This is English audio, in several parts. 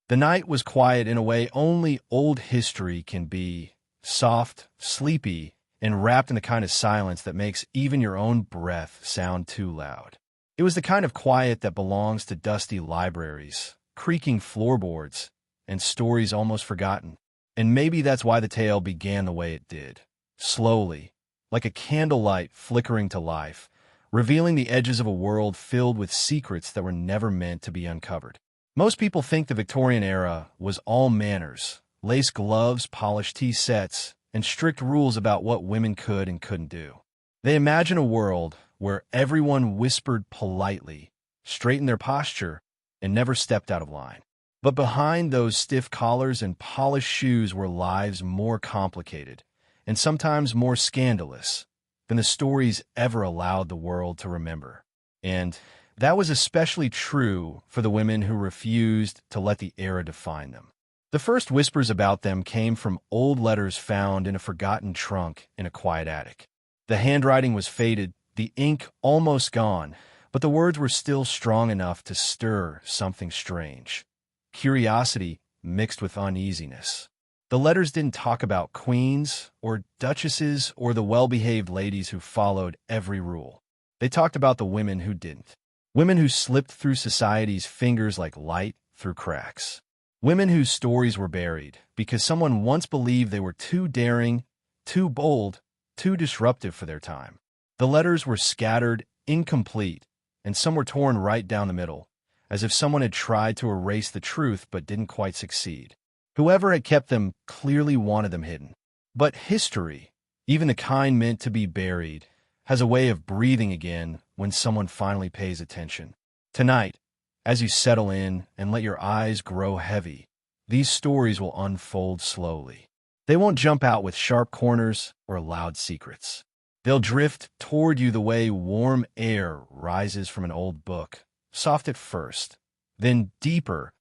The night was quiet in a way only old history can be, soft, sleepy, and wrapped in the kind of silence that makes even your own breath sound too loud. It was the kind of quiet that belongs to dusty libraries, creaking floorboards, and stories almost forgotten. And maybe that's why the tale began the way it did. Slowly, like a candlelight flickering to life, revealing the edges of a world filled with secrets that were never meant to be uncovered. Most people think the Victorian era was all manners, lace gloves, polished tea sets, and strict rules about what women could and couldn't do. They imagine a world where everyone whispered politely, straightened their posture, and never stepped out of line. But behind those stiff collars and polished shoes were lives more complicated, and sometimes more scandalous, than the stories ever allowed the world to remember. And that was especially true for the women who refused to let the era define them. The first whispers about them came from old letters found in a forgotten trunk in a quiet attic. The handwriting was faded, the ink almost gone, but the words were still strong enough to stir something strange. Curiosity mixed with uneasiness. The letters didn't talk about queens or duchesses or the well-behaved ladies who followed every rule. They talked about the women who didn't. Women who slipped through society's fingers like light through cracks. Women whose stories were buried because someone once believed they were too daring, too bold, too disruptive for their time. The letters were scattered, incomplete, and some were torn right down the middle, as if someone had tried to erase the truth but didn't quite succeed. Whoever had kept them clearly wanted them hidden. But history, even the kind meant to be buried, has a way of breathing again when someone finally pays attention. Tonight, as you settle in and let your eyes grow heavy, these stories will unfold slowly. They won't jump out with sharp corners or loud secrets. They'll drift toward you the way warm air rises from an old book, soft at first, then deeper,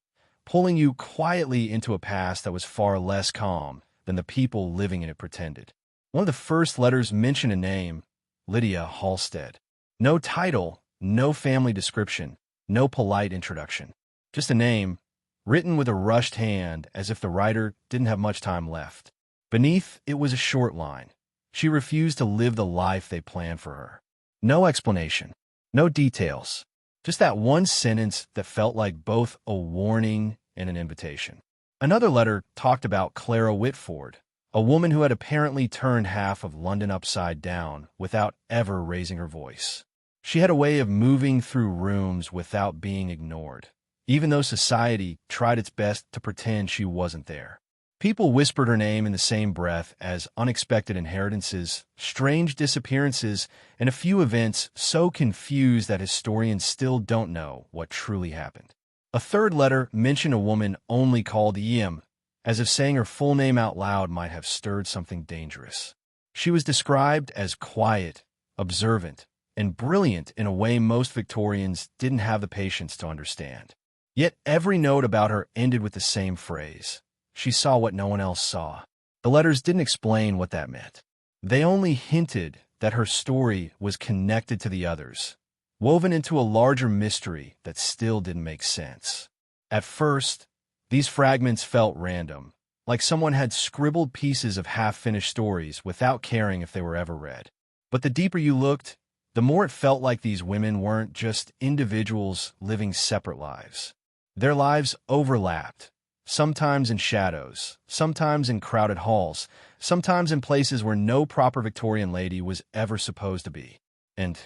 pulling you quietly into a past that was far less calm than the people living in it pretended. One of the first letters mentioned a name, Lydia Halstead. No title, no family description, no polite introduction. Just a name, written with a rushed hand as if the writer didn't have much time left. Beneath it was a short line. She refused to live the life they planned for her. No explanation, no details. Just that one sentence that felt like both a warning and an invitation. Another letter talked about Clara Whitford, a woman who had apparently turned half of London upside down without ever raising her voice. She had a way of moving through rooms without being ignored, even though society tried its best to pretend she wasn't there. People whispered her name in the same breath as unexpected inheritances, strange disappearances, and a few events so confused that historians still don't know what truly happened. A third letter mentioned a woman only called Em, as if saying her full name out loud might have stirred something dangerous. She was described as quiet, observant, and brilliant in a way most Victorians didn't have the patience to understand. Yet every note about her ended with the same phrase. She saw what no one else saw. The letters didn't explain what that meant. They only hinted that her story was connected to the others, woven into a larger mystery that still didn't make sense. At first, these fragments felt random, like someone had scribbled pieces of half-finished stories without caring if they were ever read. But the deeper you looked, the more it felt like these women weren't just individuals living separate lives. Their lives overlapped. Sometimes in shadows, sometimes in crowded halls, sometimes in places where no proper Victorian lady was ever supposed to be. And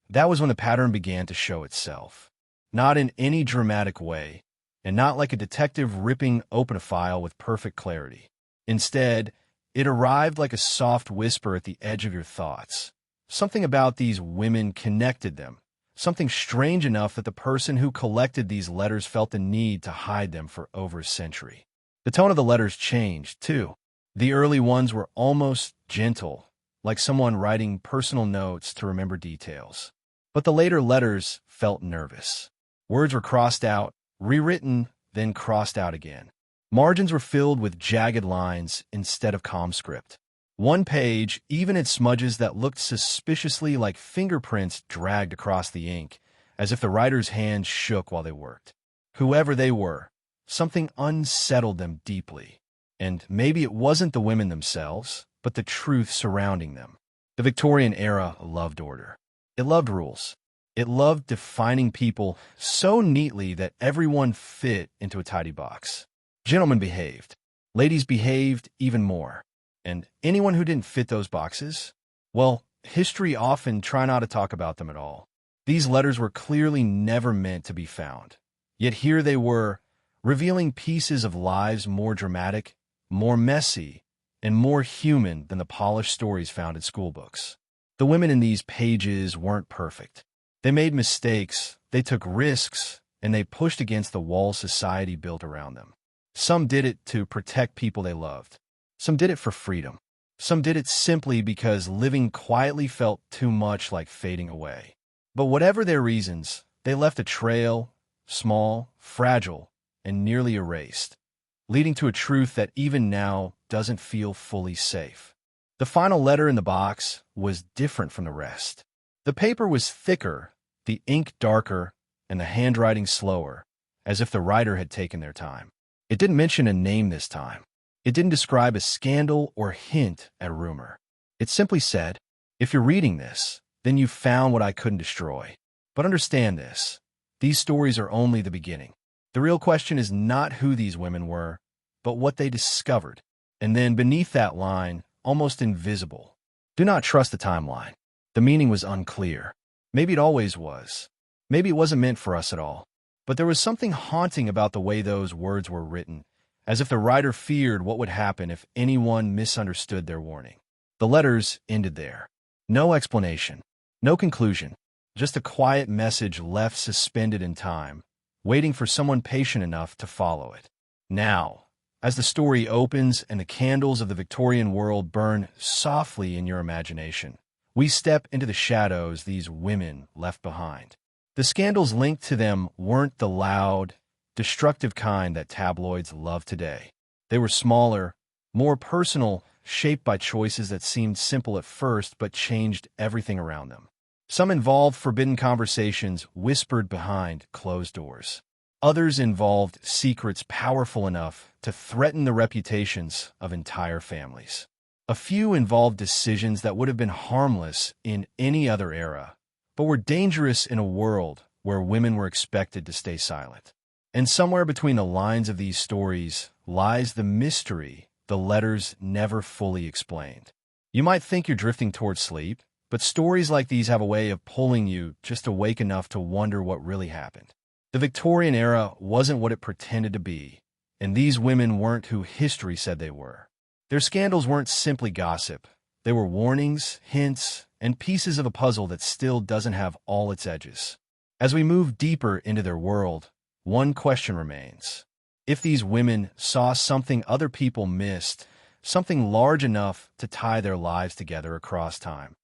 that was when the pattern began to show itself. Not in any dramatic way, and not like a detective ripping open a file with perfect clarity. Instead, it arrived like a soft whisper at the edge of your thoughts. Something about these women connected them. Something strange enough that the person who collected these letters felt the need to hide them for over a century. The tone of the letters changed, too. The early ones were almost gentle, like someone writing personal notes to remember details. But the later letters felt nervous. Words were crossed out, rewritten, then crossed out again. Margins were filled with jagged lines instead of calm script. One page even had smudges that looked suspiciously like fingerprints dragged across the ink, as if the writer's hands shook while they worked. Whoever they were, Something unsettled them deeply. And maybe it wasn't the women themselves, but the truth surrounding them. The Victorian era loved order. It loved rules. It loved defining people so neatly that everyone fit into a tidy box. Gentlemen behaved. Ladies behaved even more. And anyone who didn't fit those boxes, well, history often tried not to talk about them at all. These letters were clearly never meant to be found. Yet here they were, revealing pieces of lives more dramatic, more messy, and more human than the polished stories found in schoolbooks. The women in these pages weren't perfect. They made mistakes, they took risks, and they pushed against the wall society built around them. Some did it to protect people they loved. Some did it for freedom. Some did it simply because living quietly felt too much like fading away. But whatever their reasons, they left a trail, small, fragile, and nearly erased, leading to a truth that even now doesn't feel fully safe. The final letter in the box was different from the rest. The paper was thicker, the ink darker, and the handwriting slower, as if the writer had taken their time. It didn't mention a name this time. It didn't describe a scandal or hint at rumor. It simply said, "If you're reading this, then you've found what I couldn't destroy. But understand this, these stories are only the beginning. The real question is not who these women were, but what they discovered." And then beneath that line, almost invisible, "Do not trust the timeline." The meaning was unclear. Maybe it always was. Maybe it wasn't meant for us at all. But there was something haunting about the way those words were written, as if the writer feared what would happen if anyone misunderstood their warning. The letters ended there. No explanation, no conclusion, just a quiet message left suspended in time, waiting for someone patient enough to follow it. Now, as the story opens and the candles of the Victorian world burn softly in your imagination, we step into the shadows these women left behind. The scandals linked to them weren't the loud, destructive kind that tabloids love today. They were smaller, more personal, shaped by choices that seemed simple at first but changed everything around them. Some involved forbidden conversations whispered behind closed doors. Others involved secrets powerful enough to threaten the reputations of entire families. A few involved decisions that would have been harmless in any other era, but were dangerous in a world where women were expected to stay silent. And somewhere between the lines of these stories lies the mystery the letters never fully explained. You might think you're drifting towards sleep, but stories like these have a way of pulling you just awake enough to wonder what really happened. The Victorian era wasn't what it pretended to be, and these women weren't who history said they were. Their scandals weren't simply gossip. They were warnings, hints, and pieces of a puzzle that still doesn't have all its edges. As we move deeper into their world, one question remains. If these women saw something other people missed, something large enough to tie their lives together across time,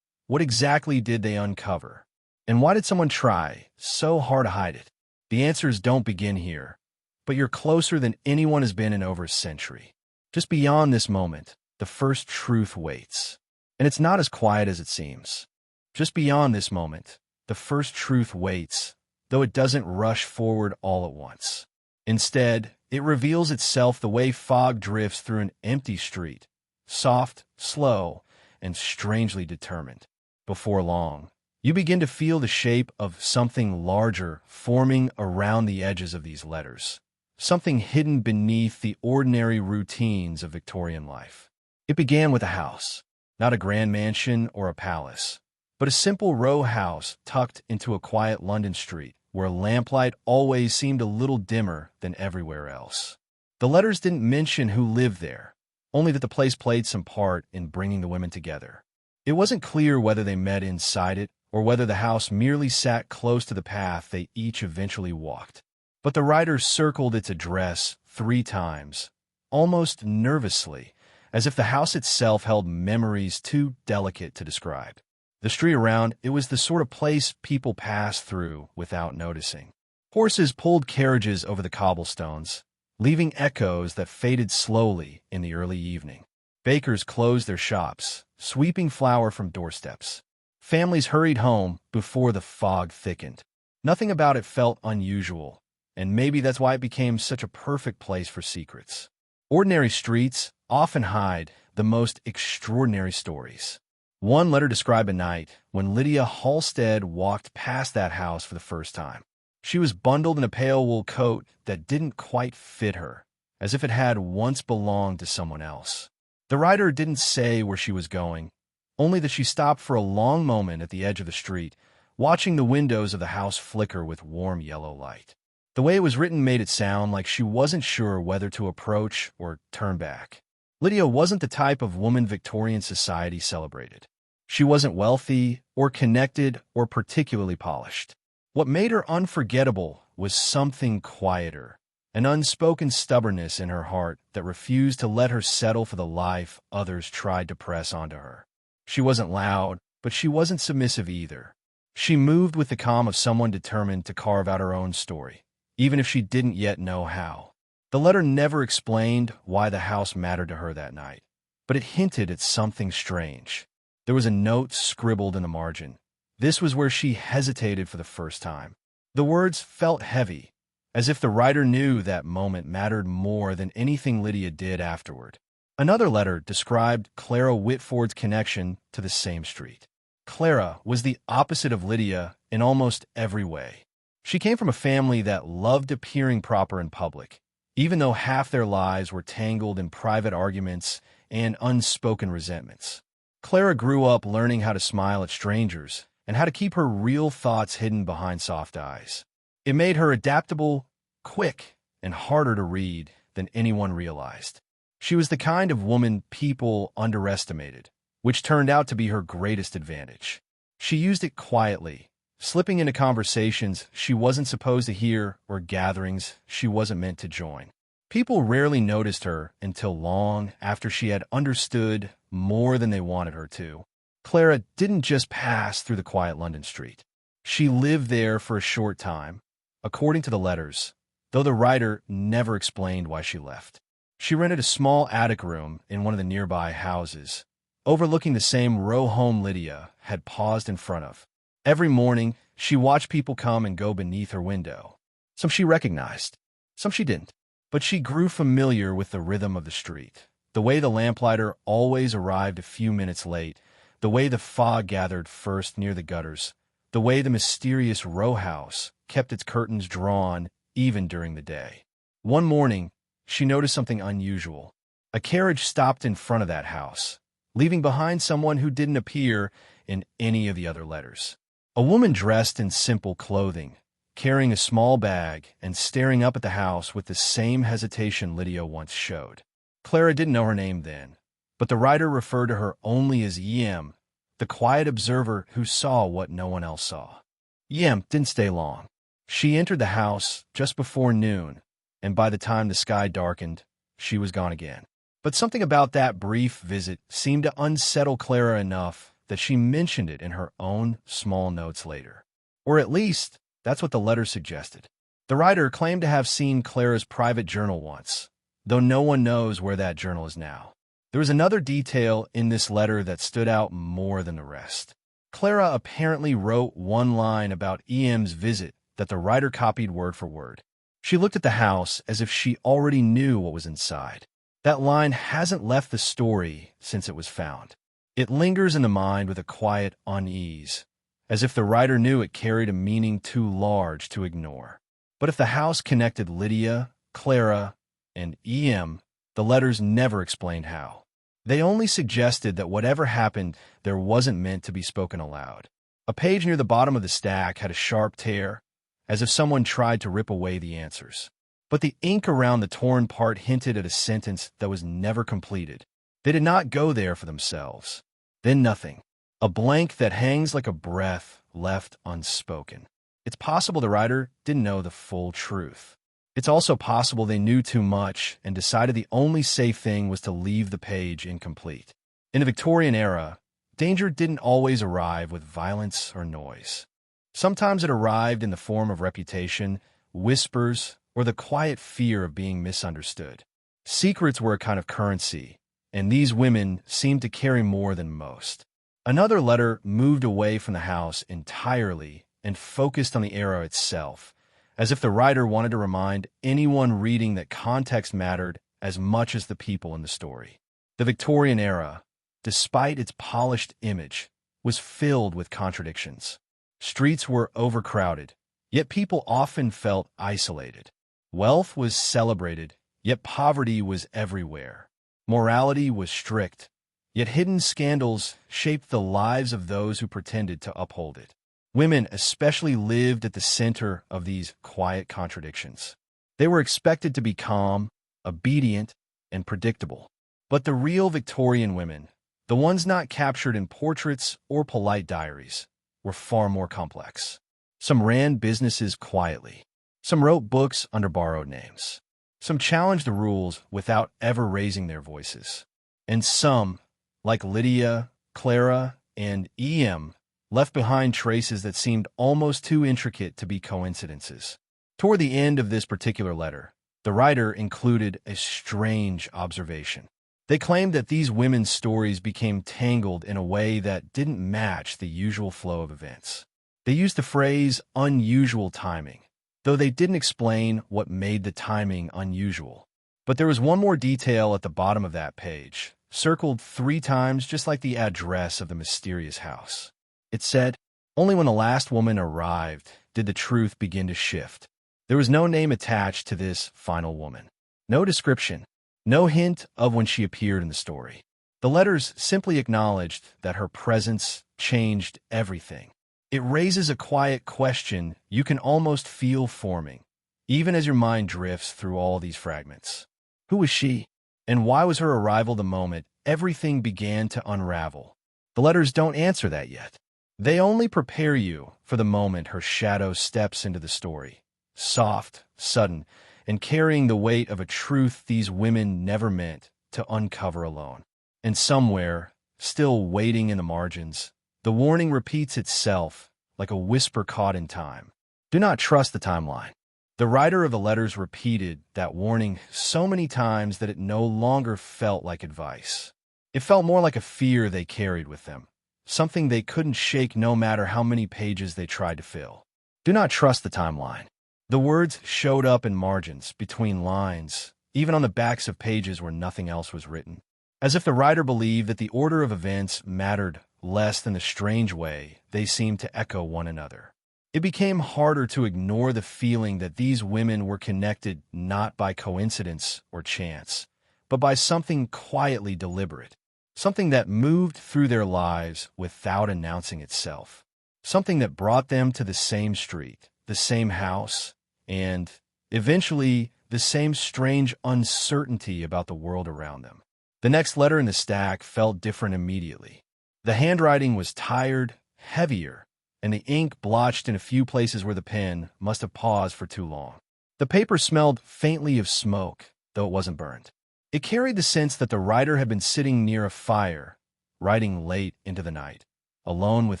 what exactly did they uncover? And why did someone try so hard to hide it? The answers don't begin here, but you're closer than anyone has been in over a century. Just beyond this moment, the first truth waits. And it's not as quiet as it seems. Just beyond this moment, the first truth waits, though it doesn't rush forward all at once. Instead, it reveals itself the way fog drifts through an empty street, soft, slow, and strangely determined. Before long, you begin to feel the shape of something larger forming around the edges of these letters, something hidden beneath the ordinary routines of Victorian life. It began with a house, not a grand mansion or a palace, but a simple row house tucked into a quiet London street, where lamplight always seemed a little dimmer than everywhere else. The letters didn't mention who lived there, only that the place played some part in bringing the women together. It wasn't clear whether they met inside it or whether the house merely sat close to the path they each eventually walked. But the writer circled its address 3 times, almost nervously, as if the house itself held memories too delicate to describe. The street around it was the sort of place people passed through without noticing. Horses pulled carriages over the cobblestones, leaving echoes that faded slowly in the early evening. Bakers closed their shops, sweeping flour from doorsteps. Families hurried home before the fog thickened. Nothing about it felt unusual, and maybe that's why it became such a perfect place for secrets. Ordinary streets often hide the most extraordinary stories. One letter described a night when Lydia Halstead walked past that house for the first time. She was bundled in a pale wool coat that didn't quite fit her, as if it had once belonged to someone else. The writer didn't say where she was going, only that she stopped for a long moment at the edge of the street, watching the windows of the house flicker with warm yellow light. The way it was written made it sound like she wasn't sure whether to approach or turn back. Lydia wasn't the type of woman Victorian society celebrated. She wasn't wealthy or connected or particularly polished. What made her unforgettable was something quieter, an unspoken stubbornness in her heart that refused to let her settle for the life others tried to press onto her. She wasn't loud, but she wasn't submissive either. She moved with the calm of someone determined to carve out her own story, even if she didn't yet know how. The letter never explained why the house mattered to her that night, but it hinted at something strange. There was a note scribbled in the margin. This was where she hesitated for the first time. The words felt heavy, as if the writer knew that moment mattered more than anything Lydia did afterward. Another letter described Clara Whitford's connection to the same street. Clara was the opposite of Lydia in almost every way. She came from a family that loved appearing proper in public, even though half their lives were tangled in private arguments and unspoken resentments. Clara grew up learning how to smile at strangers and how to keep her real thoughts hidden behind soft eyes. It made her adaptable, quick, and harder to read than anyone realized. She was the kind of woman people underestimated, which turned out to be her greatest advantage. She used it quietly, slipping into conversations she wasn't supposed to hear or gatherings she wasn't meant to join. People rarely noticed her until long after she had understood more than they wanted her to. Clara didn't just pass through the quiet London street. She lived there for a short time, according to the letters, though the writer never explained why she left. She rented a small attic room in one of the nearby houses, overlooking the same row home Lydia had paused in front of. Every morning, she watched people come and go beneath her window. Some she recognized, some she didn't. But she grew familiar with the rhythm of the street, the way the lamplighter always arrived a few minutes late, the way the fog gathered first near the gutters, the way the mysterious row house kept its curtains drawn even during the day. One morning, she noticed something unusual. A carriage stopped in front of that house, leaving behind someone who didn't appear in any of the other letters. A woman dressed in simple clothing, carrying a small bag and staring up at the house with the same hesitation Lydia once showed. Clara didn't know her name then, but the writer referred to her only as Yem, the quiet observer who saw what no one else saw. Yem didn't stay long. She entered the house just before noon, and by the time the sky darkened, she was gone again. But something about that brief visit seemed to unsettle Clara enough that she mentioned it in her own small notes later. Or at least, that's what the letter suggested. The writer claimed to have seen Clara's private journal once, though no one knows where that journal is now. There was another detail in this letter that stood out more than the rest. Clara apparently wrote one line about E.M.'s visit that the writer copied word for word. She looked at the house as if she already knew what was inside. That line hasn't left the story since it was found. It lingers in the mind with a quiet unease, as if the writer knew it carried a meaning too large to ignore. But if the house connected Lydia, Clara, and E.M., the letters never explained how. They only suggested that whatever happened there wasn't meant to be spoken aloud. A page near the bottom of the stack had a sharp tear, as if someone tried to rip away the answers. But the ink around the torn part hinted at a sentence that was never completed. They did not go there for themselves. Then nothing. A blank that hangs like a breath left unspoken. It's possible the writer didn't know the full truth. It's also possible they knew too much and decided the only safe thing was to leave the page incomplete. In the Victorian era, danger didn't always arrive with violence or noise. Sometimes it arrived in the form of reputation, whispers, or the quiet fear of being misunderstood. Secrets were a kind of currency, and these women seemed to carry more than most. Another letter moved away from the house entirely and focused on the era itself, as if the writer wanted to remind anyone reading that context mattered as much as the people in the story. The Victorian era, despite its polished image, was filled with contradictions. Streets were overcrowded, yet people often felt isolated. Wealth was celebrated, yet poverty was everywhere. Morality was strict, yet hidden scandals shaped the lives of those who pretended to uphold it. Women especially lived at the center of these quiet contradictions. They were expected to be calm, obedient, and predictable. But the real Victorian women, the ones not captured in portraits or polite diaries, were far more complex. Some ran businesses quietly. Some wrote books under borrowed names. Some challenged the rules without ever raising their voices. And some, like Lydia, Clara, and E.M., left behind traces that seemed almost too intricate to be coincidences. Toward the end of this particular letter, the writer included a strange observation. They claimed that these women's stories became tangled in a way that didn't match the usual flow of events. They used the phrase unusual timing, though they didn't explain what made the timing unusual. But there was one more detail at the bottom of that page, circled 3 times just like the address of the mysterious house. It said, "Only when the last woman arrived did the truth begin to shift." There was no name attached to this final woman. No description. No hint of when she appeared in the story. The letters simply acknowledged that her presence changed everything. It raises a quiet question you can almost feel forming, even as your mind drifts through all these fragments. Who was she? And why was her arrival the moment everything began to unravel? The letters don't answer that yet. They only prepare you for the moment her shadow steps into the story, soft, sudden, and carrying the weight of a truth these women never meant to uncover alone. And somewhere, still waiting in the margins, the warning repeats itself like a whisper caught in time. Do not trust the timeline. The writer of the letters repeated that warning so many times that it no longer felt like advice. It felt more like a fear they carried with them, something they couldn't shake no matter how many pages they tried to fill. Do not trust the timeline. The words showed up in margins, between lines, even on the backs of pages where nothing else was written, as if the writer believed that the order of events mattered less than the strange way they seemed to echo one another. It became harder to ignore the feeling that these women were connected not by coincidence or chance, but by something quietly deliberate, something that moved through their lives without announcing itself, something that brought them to the same street, the same house, and, eventually, the same strange uncertainty about the world around them. The next letter in the stack felt different immediately. The handwriting was tired, heavier, and the ink blotched in a few places where the pen must have paused for too long. The paper smelled faintly of smoke, though it wasn't burned. It carried the sense that the writer had been sitting near a fire, writing late into the night, alone with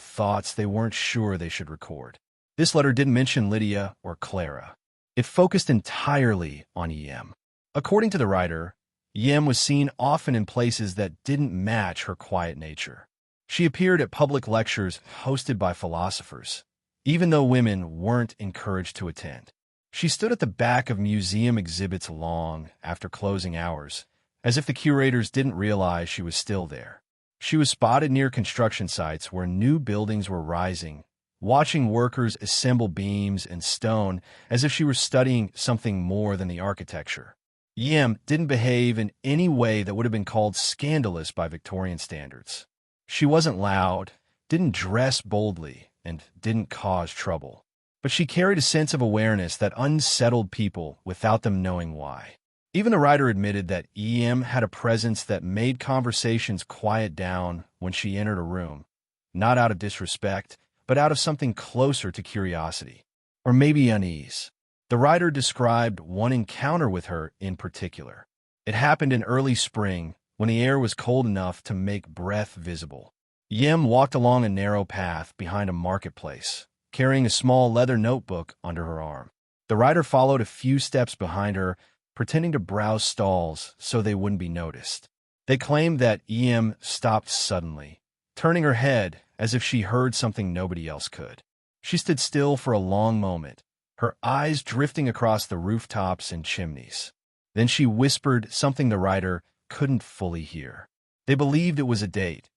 thoughts they weren't sure they should record. This letter didn't mention Lydia or Clara. It focused entirely on E.M. According to the writer, E.M. was seen often in places that didn't match her quiet nature. She appeared at public lectures hosted by philosophers, even though women weren't encouraged to attend. She stood at the back of museum exhibits long after closing hours, as if the curators didn't realize she was still there. She was spotted near construction sites where new buildings were rising, watching workers assemble beams and stone as if she were studying something more than the architecture. E.M. didn't behave in any way that would have been called scandalous by Victorian standards. She wasn't loud, didn't dress boldly, and didn't cause trouble. But she carried a sense of awareness that unsettled people without them knowing why. Even the writer admitted that E.M. had a presence that made conversations quiet down when she entered a room, not out of disrespect, but out of something closer to curiosity, or maybe unease. The writer described one encounter with her in particular. It happened in early spring, when the air was cold enough to make breath visible. Yem walked along a narrow path behind a marketplace, carrying a small leather notebook under her arm. The writer followed a few steps behind her, pretending to browse stalls so they wouldn't be noticed. They claimed that E.M. stopped suddenly, turning her head as if she heard something nobody else could. She stood still for a long moment, her eyes drifting across the rooftops and chimneys. Then she whispered something the writer couldn't fully hear. They believed it was a date,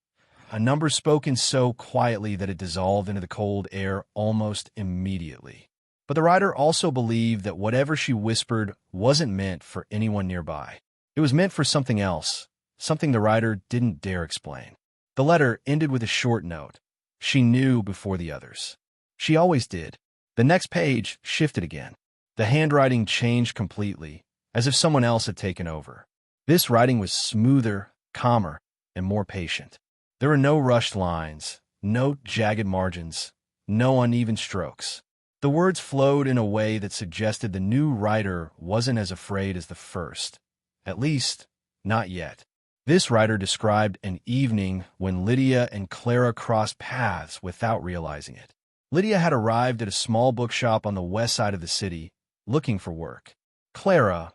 a number spoken so quietly that it dissolved into the cold air almost immediately. But the writer also believed that whatever she whispered wasn't meant for anyone nearby. It was meant for something else, something the writer didn't dare explain. The letter ended with a short note. She knew before the others. She always did. The next page shifted again. The handwriting changed completely, as if someone else had taken over. This writing was smoother, calmer, and more patient. There were no rushed lines, no jagged margins, no uneven strokes. The words flowed in a way that suggested the new writer wasn't as afraid as the first. At least, not yet. This writer described an evening when Lydia and Clara crossed paths without realizing it. Lydia had arrived at a small bookshop on the west side of the city, looking for work. Clara,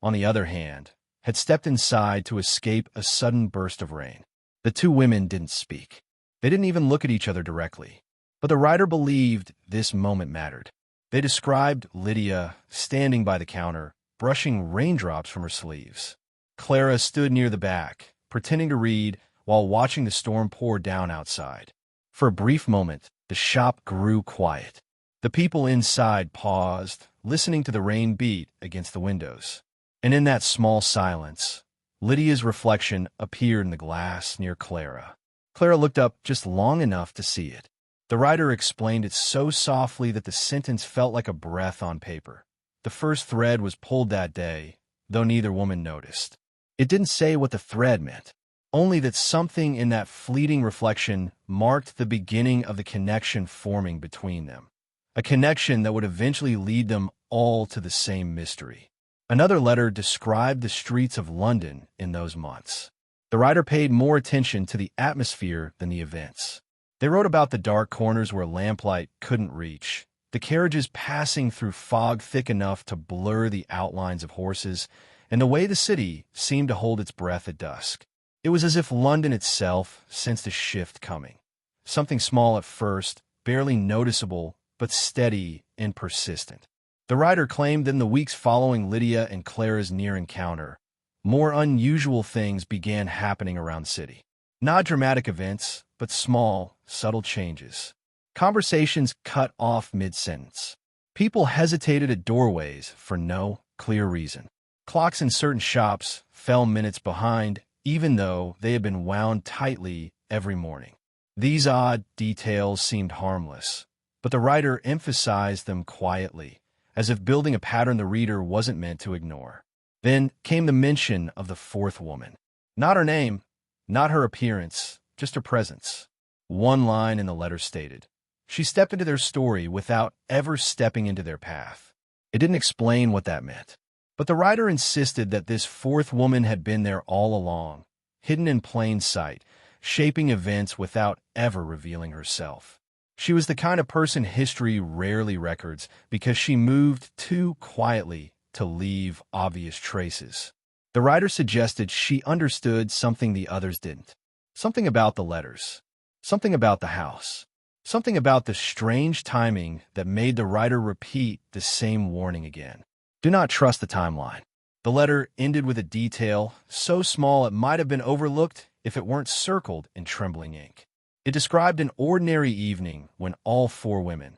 on the other hand, had stepped inside to escape a sudden burst of rain. The two women didn't speak. They didn't even look at each other directly. But the writer believed this moment mattered. They described Lydia standing by the counter, brushing raindrops from her sleeves. Clara stood near the back, pretending to read while watching the storm pour down outside. For a brief moment, the shop grew quiet. The people inside paused, listening to the rain beat against the windows. And in that small silence, Lydia's reflection appeared in the glass near Clara. Clara looked up just long enough to see it. The writer explained it so softly that the sentence felt like a breath on paper. The first thread was pulled that day, though neither woman noticed. It didn't say what the thread meant, only that something in that fleeting reflection marked the beginning of the connection forming between them, a connection that would eventually lead them all to the same mystery. Another letter described the streets of London in those months. The writer paid more attention to the atmosphere than the events. They wrote about the dark corners where lamplight couldn't reach, the carriages passing through fog thick enough to blur the outlines of horses, and the way the city seemed to hold its breath at dusk. It was as if London itself sensed a shift coming. Something small at first, barely noticeable, but steady and persistent. The writer claimed that in the weeks following Lydia and Clara's near encounter, more unusual things began happening around the city. Not dramatic events, but small, subtle changes. Conversations cut off mid-sentence. People hesitated at doorways for no clear reason. Clocks in certain shops fell minutes behind, even though they had been wound tightly every morning. These odd details seemed harmless, but the writer emphasized them quietly, as if building a pattern the reader wasn't meant to ignore. Then came the mention of the fourth woman. Not her name, not her appearance, just her presence. One line in the letter stated, "She stepped into their story without ever stepping into their path." It didn't explain what that meant. But the writer insisted that this fourth woman had been there all along, hidden in plain sight, shaping events without ever revealing herself. She was the kind of person history rarely records because she moved too quietly to leave obvious traces. The writer suggested she understood something the others didn't. Something about the letters. Something about the house. Something about the strange timing that made the writer repeat the same warning again. Do not trust the timeline. The letter ended with a detail so small it might have been overlooked if it weren't circled in trembling ink. It described an ordinary evening when all four women,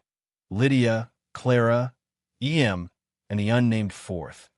Lydia, Clara, E.M., and the unnamed fourth,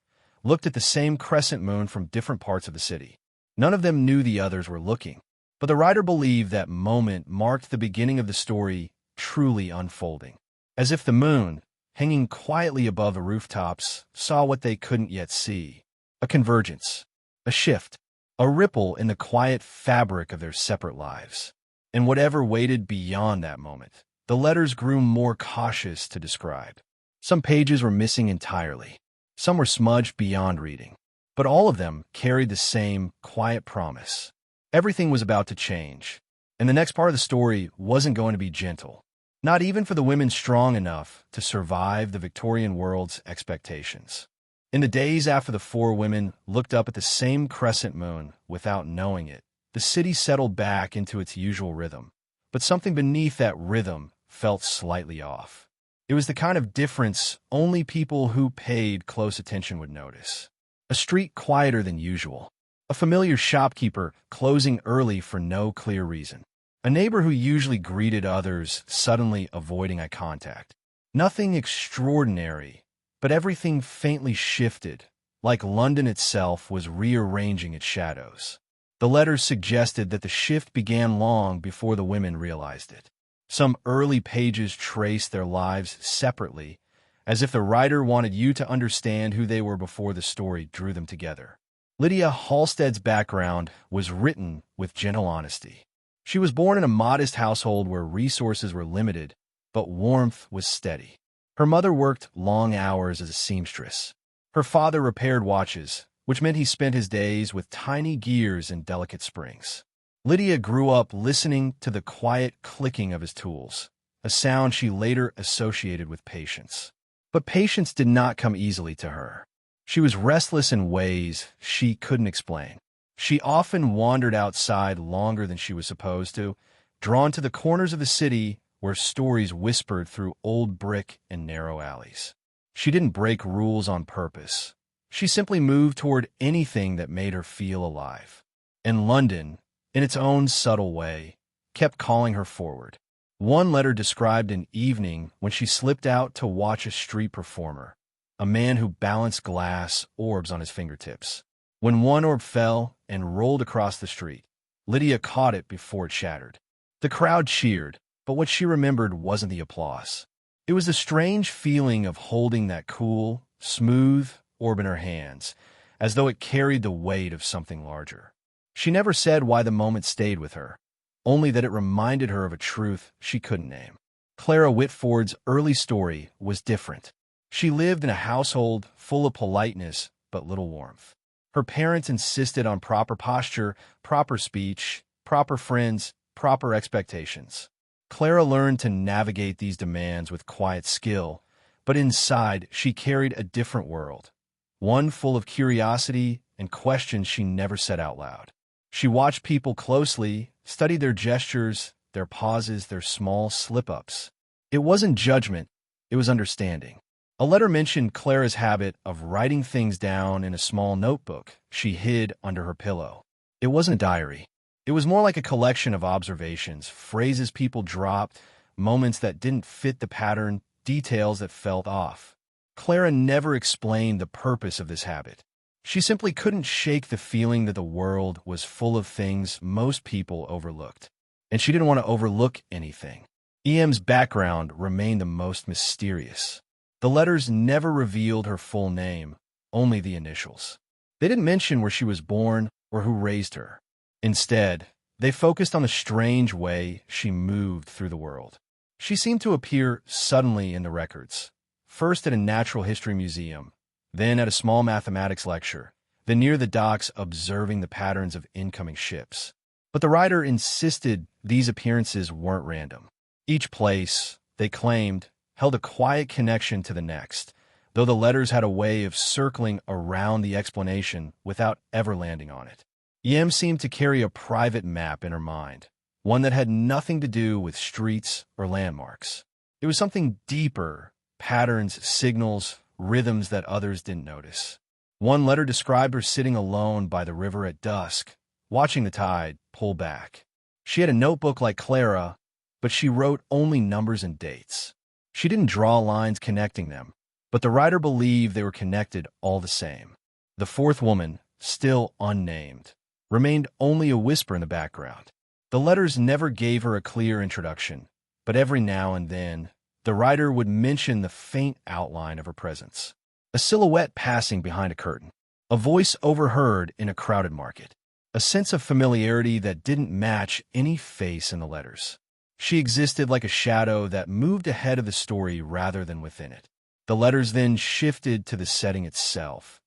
looked at the same crescent moon from different parts of the city. None of them knew the others were looking, but the writer believed that moment marked the beginning of the story truly unfolding, as if the moon, hanging quietly above the rooftops, saw what they couldn't yet see. A convergence, a shift, a ripple in the quiet fabric of their separate lives. And whatever waited beyond that moment, the letters grew more cautious to describe. Some pages were missing entirely. Some were smudged beyond reading. But all of them carried the same quiet promise. Everything was about to change, and the next part of the story wasn't going to be gentle. Not even for the women strong enough to survive the Victorian world's expectations. In the days after the four women looked up at the same crescent moon without knowing it, the city settled back into its usual rhythm. But something beneath that rhythm felt slightly off. It was the kind of difference only people who paid close attention would notice. A street quieter than usual. A familiar shopkeeper closing early for no clear reason. A neighbor who usually greeted others suddenly avoiding eye contact. Nothing extraordinary, but everything faintly shifted, like London itself was rearranging its shadows. The letters suggested that the shift began long before the women realized it. Some early pages traced their lives separately, as if the writer wanted you to understand who they were before the story drew them together. Lydia Halstead's background was written with gentle honesty. She was born in a modest household where resources were limited, but warmth was steady. Her mother worked long hours as a seamstress. Her father repaired watches, which meant he spent his days with tiny gears and delicate springs. Lydia grew up listening to the quiet clicking of his tools, a sound she later associated with patience. But patience did not come easily to her. She was restless in ways she couldn't explain. She often wandered outside longer than she was supposed to, drawn to the corners of the city where stories whispered through old brick and narrow alleys. She didn't break rules on purpose. She simply moved toward anything that made her feel alive. And London, in its own subtle way, kept calling her forward. One letter described an evening when she slipped out to watch a street performer, a man who balanced glass orbs on his fingertips. When one orb fell and rolled across the street, Lydia caught it before it shattered. The crowd cheered, but what she remembered wasn't the applause. It was the strange feeling of holding that cool, smooth orb in her hands, as though it carried the weight of something larger. She never said why the moment stayed with her, only that it reminded her of a truth she couldn't name. Clara Whitford's early story was different. She lived in a household full of politeness but little warmth. Her parents insisted on proper posture, proper speech, proper friends, proper expectations. Clara learned to navigate these demands with quiet skill, but inside she carried a different world, one full of curiosity and questions she never said out loud. She watched people closely, studied their gestures, their pauses, their small slip-ups. It wasn't judgment, it was understanding. A letter mentioned Clara's habit of writing things down in a small notebook she hid under her pillow. It wasn't a diary. It was more like a collection of observations, phrases people dropped, moments that didn't fit the pattern, details that felt off. Clara never explained the purpose of this habit. She simply couldn't shake the feeling that the world was full of things most people overlooked. And she didn't want to overlook anything. EM's background remained the most mysterious. The letters never revealed her full name, only the initials. They didn't mention where she was born or who raised her. Instead, they focused on the strange way she moved through the world. She seemed to appear suddenly in the records, first at a natural history museum, then at a small mathematics lecture, then near the docks observing the patterns of incoming ships. But the writer insisted these appearances weren't random. Each place, they claimed, held a quiet connection to the next, though the letters had a way of circling around the explanation without ever landing on it. Yem seemed to carry a private map in her mind, one that had nothing to do with streets or landmarks. It was something deeper, patterns, signals, rhythms that others didn't notice. One letter described her sitting alone by the river at dusk, watching the tide pull back. She had a notebook like Clara, but she wrote only numbers and dates. She didn't draw lines connecting them, but the writer believed they were connected all the same. The fourth woman, still unnamed, remained only a whisper in the background. The letters never gave her a clear introduction, but every now and then, the writer would mention the faint outline of her presence. A silhouette passing behind a curtain. A voice overheard in a crowded market. A sense of familiarity that didn't match any face in the letters. She existed like a shadow that moved ahead of the story rather than within it. The letters then shifted to the setting itself,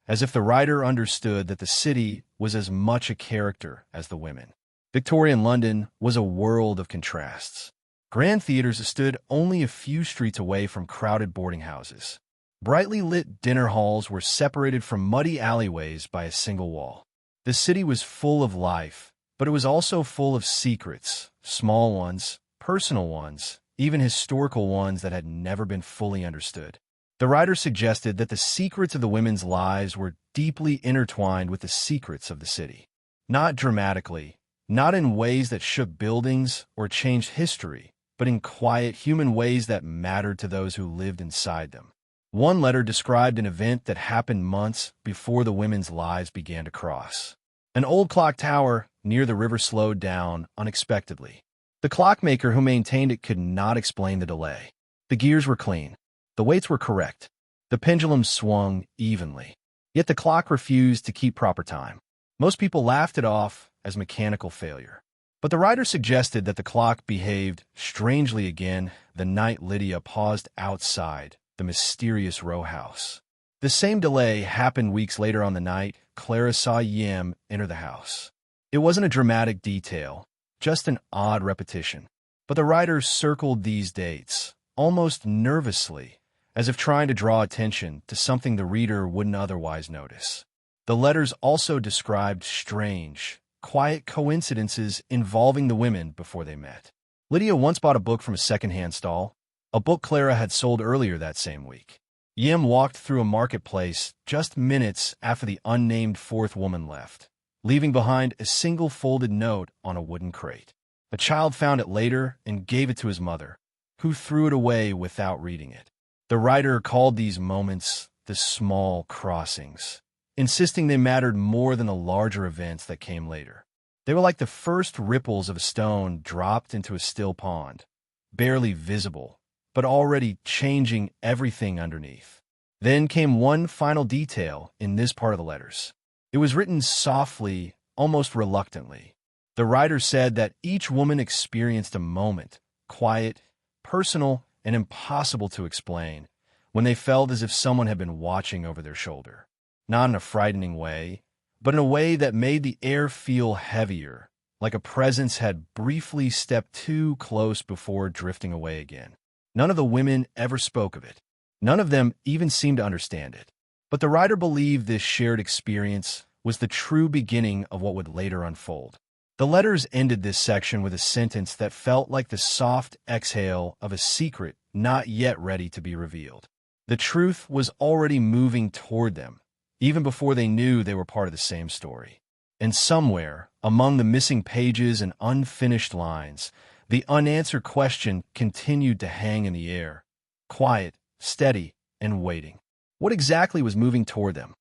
as if the writer understood that the city was as much a character as the women. Victorian London was a world of contrasts. Grand theaters stood only a few streets away from crowded boarding houses. Brightly lit dinner halls were separated from muddy alleyways by a single wall. The city was full of life, but it was also full of secrets, small ones, personal ones, even historical ones that had never been fully understood. The writer suggested that the secrets of the women's lives were deeply intertwined with the secrets of the city. Not dramatically, not in ways that shook buildings or changed history, but in quiet, human ways that mattered to those who lived inside them. One letter described an event that happened months before the women's lives began to cross. An old clock tower near the river slowed down unexpectedly. The clockmaker who maintained it could not explain the delay. The gears were clean. The weights were correct. The pendulum swung evenly. Yet the clock refused to keep proper time. Most people laughed it off as mechanical failure. But the writer suggested that the clock behaved strangely again the night Lydia paused outside the mysterious row house. The same delay happened weeks later on the night Clara saw Yim enter the house. It wasn't a dramatic detail, just an odd repetition. But the writer circled these dates, almost nervously, as if trying to draw attention to something the reader wouldn't otherwise notice. The letters also described strange, quiet coincidences involving the women before they met. Lydia once bought a book from a second-hand stall, a book Clara had sold earlier that same week. Yim walked through a marketplace just minutes after the unnamed fourth woman left, leaving behind a single folded note on a wooden crate. A child found it later and gave it to his mother, who threw it away without reading it. The writer called these moments the small crossings, insisting they mattered more than the larger events that came later. They were like the first ripples of a stone dropped into a still pond, barely visible, but already changing everything underneath. Then came one final detail in this part of the letters. It was written softly, almost reluctantly. The writer said that each woman experienced a moment, quiet, personal, and impossible to explain, when they felt as if someone had been watching over their shoulder. Not in a frightening way, but in a way that made the air feel heavier, like a presence had briefly stepped too close before drifting away again. None of the women ever spoke of it. None of them even seemed to understand it. But the writer believed this shared experience was the true beginning of what would later unfold. The letters ended this section with a sentence that felt like the soft exhale of a secret not yet ready to be revealed. The truth was already moving toward them, even before they knew they were part of the same story. And somewhere, among the missing pages and unfinished lines, the unanswered question continued to hang in the air, quiet, steady, and waiting. What exactly was moving toward them?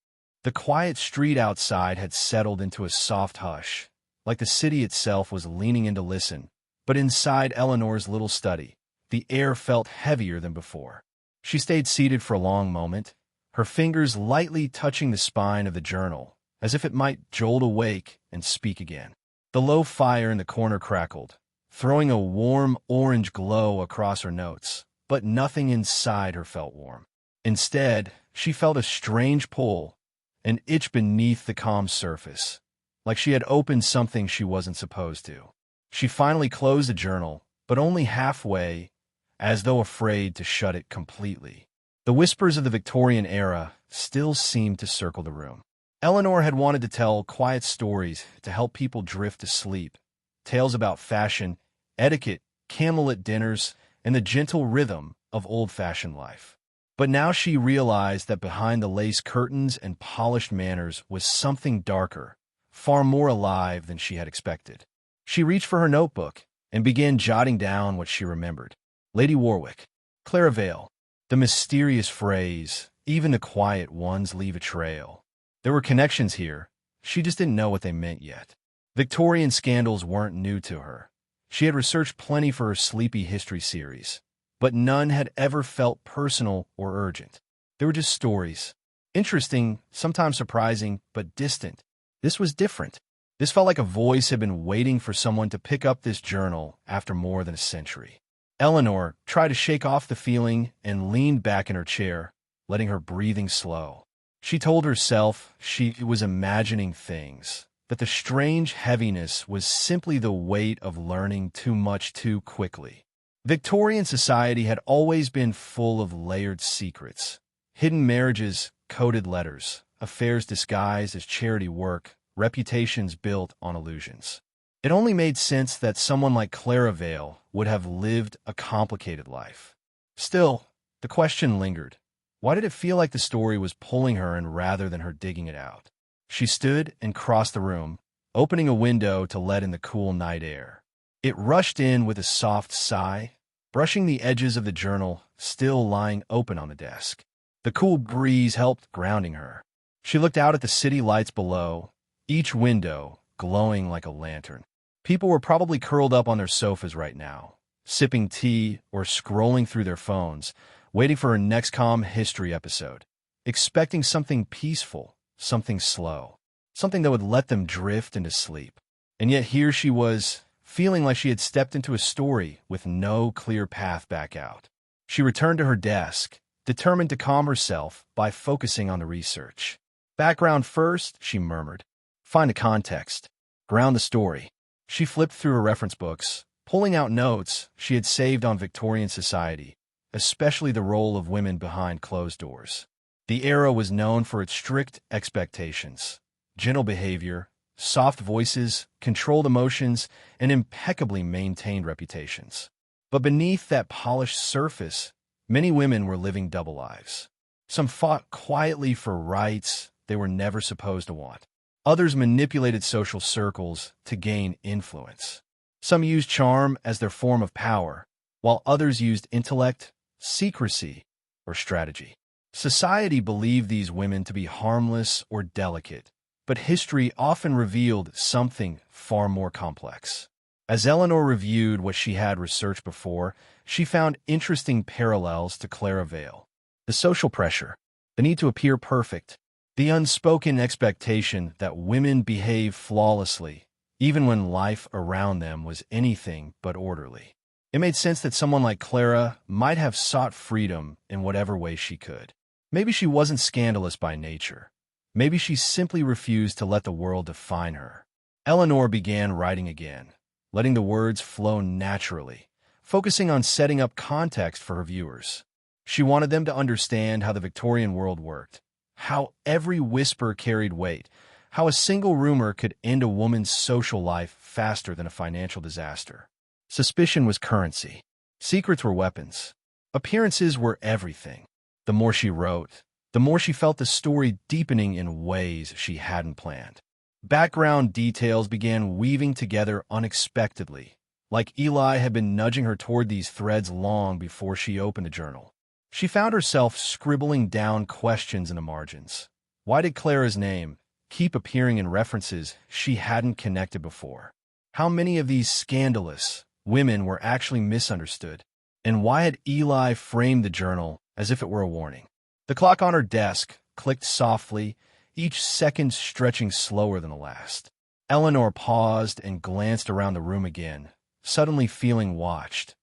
The quiet street outside had settled into a soft hush, like the city itself was leaning in to listen. But inside Eleanor's little study, the air felt heavier than before. She stayed seated for a long moment, her fingers lightly touching the spine of the journal, as if it might jolt awake and speak again. The low fire in the corner crackled, throwing a warm orange glow across her notes, but nothing inside her felt warm. Instead, she felt a strange pull, an itch beneath the calm surface, like she had opened something she wasn't supposed to. She finally closed the journal, but only halfway, as though afraid to shut it completely. The whispers of the Victorian era still seemed to circle the room. Eleanor had wanted to tell quiet stories to help people drift to sleep, tales about fashion, etiquette, candlelit dinners, and the gentle rhythm of old-fashioned life. But now she realized that behind the lace curtains and polished manners was something darker, far more alive than she had expected. She reached for her notebook and began jotting down what she remembered. Lady Warwick, Clara Vale, the mysterious phrase, even the quiet ones leave a trail. There were connections here, she just didn't know what they meant yet. Victorian scandals weren't new to her. She had researched plenty for her Sleepy History series, but none had ever felt personal or urgent. They were just stories. Interesting, sometimes surprising, but distant. This was different. This felt like a voice had been waiting for someone to pick up this journal after more than a century. Eleanor tried to shake off the feeling and leaned back in her chair, letting her breathing slow. She told herself she was imagining things, that the strange heaviness was simply the weight of learning too much too quickly. Victorian society had always been full of layered secrets, hidden marriages, coded letters, affairs disguised as charity work, reputations built on illusions. It only made sense that someone like Clara Vale would have lived a complicated life. Still, the question lingered. Why did it feel like the story was pulling her in rather than her digging it out? She stood and crossed the room, opening a window to let in the cool night air. It rushed in with a soft sigh, brushing the edges of the journal still lying open on the desk. The cool breeze helped grounding her. She looked out at the city lights below, each window glowing like a lantern. People were probably curled up on their sofas right now, sipping tea or scrolling through their phones, waiting for her next calm history episode, expecting something peaceful, something slow, something that would let them drift into sleep. And yet here she was, feeling like she had stepped into a story with no clear path back out. She returned to her desk, determined to calm herself by focusing on the research. Background first, she murmured. Find the context. Ground the story. She flipped through her reference books, pulling out notes she had saved on Victorian society, especially the role of women behind closed doors. The era was known for its strict expectations, gentle behavior, soft voices, controlled emotions, and impeccably maintained reputations. But beneath that polished surface, many women were living double lives. Some fought quietly for rights they were never supposed to want. Others manipulated social circles to gain influence. Some used charm as their form of power, while others used intellect, secrecy, or strategy. Society believed these women to be harmless or delicate, but history often revealed something far more complex. As Eleanor reviewed what she had researched before, she found interesting parallels to Clara Vale. The social pressure, the need to appear perfect, the unspoken expectation that women behave flawlessly, even when life around them was anything but orderly. It made sense that someone like Clara might have sought freedom in whatever way she could. Maybe she wasn't scandalous by nature. Maybe she simply refused to let the world define her. Eleanor began writing again, letting the words flow naturally, focusing on setting up context for her viewers. She wanted them to understand how the Victorian world worked, how every whisper carried weight, how a single rumor could end a woman's social life faster than a financial disaster. Suspicion was currency. Secrets were weapons. Appearances were everything. The more she wrote, the more she felt the story deepening in ways she hadn't planned. Background details began weaving together unexpectedly, like Eli had been nudging her toward these threads long before she opened the journal. She found herself scribbling down questions in the margins. Why did Clara's name keep appearing in references she hadn't connected before? How many of these scandalous women were actually misunderstood? And why had Eli framed the journal as if it were a warning? The clock on her desk clicked softly, each second stretching slower than the last. Eleanor paused and glanced around the room again, suddenly feeling watched,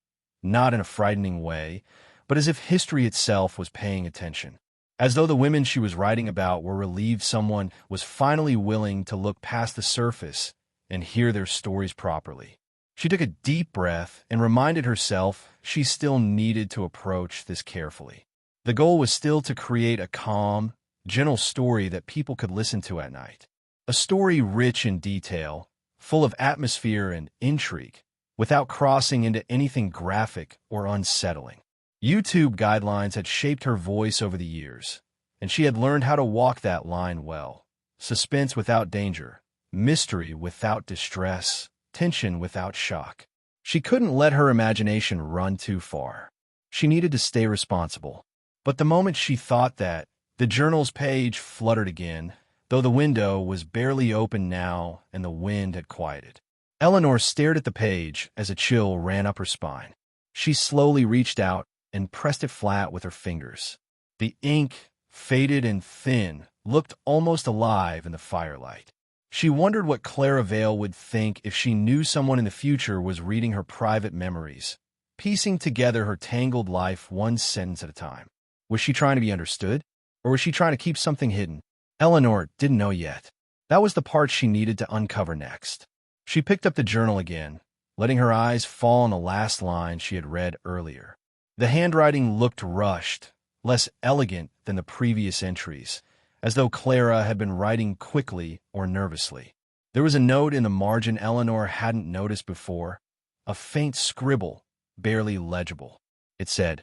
not in a frightening way, but as if history itself was paying attention. As though the women she was writing about were relieved someone was finally willing to look past the surface and hear their stories properly. She took a deep breath and reminded herself she still needed to approach this carefully. The goal was still to create a calm, gentle story that people could listen to at night. A story rich in detail, full of atmosphere and intrigue, without crossing into anything graphic or unsettling. YouTube guidelines had shaped her voice over the years, and she had learned how to walk that line well. Suspense without danger, mystery without distress, tension without shock. She couldn't let her imagination run too far. She needed to stay responsible. But the moment she thought that, the journal's page fluttered again, though the window was barely open now and the wind had quieted. Eleanor stared at the page as a chill ran up her spine. She slowly reached out and pressed it flat with her fingers. The ink, faded and thin, looked almost alive in the firelight. She wondered what Clara Vale would think if she knew someone in the future was reading her private memories, piecing together her tangled life one sentence at a time. Was she trying to be understood? Or was she trying to keep something hidden? Eleanor didn't know yet. That was the part she needed to uncover next. She picked up the journal again, letting her eyes fall on the last line she had read earlier. The handwriting looked rushed, less elegant than the previous entries, as though Clara had been writing quickly or nervously. There was a note in the margin Eleanor hadn't noticed before, a faint scribble barely legible. It said,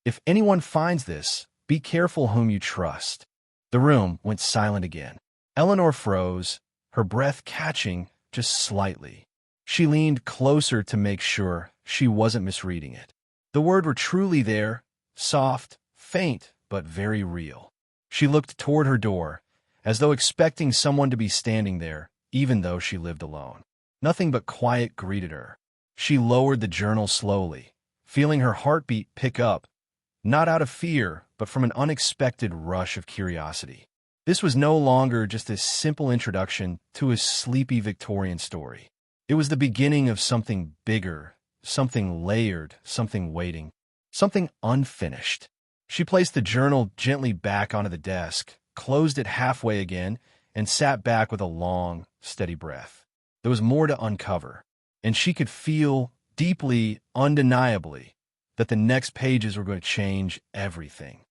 "If anyone finds this, be careful whom you trust." The room went silent again. Eleanor froze, her breath catching just slightly. She leaned closer to make sure she wasn't misreading it. The words were truly there, soft, faint, but very real. She looked toward her door, as though expecting someone to be standing there, even though she lived alone. Nothing but quiet greeted her. She lowered the journal slowly, feeling her heartbeat pick up, not out of fear, but from an unexpected rush of curiosity. This was no longer just a simple introduction to a sleepy Victorian story. It was the beginning of something bigger, something layered, something waiting, something unfinished. She placed the journal gently back onto the desk, closed it halfway again, and sat back with a long, steady breath. There was more to uncover, and she could feel, deeply, undeniably, that the next pages were going to change everything.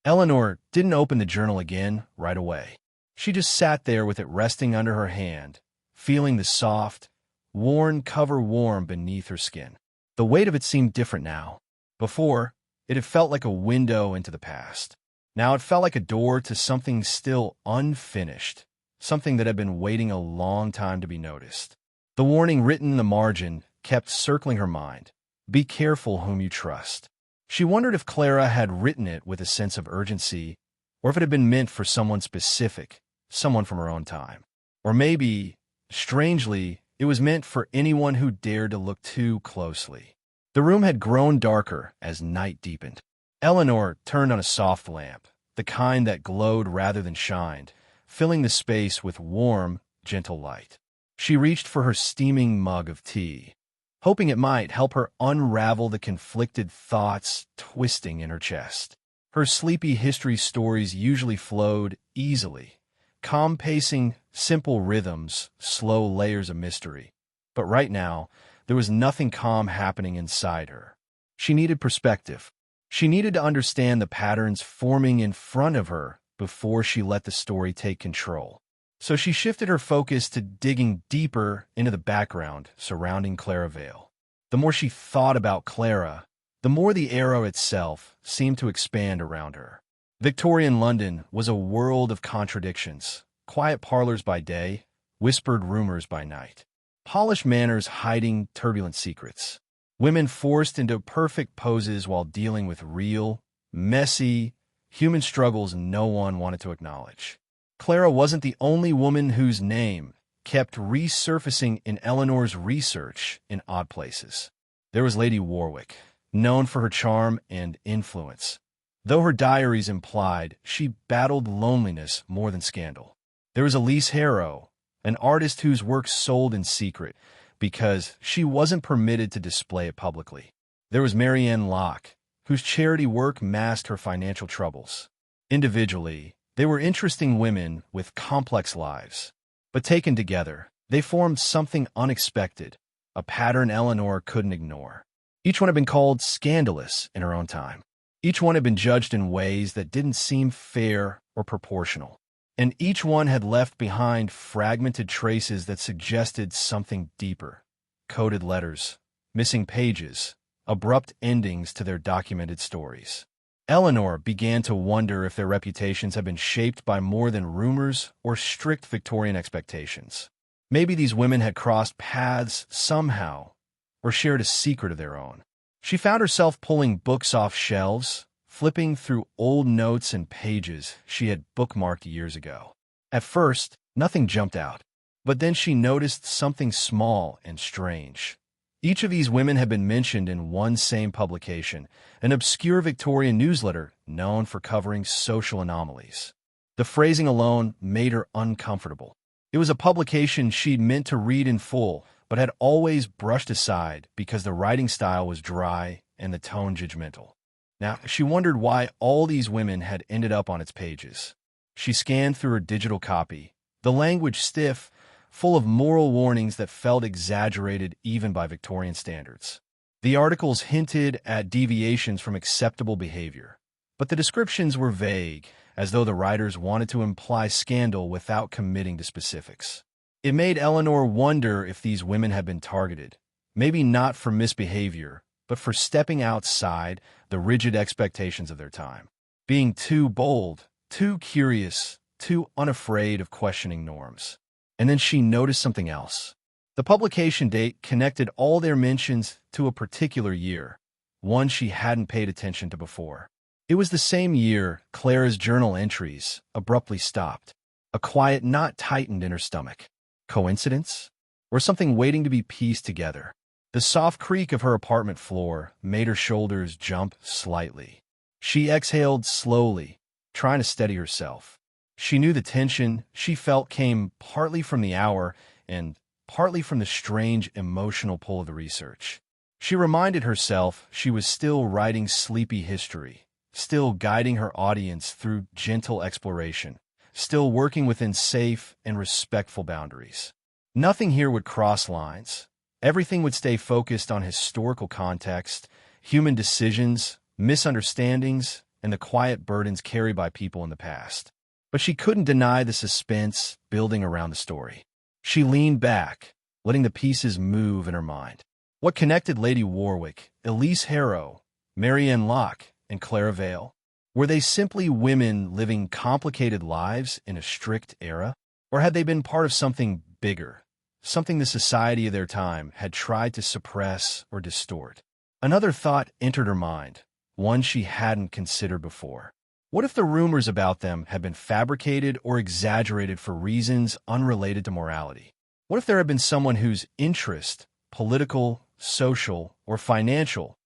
Eleanor didn't open the journal again right away. She just sat there with it resting under her hand, feeling the soft, worn cover warm beneath her skin. The weight of it seemed different now. Before, it had felt like a window into the past. Now it felt like a door to something still unfinished, something that had been waiting a long time to be noticed. The warning written in the margin kept circling her mind. Be careful whom you trust. She wondered if Clara had written it with a sense of urgency, or if it had been meant for someone specific, someone from her own time. Or maybe, strangely, it was meant for anyone who dared to look too closely. The room had grown darker as night deepened. Eleanor turned on a soft lamp, the kind that glowed rather than shined, filling the space with warm, gentle light. She reached for her steaming mug of tea, hoping it might help her unravel the conflicted thoughts twisting in her chest. Her sleepy history stories usually flowed easily, calm pacing, simple rhythms, slow layers of mystery. But right now, there was nothing calm happening inside her. She needed perspective. She needed to understand the patterns forming in front of her before she let the story take control. So she shifted her focus to digging deeper into the background surrounding Clara Vale. The more she thought about Clara, the more the era itself seemed to expand around her. Victorian London was a world of contradictions, quiet parlors by day, whispered rumors by night, polished manners hiding turbulent secrets, women forced into perfect poses while dealing with real, messy, human struggles no one wanted to acknowledge. Clara wasn't the only woman whose name kept resurfacing in Eleanor's research in odd places. There was Lady Warwick, known for her charm and influence. Though her diaries implied she battled loneliness more than scandal. There was Elise Harrow, an artist whose work sold in secret because she wasn't permitted to display it publicly. There was Marianne Locke, whose charity work masked her financial troubles. Individually, they were interesting women with complex lives. But taken together, they formed something unexpected, a pattern Eleanor couldn't ignore. Each one had been called scandalous in her own time. Each one had been judged in ways that didn't seem fair or proportional. And each one had left behind fragmented traces that suggested something deeper. Coded letters, missing pages, abrupt endings to their documented stories. Eleanor began to wonder if their reputations had been shaped by more than rumors or strict Victorian expectations. Maybe these women had crossed paths somehow, or shared a secret of their own. She found herself pulling books off shelves, flipping through old notes and pages she had bookmarked years ago. At first, nothing jumped out, but then she noticed something small and strange. Each of these women had been mentioned in one same publication, an obscure Victorian newsletter known for covering social anomalies. The phrasing alone made her uncomfortable. It was a publication she'd meant to read in full, but had always brushed aside because the writing style was dry and the tone judgmental. Now, she wondered why all these women had ended up on its pages. She scanned through her digital copy, the language stiff, full of moral warnings that felt exaggerated even by Victorian standards. The articles hinted at deviations from acceptable behavior, but the descriptions were vague, as though the writers wanted to imply scandal without committing to specifics. It made Eleanor wonder if these women had been targeted, maybe not for misbehavior, but for stepping outside the rigid expectations of their time. Being too bold, too curious, too unafraid of questioning norms. And then she noticed something else. The publication date connected all their mentions to a particular year, one she hadn't paid attention to before. It was the same year Clara's journal entries abruptly stopped. A quiet knot tightened in her stomach. Coincidence? Or something waiting to be pieced together? The soft creak of her apartment floor made her shoulders jump slightly. She exhaled slowly, trying to steady herself. She knew the tension she felt came partly from the hour and partly from the strange emotional pull of the research. She reminded herself she was still writing sleepy history, still guiding her audience through gentle exploration, still working within safe and respectful boundaries. Nothing here would cross lines. Everything would stay focused on historical context, human decisions, misunderstandings, and the quiet burdens carried by people in the past. But she couldn't deny the suspense building around the story. She leaned back, letting the pieces move in her mind. What connected Lady Warwick, Elise Harrow, Marianne Locke, and Clara Vale? Were they simply women living complicated lives in a strict era? Or had they been part of something bigger, something the society of their time had tried to suppress or distort? Another thought entered her mind, one she hadn't considered before. What if the rumors about them had been fabricated or exaggerated for reasons unrelated to morality? What if there had been someone whose interest, political, social, or financial,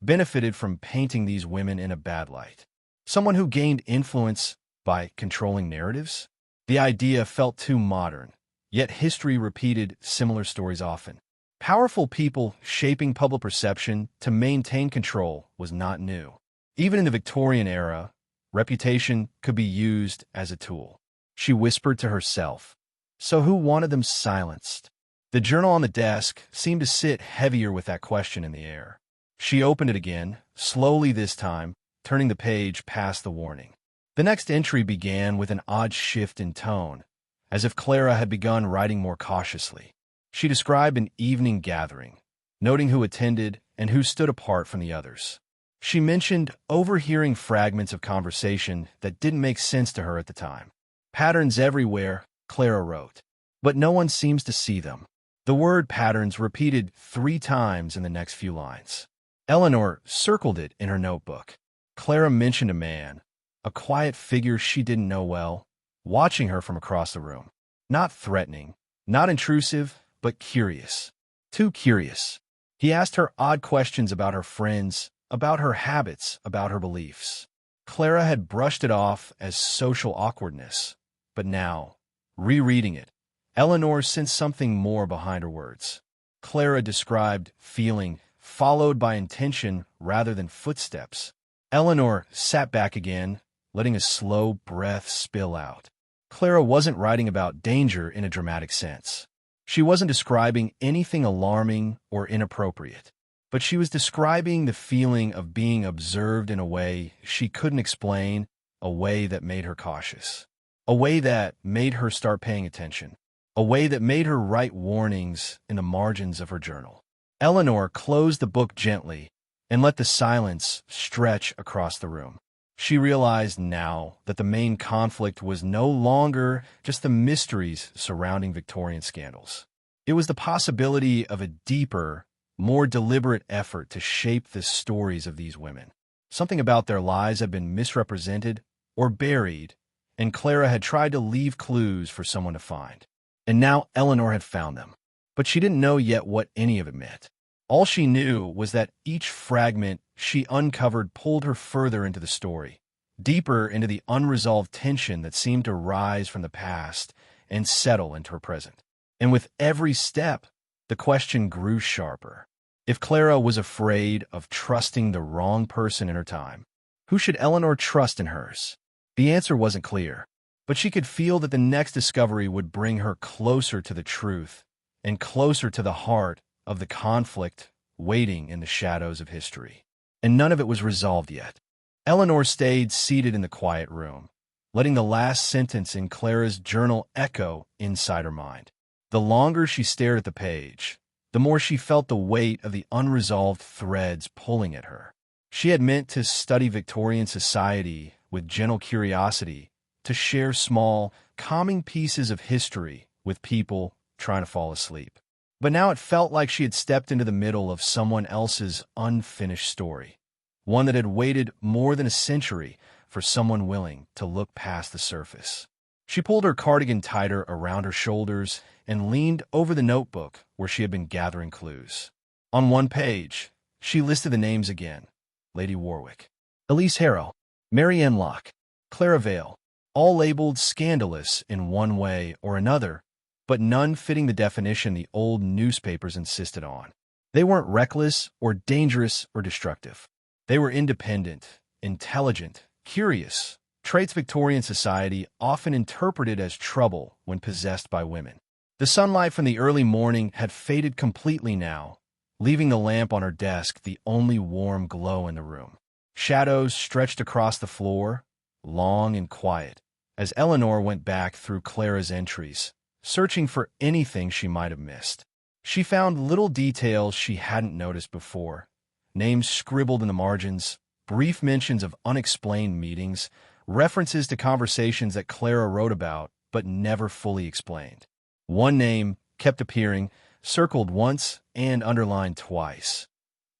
benefited from painting these women in a bad light? Someone who gained influence by controlling narratives? The idea felt too modern, yet history repeated similar stories often. Powerful people shaping public perception to maintain control was not new. Even in the Victorian era, reputation could be used as a tool. She whispered to herself. So who wanted them silenced? The journal on the desk seemed to sit heavier with that question in the air. She opened it again, slowly this time, turning the page past the warning. The next entry began with an odd shift in tone, as if Clara had begun writing more cautiously. She described an evening gathering, noting who attended and who stood apart from the others. She mentioned overhearing fragments of conversation that didn't make sense to her at the time. Patterns everywhere, Clara wrote, but no one seems to see them. The word patterns repeated 3 times in the next few lines. Eleanor circled it in her notebook. Clara mentioned a man, a quiet figure she didn't know well, watching her from across the room. Not threatening, not intrusive, but curious. Too curious. He asked her odd questions about her friends, about her habits, about her beliefs. Clara had brushed it off as social awkwardness, but now, rereading it, Eleanor sensed something more behind her words. Clara described feeling, followed by intention rather than footsteps. Eleanor sat back again, letting a slow breath spill out. Clara wasn't writing about danger in a dramatic sense. She wasn't describing anything alarming or inappropriate. But she was describing the feeling of being observed in a way she couldn't explain, a way that made her cautious, a way that made her start paying attention, a way that made her write warnings in the margins of her journal. Eleanor closed the book gently and let the silence stretch across the room. She realized now that the main conflict was no longer just the mysteries surrounding Victorian scandals. It was the possibility of a deeper, more deliberate effort to shape the stories of these women. Something about their lives had been misrepresented or buried, and Clara had tried to leave clues for someone to find. And now Eleanor had found them. But she didn't know yet what any of it meant. All she knew was that each fragment she uncovered pulled her further into the story, deeper into the unresolved tension that seemed to rise from the past and settle into her present. And with every step, the question grew sharper. If Clara was afraid of trusting the wrong person in her time, who should Eleanor trust in hers? The answer wasn't clear, but she could feel that the next discovery would bring her closer to the truth and closer to the heart of the conflict waiting in the shadows of history. And none of it was resolved yet. Eleanor stayed seated in the quiet room, letting the last sentence in Clara's journal echo inside her mind. The longer she stared at the page, the more she felt the weight of the unresolved threads pulling at her. She had meant to study Victorian society with gentle curiosity, to share small, calming pieces of history with people trying to fall asleep. But now it felt like she had stepped into the middle of someone else's unfinished story, one that had waited more than a century for someone willing to look past the surface. She pulled her cardigan tighter around her shoulders and leaned over the notebook where she had been gathering clues. On one page, she listed the names again: Lady Warwick, Elise Harrow, Mary Ann Locke, Clara Vale, all labeled scandalous in one way or another, but none fitting the definition the old newspapers insisted on. They weren't reckless or dangerous or destructive. They were independent, intelligent, curious, traits Victorian society often interpreted as trouble when possessed by women. The sunlight from the early morning had faded completely now, leaving the lamp on her desk the only warm glow in the room. Shadows stretched across the floor, long and quiet, as Eleanor went back through Clara's entries, searching for anything she might have missed. She found little details she hadn't noticed before: names scribbled in the margins, brief mentions of unexplained meetings, references to conversations that Clara wrote about but never fully explained. One name kept appearing, circled once and underlined twice: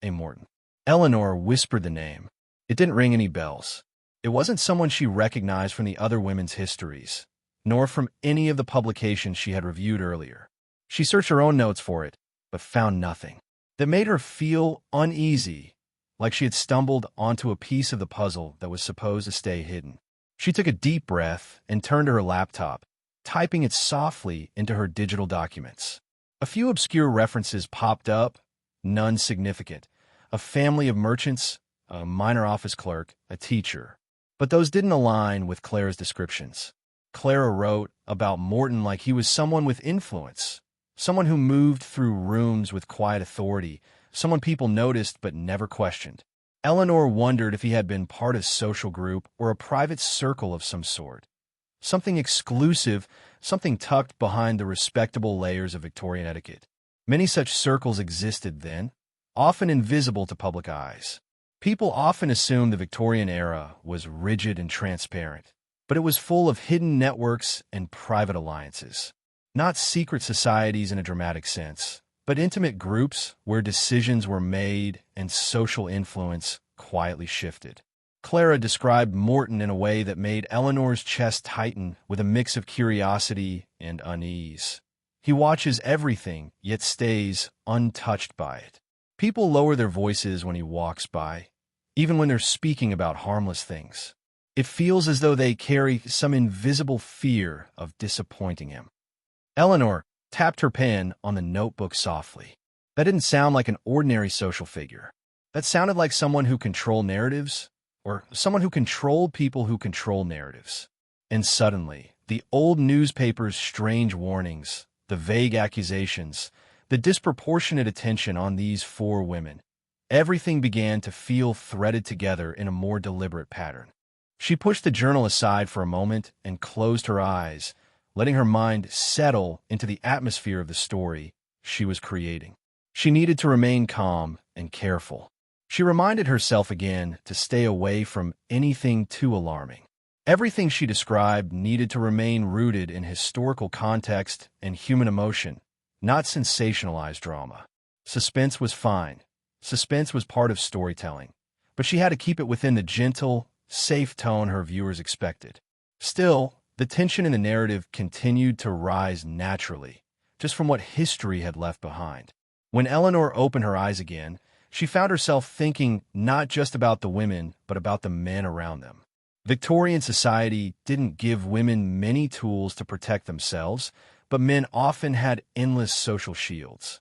A. Morton. Eleanor whispered the name. It didn't ring any bells. It wasn't someone she recognized from the other women's histories, nor from any of the publications she had reviewed earlier. She searched her own notes for it, but found nothing. That made her feel uneasy, like she had stumbled onto a piece of the puzzle that was supposed to stay hidden. She took a deep breath and turned to her laptop, typing it softly into her digital documents. A few obscure references popped up, none significant: a family of merchants, a minor office clerk, a teacher. But those didn't align with Clara's descriptions. Clara wrote about Morton like he was someone with influence, someone who moved through rooms with quiet authority, someone people noticed but never questioned. Eleanor wondered if he had been part of a social group or a private circle of some sort. Something exclusive, something tucked behind the respectable layers of Victorian etiquette. Many such circles existed then, often invisible to public eyes. People often assumed the Victorian era was rigid and transparent, but it was full of hidden networks and private alliances. Not secret societies in a dramatic sense, but intimate groups where decisions were made and social influence quietly shifted. Clara described Morton in a way that made Eleanor's chest tighten with a mix of curiosity and unease. He watches everything, yet stays untouched by it. People lower their voices when he walks by, even when they're speaking about harmless things. It feels as though they carry some invisible fear of disappointing him. Eleanor tapped her pen on the notebook softly. That didn't sound like an ordinary social figure. That sounded like someone who controlled narratives, or someone who controlled people who control narratives. And suddenly, the old newspaper's strange warnings, the vague accusations, the disproportionate attention on these four women, everything began to feel threaded together in a more deliberate pattern. She pushed the journal aside for a moment and closed her eyes, letting her mind settle into the atmosphere of the story she was creating. She needed to remain calm and careful. She reminded herself again to stay away from anything too alarming. Everything she described needed to remain rooted in historical context and human emotion, not sensationalized drama. Suspense was fine. Suspense was part of storytelling, but she had to keep it within the gentle, safe tone her viewers expected. Still, the tension in the narrative continued to rise naturally, just from what history had left behind. When Eleanor opened her eyes again, she found herself thinking not just about the women, but about the men around them. Victorian society didn't give women many tools to protect themselves, but men often had endless social shields.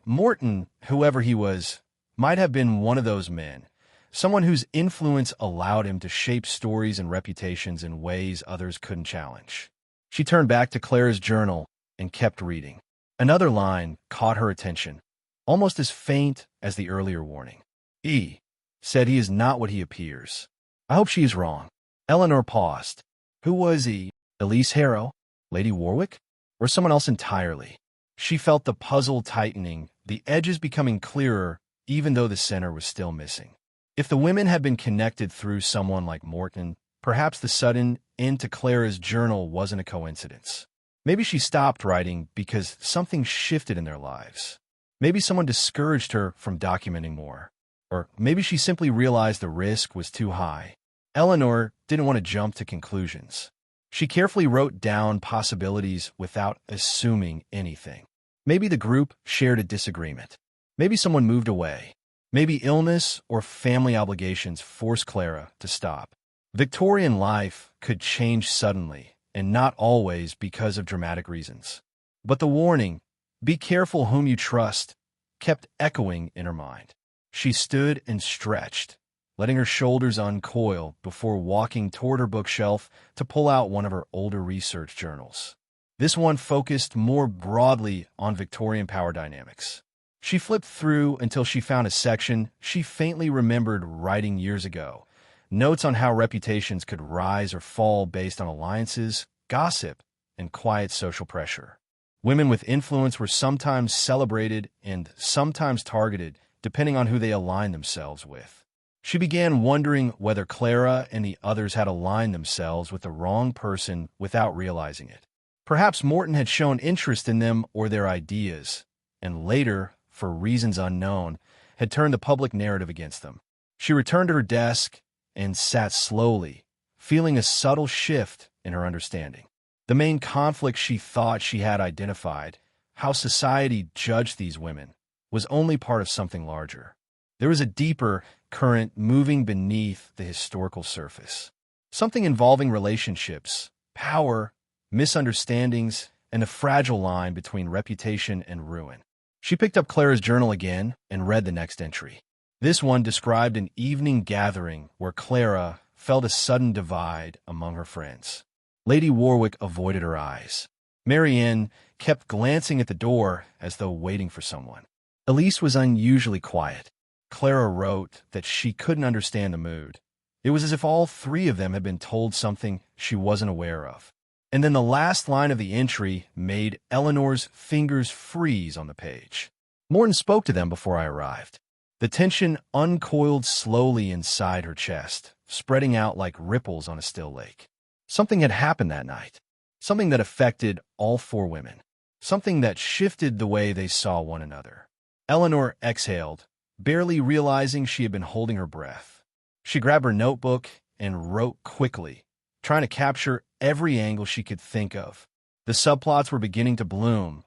Morton, whoever he was, might have been one of those men, someone whose influence allowed him to shape stories and reputations in ways others couldn't challenge. She turned back to Clara's journal and kept reading. Another line caught her attention, almost as faint as the earlier warning. "E. said he is not what he appears. I hope she is wrong." Eleanor paused. Who was he? Elise Harrow? Lady Warwick? Or someone else entirely? She felt the puzzle tightening, the edges becoming clearer, even though the center was still missing. If the women had been connected through someone like Morton, perhaps the sudden end to Clara's journal wasn't a coincidence. Maybe she stopped writing because something shifted in their lives. Maybe someone discouraged her from documenting more. Or maybe she simply realized the risk was too high. Eleanor didn't want to jump to conclusions. She carefully wrote down possibilities without assuming anything. Maybe the group shared a disagreement. Maybe someone moved away. Maybe illness or family obligations forced Clara to stop. Victorian life could change suddenly, and not always because of dramatic reasons. But the warning, "Be careful whom you trust," kept echoing in her mind. She stood and stretched, letting her shoulders uncoil before walking toward her bookshelf to pull out one of her older research journals. This one focused more broadly on Victorian power dynamics. She flipped through until she found a section she faintly remembered writing years ago, notes on how reputations could rise or fall based on alliances, gossip, and quiet social pressure. Women with influence were sometimes celebrated and sometimes targeted, depending on who they aligned themselves with. She began wondering whether Clara and the others had aligned themselves with the wrong person without realizing it. Perhaps Morton had shown interest in them or their ideas, and later, for reasons unknown, had turned the public narrative against them. She returned to her desk and sat slowly, feeling a subtle shift in her understanding. The main conflict she thought she had identified, how society judged these women, was only part of something larger. There was a deeper current moving beneath the historical surface, something involving relationships, power, misunderstandings, and a fragile line between reputation and ruin. She picked up Clara's journal again and read the next entry. This one described an evening gathering where Clara felt a sudden divide among her friends. Lady Warwick avoided her eyes. Marianne kept glancing at the door as though waiting for someone. Elise was unusually quiet. Clara wrote that she couldn't understand the mood. It was as if all three of them had been told something she wasn't aware of. And then the last line of the entry made Eleanor's fingers freeze on the page. Morton spoke to them before I arrived. The tension uncoiled slowly inside her chest, spreading out like ripples on a still lake. Something had happened that night. Something that affected all four women. Something that shifted the way they saw one another. Eleanor exhaled, barely realizing she had been holding her breath. She grabbed her notebook and wrote quickly, trying to capture every angle she could think of. The subplots were beginning to bloom,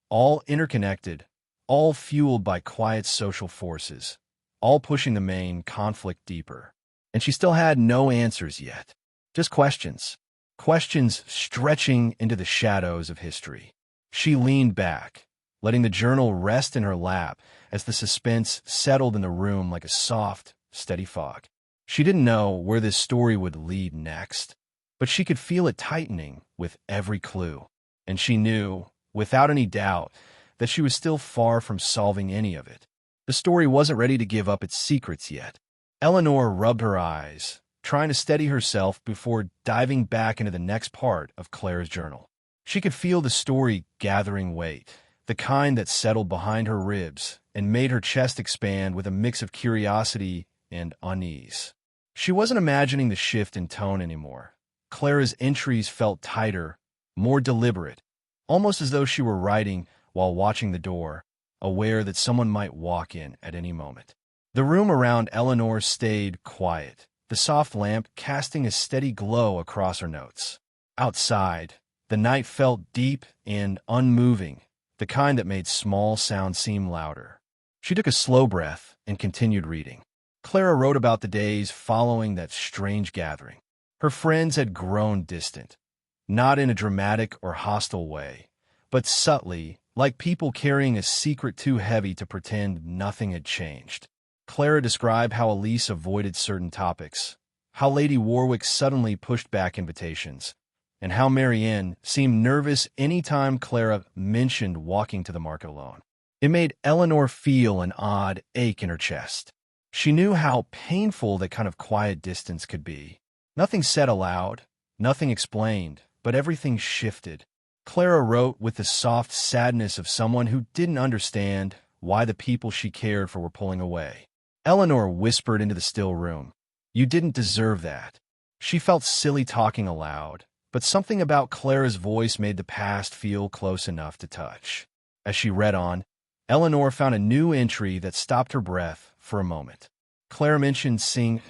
all interconnected, all fueled by quiet social forces, all pushing the main conflict deeper. And she still had no answers yet, just questions. Questions stretching into the shadows of history. She leaned back, letting the journal rest in her lap as the suspense settled in the room like a soft, steady fog. She didn't know where this story would lead next, but she could feel it tightening with every clue. And she knew, without any doubt, that she was still far from solving any of it. The story wasn't ready to give up its secrets yet. Eleanor rubbed her eyes, trying to steady herself before diving back into the next part of Clara's journal. She could feel the story gathering weight, the kind that settled behind her ribs and made her chest expand with a mix of curiosity and unease. She wasn't imagining the shift in tone anymore. Clara's entries felt tighter, more deliberate, almost as though she were writing while watching the door, aware that someone might walk in at any moment. The room around Eleanor stayed quiet, the soft lamp casting a steady glow across her notes. Outside, the night felt deep and unmoving, the kind that made small sounds seem louder. She took a slow breath and continued reading. Clara wrote about the days following that strange gathering. Her friends had grown distant, not in a dramatic or hostile way, but subtly, like people carrying a secret too heavy to pretend nothing had changed. Clara described how Elise avoided certain topics, how Lady Warwick suddenly pushed back invitations, and how Marianne seemed nervous any time Clara mentioned walking to the market alone. It made Eleanor feel an odd ache in her chest. She knew how painful that kind of quiet distance could be. Nothing said aloud, nothing explained, but everything shifted. Clara wrote with the soft sadness of someone who didn't understand why the people she cared for were pulling away. Eleanor whispered into the still room, "You didn't deserve that." She felt silly talking aloud, but something about Clara's voice made the past feel close enough to touch. As she read on, Eleanor found a new entry that stopped her breath for a moment. Clara mentioned seeing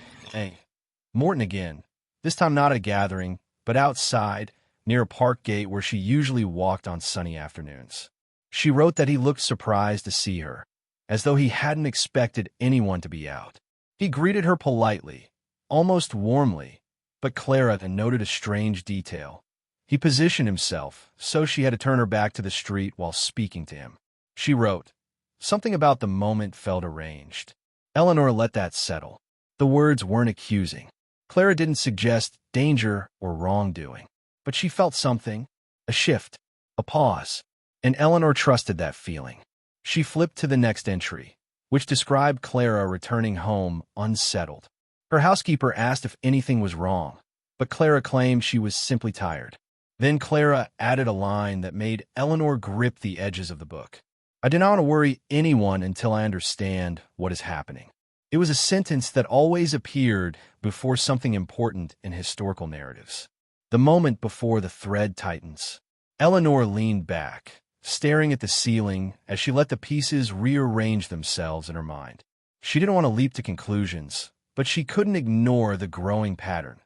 Morton again, this time not at a gathering, but outside, near a park gate where she usually walked on sunny afternoons. She wrote that he looked surprised to see her, as though he hadn't expected anyone to be out. He greeted her politely, almost warmly, but Clara noted a strange detail. He positioned himself, so she had to turn her back to the street while speaking to him. She wrote, "Something about the moment felt arranged." Eleanor let that settle. The words weren't accusing. Clara didn't suggest danger or wrongdoing, but she felt something, a shift, a pause, and Eleanor trusted that feeling. She flipped to the next entry, which described Clara returning home unsettled. Her housekeeper asked if anything was wrong, but Clara claimed she was simply tired. Then Clara added a line that made Eleanor grip the edges of the book. "I do not want to worry anyone until I understand what is happening." It was a sentence that always appeared before something important in historical narratives. The moment before the thread tightens. Eleanor leaned back, staring at the ceiling as she let the pieces rearrange themselves in her mind. She didn't want to leap to conclusions, but she couldn't ignore the growing pattern.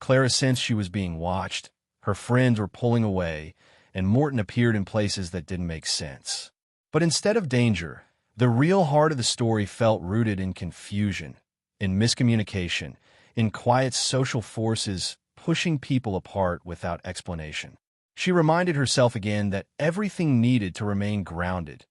Clara sensed she was being watched, her friends were pulling away, and Morton appeared in places that didn't make sense. But instead of danger, the real heart of the story felt rooted in confusion, in miscommunication, in quiet social forces pushing people apart without explanation. She reminded herself again that everything needed to remain grounded.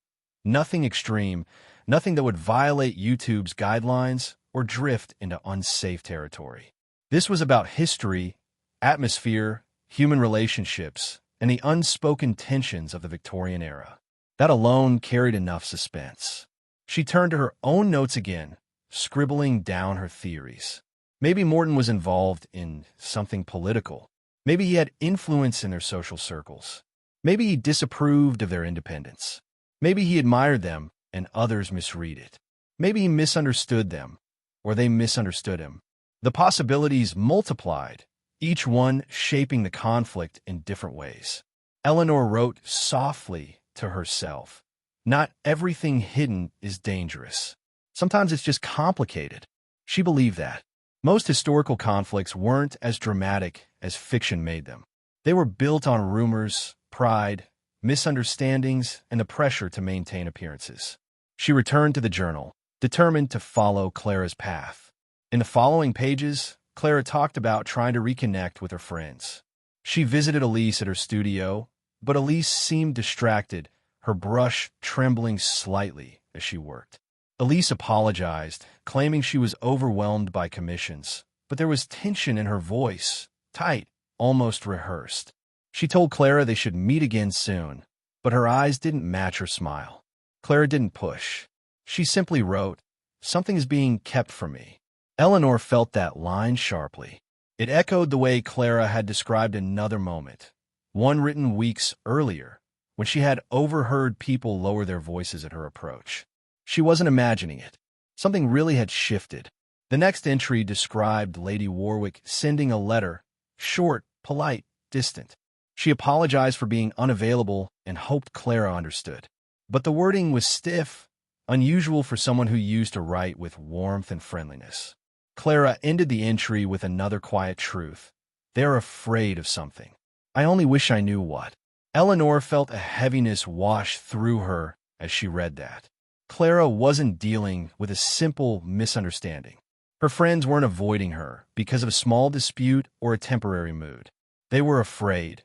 Nothing extreme, nothing that would violate YouTube's guidelines or drift into unsafe territory. This was about history, atmosphere, human relationships, and the unspoken tensions of the Victorian era. That alone carried enough suspense. She turned to her own notes again, scribbling down her theories. Maybe Morton was involved in something political. Maybe he had influence in their social circles. Maybe he disapproved of their independence. Maybe he admired them and others misread it. Maybe he misunderstood them, or they misunderstood him. The possibilities multiplied, each one shaping the conflict in different ways. Eleanor wrote softly to herself, "Not everything hidden is dangerous. Sometimes it's just complicated." She believed that. Most historical conflicts weren't as dramatic as fiction made them. They were built on rumors, pride, misunderstandings, and the pressure to maintain appearances. She returned to the journal, determined to follow Clara's path. In the following pages, Clara talked about trying to reconnect with her friends. She visited Elise at her studio, but Elise seemed distracted, her brush trembling slightly as she worked. Elise apologized, claiming she was overwhelmed by commissions, but there was tension in her voice, tight, almost rehearsed. She told Clara they should meet again soon, but her eyes didn't match her smile. Clara didn't push. She simply wrote, "Something is being kept from me." Eleanor felt that line sharply. It echoed the way Clara had described another moment, one written weeks earlier, when she had overheard people lower their voices at her approach. She wasn't imagining it. Something really had shifted. The next entry described Lady Warwick sending a letter, short, polite, distant. She apologized for being unavailable and hoped Clara understood. But the wording was stiff, unusual for someone who used to write with warmth and friendliness. Clara ended the entry with another quiet truth. "They're afraid of something. I only wish I knew what." Eleanor felt a heaviness wash through her as she read that. Clara wasn't dealing with a simple misunderstanding. Her friends weren't avoiding her because of a small dispute or a temporary mood. They were afraid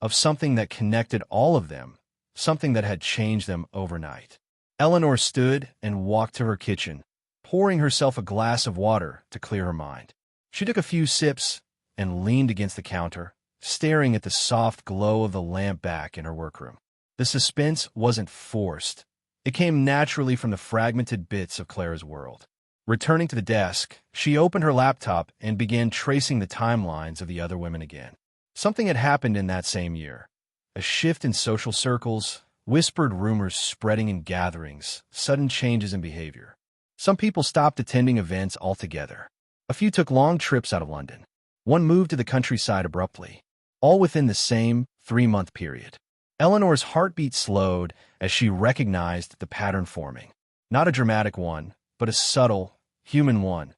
of something that connected all of them, something that had changed them overnight. Eleanor stood and walked to her kitchen, pouring herself a glass of water to clear her mind. She took a few sips and leaned against the counter, staring at the soft glow of the lamp back in her workroom. The suspense wasn't forced. It came naturally from the fragmented bits of Clara's world. Returning to the desk, she opened her laptop and began tracing the timelines of the other women again. Something had happened in that same year. A shift in social circles, whispered rumors spreading in gatherings, sudden changes in behavior. Some people stopped attending events altogether. A few took long trips out of London. One moved to the countryside abruptly, all within the same 3-month period. Eleanor's heartbeat slowed as she recognized the pattern forming. Not a dramatic one, but a subtle, human one.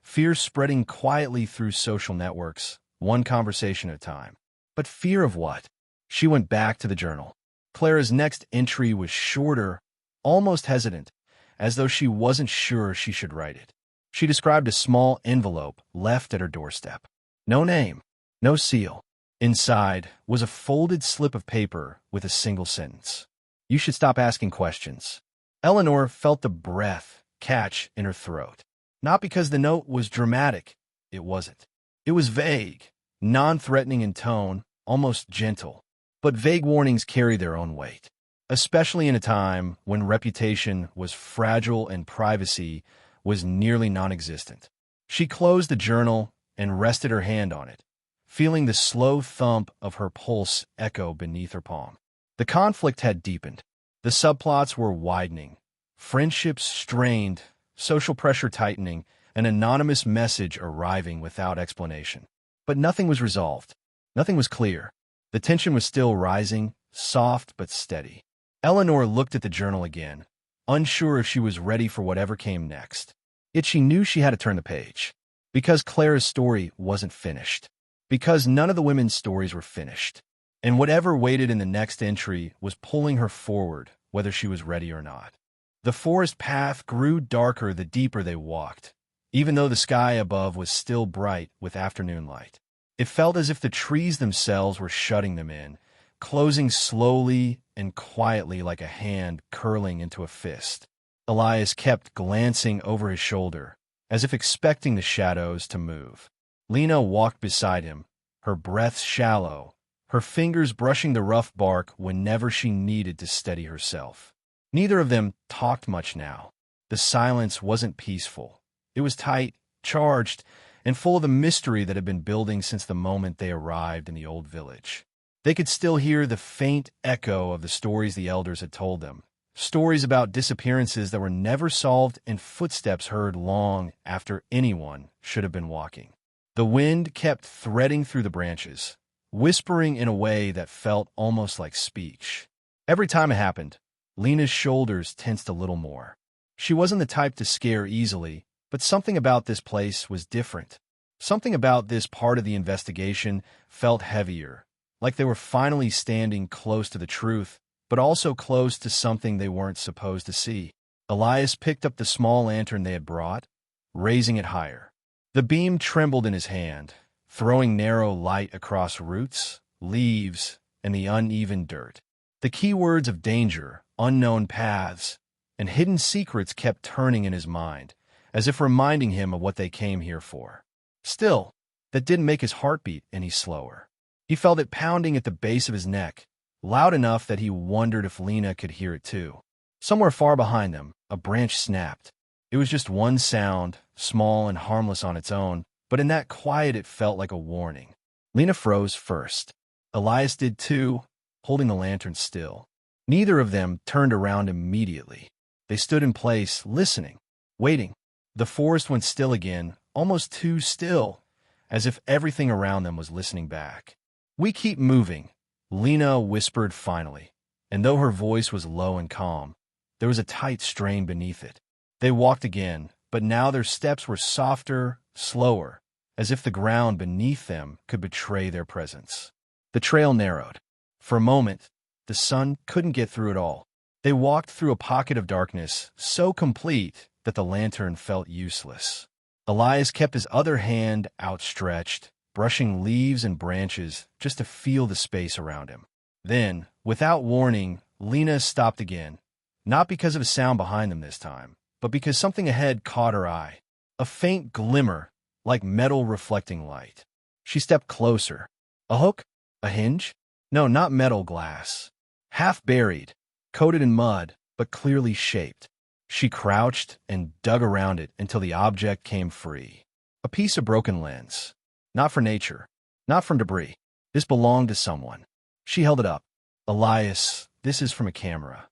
Fear spreading quietly through social networks, one conversation at a time. But fear of what? She went back to the journal. Clara's next entry was shorter, almost hesitant, as though she wasn't sure she should write it. She described a small envelope left at her doorstep. No name, no seal. Inside was a folded slip of paper with a single sentence. You should stop asking questions. Eleanor felt the breath catch in her throat. Not because the note was dramatic. It wasn't. It was vague, non-threatening in tone, almost gentle. But vague warnings carry their own weight, especially in a time when reputation was fragile and privacy was nearly non-existent. She closed the journal and rested her hand on it, feeling the slow thump of her pulse echo beneath her palm. The conflict had deepened. The subplots were widening, friendships strained, social pressure tightening, an anonymous message arriving without explanation. But nothing was resolved. Nothing was clear. The tension was still rising, soft but steady. Eleanor looked at the journal again, unsure if she was ready for whatever came next. Yet she knew she had to turn the page. Because Clara's story wasn't finished. Because none of the women's stories were finished. And whatever waited in the next entry was pulling her forward, whether she was ready or not. The forest path grew darker the deeper they walked, even though the sky above was still bright with afternoon light. It felt as if the trees themselves were shutting them in, closing slowly and quietly like a hand curling into a fist. Elias kept glancing over his shoulder, as if expecting the shadows to move. Lena walked beside him, her breath shallow, her fingers brushing the rough bark whenever she needed to steady herself. Neither of them talked much now. The silence wasn't peaceful. It was tight, charged, and full of the mystery that had been building since the moment they arrived in the old village. They could still hear the faint echo of the stories the elders had told them, stories about disappearances that were never solved and footsteps heard long after anyone should have been walking. The wind kept threading through the branches, whispering in a way that felt almost like speech. Every time it happened, Lena's shoulders tensed a little more. She wasn't the type to scare easily, but something about this place was different. Something about this part of the investigation felt heavier, like they were finally standing close to the truth, but also close to something they weren't supposed to see. Elias picked up the small lantern they had brought, raising it higher. The beam trembled in his hand, throwing narrow light across roots, leaves, and the uneven dirt. The keywords of danger, unknown paths, and hidden secrets kept turning in his mind, as if reminding him of what they came here for. Still, that didn't make his heart beat any slower. He felt it pounding at the base of his neck, loud enough that he wondered if Lena could hear it too. Somewhere far behind them, a branch snapped. It was just one sound, small and harmless on its own, but in that quiet it felt like a warning. Lena froze first. Elias did too, holding the lantern still. Neither of them turned around immediately. They stood in place, listening, waiting. The forest went still again, almost too still, as if everything around them was listening back. "We keep moving," Lena whispered finally, and though her voice was low and calm, there was a tight strain beneath it. They walked again, but now their steps were softer, slower, as if the ground beneath them could betray their presence. The trail narrowed. For a moment, the sun couldn't get through it all. They walked through a pocket of darkness so complete that the lantern felt useless. Elias kept his other hand outstretched, brushing leaves and branches just to feel the space around him. Then, without warning, Lena stopped again, not because of a sound behind them this time, but because something ahead caught her eye. A faint glimmer, like metal reflecting light. She stepped closer. A hook? A hinge? No, not metal, glass. Half buried, coated in mud, but clearly shaped. She crouched and dug around it until the object came free. A piece of broken lens. Not for nature. Not from debris. This belonged to someone. She held it up. Elias, this is from a camera.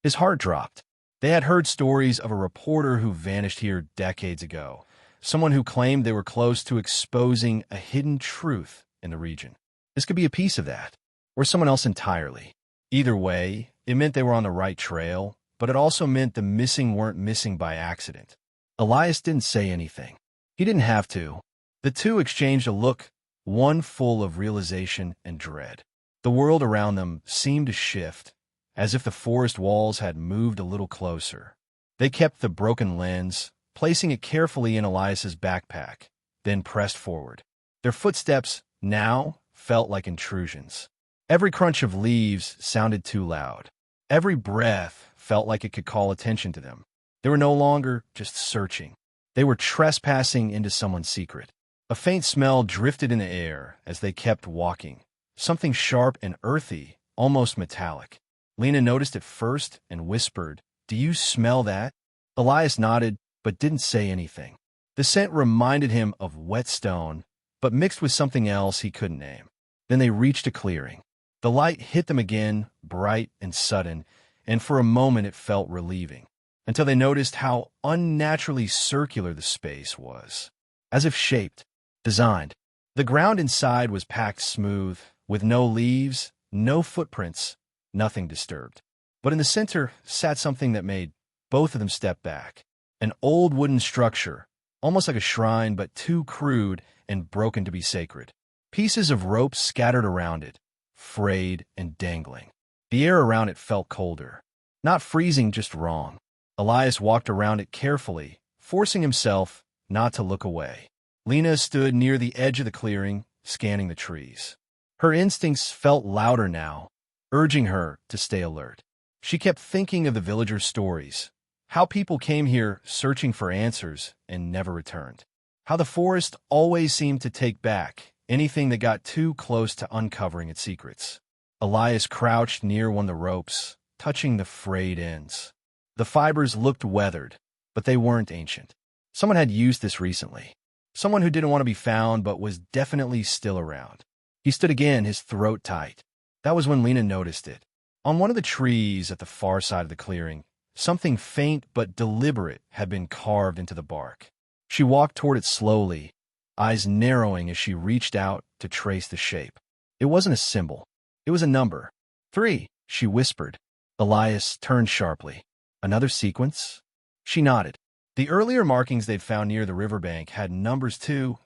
His heart dropped. They had heard stories of a reporter who vanished here decades ago, someone who claimed they were close to exposing a hidden truth in the region. This could be a piece of that, or someone else entirely. Either way, it meant they were on the right trail, but it also meant the missing weren't missing by accident. Elias didn't say anything. He didn't have to. The two exchanged a look, one full of realization and dread. The world around them seemed to shift, as if the forest walls had moved a little closer. They kept the broken lens, placing it carefully in Elias's backpack, then pressed forward. Their footsteps now felt like intrusions. Every crunch of leaves sounded too loud. Every breath felt like it could call attention to them. They were no longer just searching. They were trespassing into someone's secret. A faint smell drifted in the air as they kept walking. Something sharp and earthy, almost metallic. Lena noticed it first and whispered, "Do you smell that?" Elias nodded, but didn't say anything. The scent reminded him of wet stone, but mixed with something else he couldn't name. Then they reached a clearing. The light hit them again, bright and sudden, and for a moment it felt relieving, until they noticed how unnaturally circular the space was, as if shaped, designed. The ground inside was packed smooth, with no leaves, no footprints, nothing disturbed. But in the center sat something that made both of them step back. An old wooden structure, almost like a shrine, but too crude and broken to be sacred. Pieces of rope scattered around it, frayed and dangling. The air around it felt colder. Not freezing, just wrong. Elias walked around it carefully, forcing himself not to look away. Lena stood near the edge of the clearing, scanning the trees. Her instincts felt louder now, urging her to stay alert. She kept thinking of the villagers' stories, how people came here searching for answers and never returned. How the forest always seemed to take back anything that got too close to uncovering its secrets. Elias crouched near one of the ropes, touching the frayed ends. The fibers looked weathered, but they weren't ancient. Someone had used this recently. Someone who didn't want to be found but was definitely still around. He stood again, his throat tight. That was when Lena noticed it. On one of the trees at the far side of the clearing, something faint but deliberate had been carved into the bark. She walked toward it slowly, eyes narrowing as she reached out to trace the shape. It wasn't a symbol. It was a number. 3, she whispered. Elias turned sharply. Another sequence? She nodded. The earlier markings they'd found near the riverbank had numbers 2,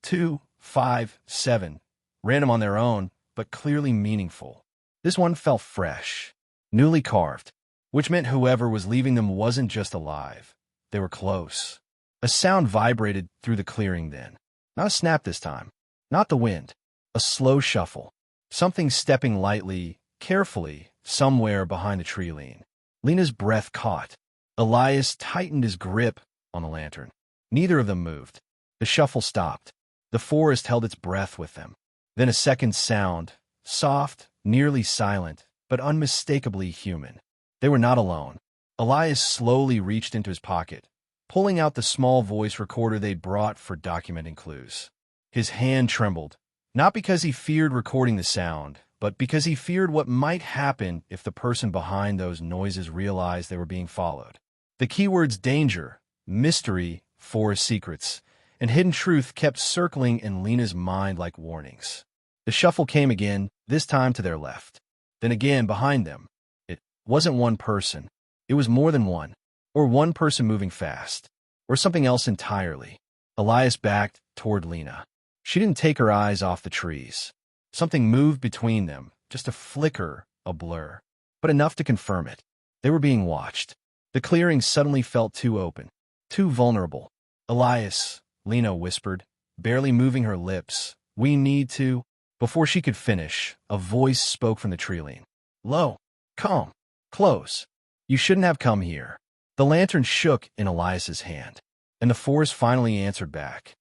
2, 5, 7, random on their own, but clearly meaningful. This one felt fresh, newly carved, which meant whoever was leaving them wasn't just alive. They were close. A sound vibrated through the clearing then. Not a snap this time. Not the wind. A slow shuffle. Something stepping lightly, carefully, somewhere behind the tree lean. Lena's breath caught. Elias tightened his grip on the lantern. Neither of them moved. The shuffle stopped. The forest held its breath with them. Then a second sound, soft, nearly silent, but unmistakably human. They were not alone. Elias slowly reached into his pocket, pulling out the small voice recorder they'd brought for documenting clues. His hand trembled, not because he feared recording the sound, but because he feared what might happen if the person behind those noises realized they were being followed. The keywords danger, mystery, forest secrets, and hidden truth kept circling in Lena's mind like warnings. The shuffle came again, this time to their left. Then again behind them. It wasn't one person. It was more than one. Or one person moving fast. Or something else entirely. Elias backed toward Lena. She didn't take her eyes off the trees. Something moved between them, just a flicker, a blur. But enough to confirm it. They were being watched. The clearing suddenly felt too open. Too vulnerable. Elias, Lena whispered, barely moving her lips. We need to... Before she could finish, a voice spoke from the tree lean. Low, calm, close. You shouldn't have come here. The lantern shook in Elias's hand, and the forest finally answered back.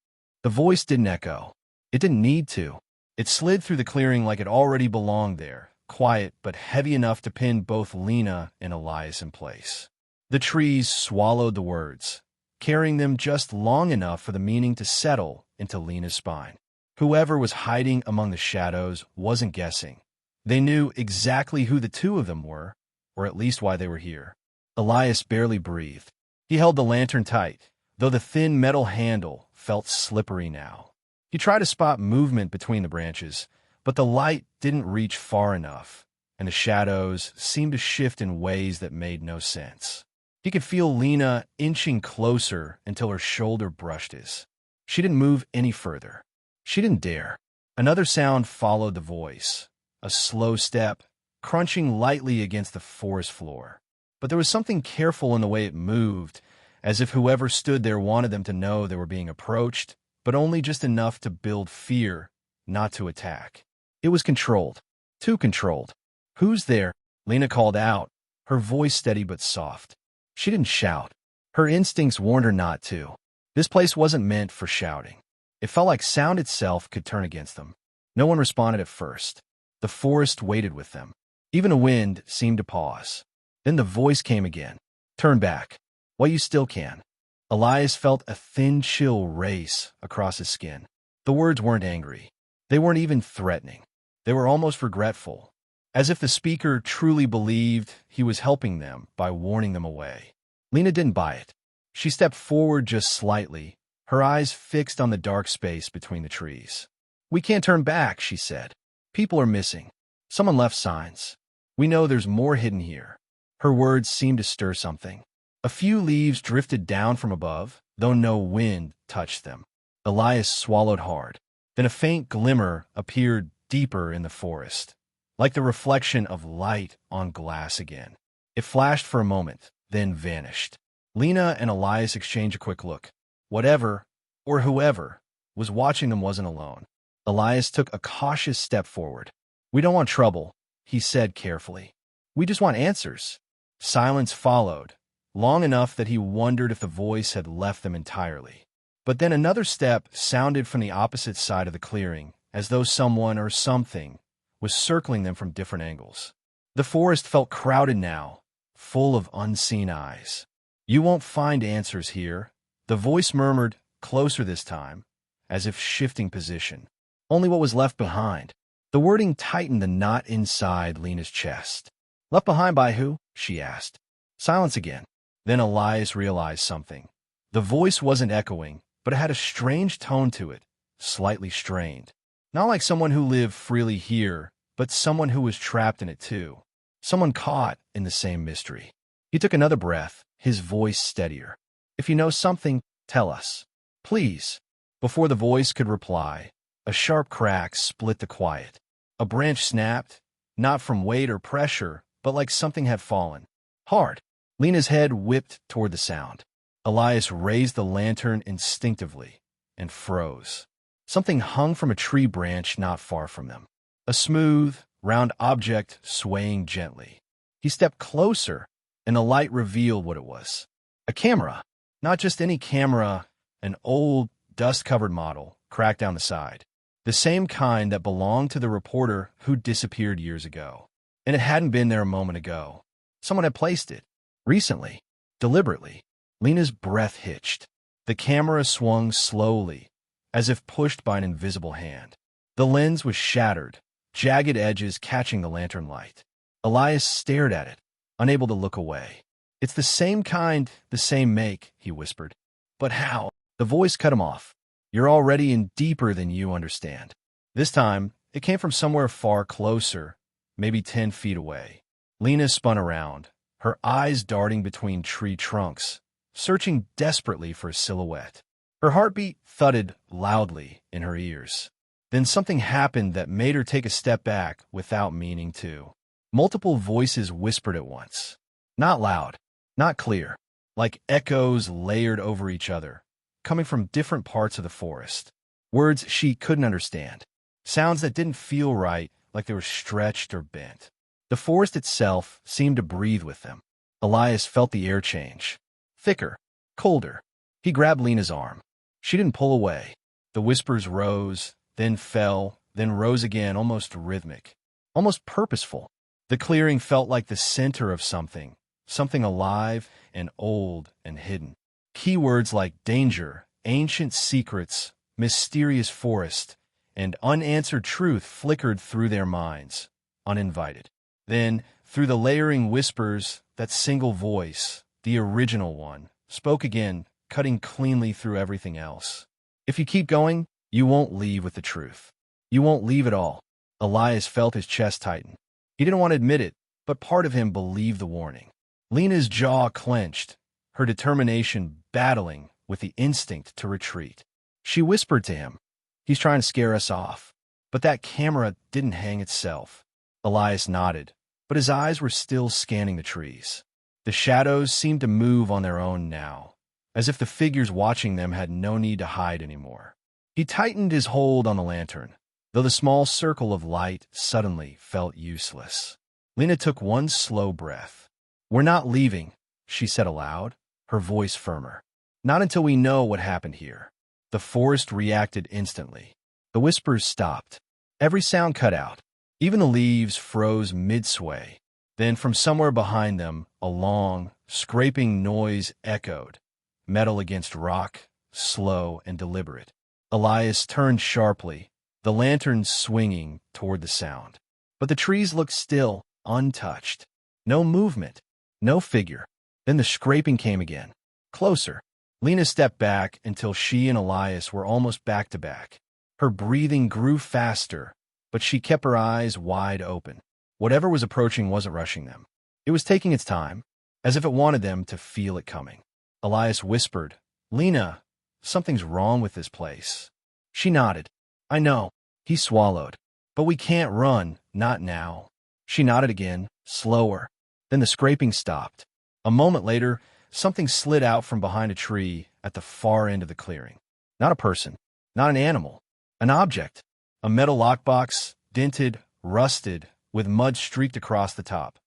The voice didn't echo. It didn't need to. It slid through the clearing like it already belonged there, quiet but heavy enough to pin both Lena and Elias in place. The trees swallowed the words, carrying them just long enough for the meaning to settle into Lena's spine. Whoever was hiding among the shadows wasn't guessing. They knew exactly who the two of them were, or at least why they were here. Elias barely breathed. He held the lantern tight, though the thin metal handle felt slippery now. He tried to spot movement between the branches, but the light didn't reach far enough, and the shadows seemed to shift in ways that made no sense. He could feel Lena inching closer until her shoulder brushed his. She didn't move any further. She didn't dare. Another sound followed the voice, a slow step, crunching lightly against the forest floor. But there was something careful in the way it moved, as if whoever stood there wanted them to know they were being approached, but only just enough to build fear, not to attack. It was controlled. Too controlled. "Who's there?" Lena called out, her voice steady but soft. She didn't shout. Her instincts warned her not to. This place wasn't meant for shouting. It felt like sound itself could turn against them. No one responded at first. The forest waited with them. Even a wind seemed to pause. Then the voice came again. "Turn back, while you still can." Elias felt a thin chill race across his skin. The words weren't angry. They weren't even threatening. They were almost regretful, as if the speaker truly believed he was helping them by warning them away. Lena didn't buy it. She stepped forward just slightly, her eyes fixed on the dark space between the trees. "We can't turn back," she said. "People are missing. Someone left signs. We know there's more hidden here." Her words seemed to stir something. A few leaves drifted down from above, though no wind touched them. Elias swallowed hard. Then a faint glimmer appeared deeper in the forest, like the reflection of light on glass again. It flashed for a moment, then vanished. Lena and Elias exchanged a quick look. Whatever, or whoever, was watching them wasn't alone. Elias took a cautious step forward. "We don't want trouble," he said carefully. "We just want answers." Silence followed, long enough that he wondered if the voice had left them entirely. But then another step sounded from the opposite side of the clearing, as though someone or something was circling them from different angles. The forest felt crowded now, full of unseen eyes. "You won't find answers here," the voice murmured, closer this time, as if shifting position. "Only what was left behind." The wording tightened the knot inside Lena's chest. "Left behind by who?" she asked. Silence again. Then Elias realized something. The voice wasn't echoing, but it had a strange tone to it, slightly strained. Not like someone who lived freely here, but someone who was trapped in it too. Someone caught in the same mystery. He took another breath, his voice steadier. "If you know something, tell us. Please." Before the voice could reply, a sharp crack split the quiet. A branch snapped, not from weight or pressure, but like something had fallen. Hard. Lena's head whipped toward the sound. Elias raised the lantern instinctively and froze. Something hung from a tree branch not far from them. A smooth, round object swaying gently. He stepped closer, and the light revealed what it was. A camera. Not just any camera, an old, dust-covered model, cracked down the side. The same kind that belonged to the reporter who disappeared years ago. And it hadn't been there a moment ago. Someone had placed it. Recently. Deliberately. Lena's breath hitched. The camera swung slowly, as if pushed by an invisible hand. The lens was shattered, jagged edges catching the lantern light. Elias stared at it, unable to look away. "It's the same kind, the same make," he whispered. "But how?" The voice cut him off. "You're already in deeper than you understand." This time, it came from somewhere far closer, maybe 10 feet away. Lena spun around, her eyes darting between tree trunks, searching desperately for a silhouette. Her heartbeat thudded loudly in her ears. Then something happened that made her take a step back without meaning to. Multiple voices whispered at once. Not loud, not clear, like echoes layered over each other, coming from different parts of the forest. Words she couldn't understand. Sounds that didn't feel right, like they were stretched or bent. The forest itself seemed to breathe with them. Elias felt the air change. Thicker, colder. He grabbed Lena's arm. She didn't pull away. The whispers rose, then fell, then rose again, almost rhythmic, almost purposeful. The clearing felt like the center of something, something alive and old and hidden. Keywords like danger, ancient secrets, mysterious forest, and unanswered truth flickered through their minds, uninvited. Then, through the layering whispers, that single voice, the original one, spoke again, cutting cleanly through everything else. If you keep going, you won't leave with the truth. You won't leave at all. Elias felt his chest tighten. He didn't want to admit it, but part of him believed the warning. Lena's jaw clenched, her determination battling with the instinct to retreat. She whispered to him, "He's trying to scare us off." But that camera didn't hang itself. Elias nodded, but his eyes were still scanning the trees. The shadows seemed to move on their own now, as if the figures watching them had no need to hide anymore. He tightened his hold on the lantern, though the small circle of light suddenly felt useless. Lena took one slow breath. "We're not leaving," she said aloud, her voice firmer. "Not until we know what happened here." The forest reacted instantly. The whispers stopped. Every sound cut out. Even the leaves froze mid-sway. Then from somewhere behind them, a long, scraping noise echoed. Metal against rock, slow and deliberate. Elias turned sharply, the lantern swinging toward the sound. But the trees looked still, untouched. No movement, no figure. Then the scraping came again. Closer. Lena stepped back until she and Elias were almost back to back. Her breathing grew faster, but she kept her eyes wide open. Whatever was approaching wasn't rushing them. It was taking its time, as if it wanted them to feel it coming. Elias whispered, "Lena, something's wrong with this place." She nodded. "I know." He swallowed. "But we can't run, not now." She nodded again, slower. Then the scraping stopped. A moment later, something slid out from behind a tree at the far end of the clearing. Not a person, not an animal, an object. A metal lockbox, dented, rusted, with mud streaked across the top.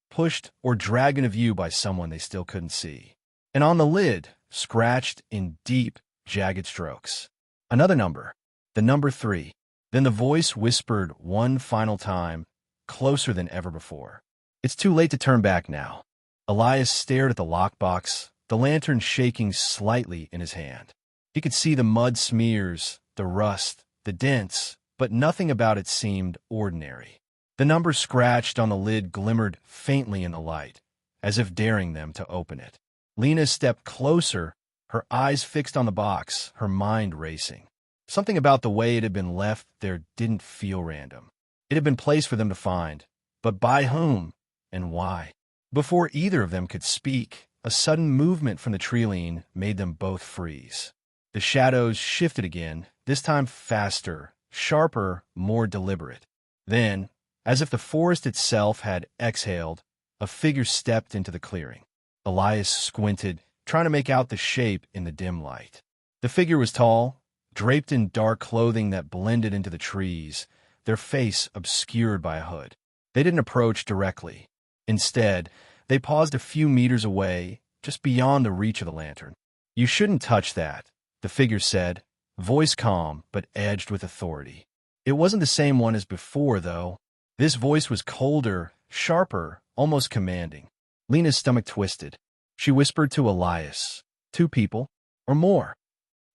Pushed or dragged into view by someone they still couldn't see. And on the lid, scratched in deep, jagged strokes. Another number, the number 3. Then the voice whispered one final time, closer than ever before. "It's too late to turn back now." Elias stared at the lockbox, the lantern shaking slightly in his hand. He could see the mud smears, the rust, the dents, but nothing about it seemed ordinary. The number scratched on the lid glimmered faintly in the light, as if daring them to open it. Lena stepped closer, her eyes fixed on the box, her mind racing. Something about the way it had been left there didn't feel random. It had been placed for them to find, but by whom and why? Before either of them could speak, a sudden movement from the tree-line made them both freeze. The shadows shifted again, this time faster, sharper, more deliberate. Then, as if the forest itself had exhaled, a figure stepped into the clearing. Elias squinted, trying to make out the shape in the dim light. The figure was tall, draped in dark clothing that blended into the trees, their face obscured by a hood. They didn't approach directly. Instead, they paused a few meters away, just beyond the reach of the lantern. "You shouldn't touch that," the figure said, voice calm but edged with authority. It wasn't the same one as before, though. This voice was colder, sharper, almost commanding. Lena's stomach twisted. She whispered to Elias, "2 people, or more?"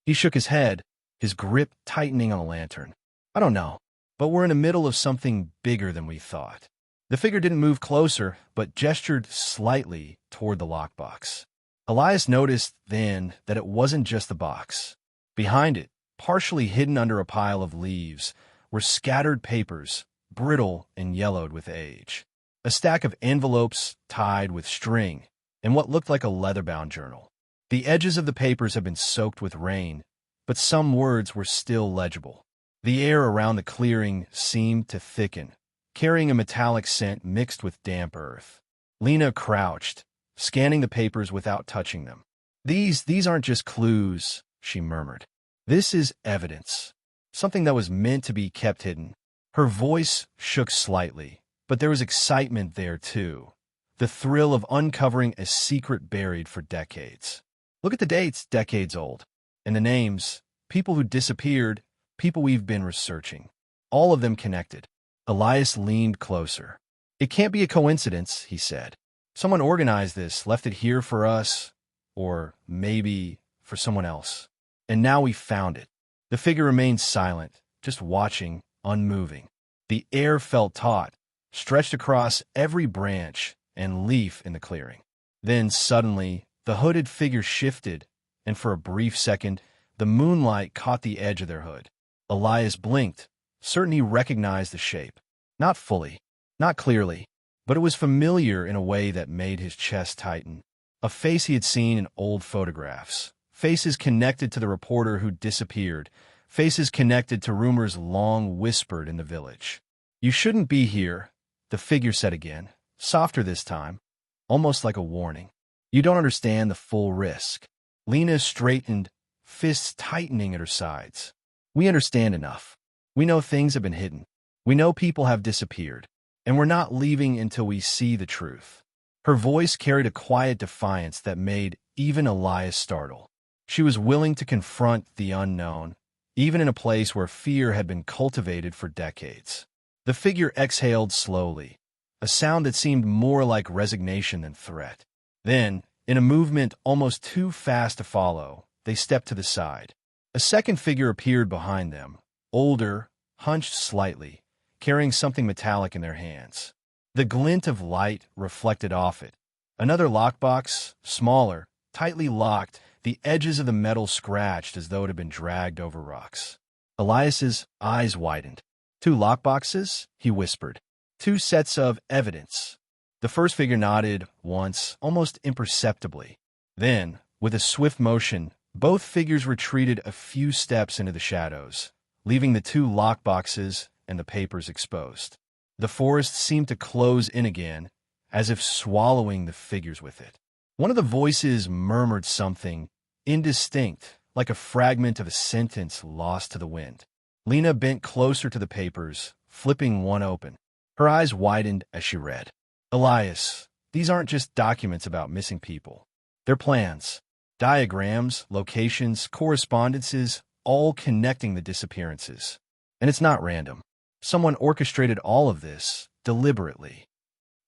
He shook his head, his grip tightening on the lantern. "I don't know, but we're in the middle of something bigger than we thought." The figure didn't move closer, but gestured slightly toward the lockbox. Elias noticed then that it wasn't just the box. Behind it, partially hidden under a pile of leaves, were scattered papers, brittle and yellowed with age. A stack of envelopes tied with string, and what looked like a leather-bound journal. The edges of the papers had been soaked with rain, but some words were still legible. The air around the clearing seemed to thicken, carrying a metallic scent mixed with damp earth. Lena crouched, scanning the papers without touching them. These aren't just clues," she murmured. "This is evidence. Something that was meant to be kept hidden." Her voice shook slightly, but there was excitement there too. The thrill of uncovering a secret buried for decades. Look at the dates, decades old. And the names, people who disappeared, people we've been researching. All of them connected. Elias leaned closer. "It can't be a coincidence," he said. "Someone organized this, left it here for us, or maybe for someone else. And now we found it." The figure remained silent, just watching, unmoving. The air felt taut, stretched across every branch and leaf in the clearing. Then, suddenly, the hooded figure shifted, and for a brief second, the moonlight caught the edge of their hood. Elias blinked, certain he recognized the shape. Not fully, not clearly, but it was familiar in a way that made his chest tighten. A face he had seen in old photographs. Faces connected to the reporter who disappeared. Faces connected to rumors long whispered in the village. "You shouldn't be here," the figure said again, softer this time, almost like a warning. "You don't understand the full risk." Lena straightened, fists tightening at her sides. "We understand enough. We know things have been hidden. We know people have disappeared. And we're not leaving until we see the truth." Her voice carried a quiet defiance that made even Elias startle. She was willing to confront the unknown, even in a place where fear had been cultivated for decades. The figure exhaled slowly, a sound that seemed more like resignation than threat. Then, in a movement almost too fast to follow, they stepped to the side. A second figure appeared behind them, older, hunched slightly, carrying something metallic in their hands. The glint of light reflected off it. Another lockbox, smaller, tightly locked, the edges of the metal scratched as though it had been dragged over rocks. Elias's eyes widened. "Two lockboxes?" he whispered. "Two sets of evidence." The first figure nodded once, almost imperceptibly. Then, with a swift motion, both figures retreated a few steps into the shadows, leaving the two lockboxes and the papers exposed. The forest seemed to close in again, as if swallowing the figures with it. One of the voices murmured something, indistinct, like a fragment of a sentence lost to the wind. Lena bent closer to the papers, flipping one open. Her eyes widened as she read. "Elias, these aren't just documents about missing people. They're plans, diagrams, locations, correspondences, all connecting the disappearances. And it's not random. Someone orchestrated all of this, deliberately."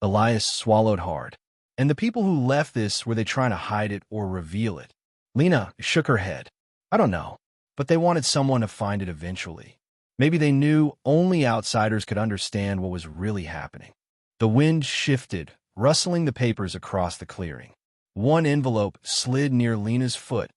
Elias swallowed hard. "And the people who left this, were they trying to hide it or reveal it?" Lena shook her head. "I don't know, but they wanted someone to find it eventually. Maybe they knew only outsiders could understand what was really happening." The wind shifted, rustling the papers across the clearing. One envelope slid near Lena's foot,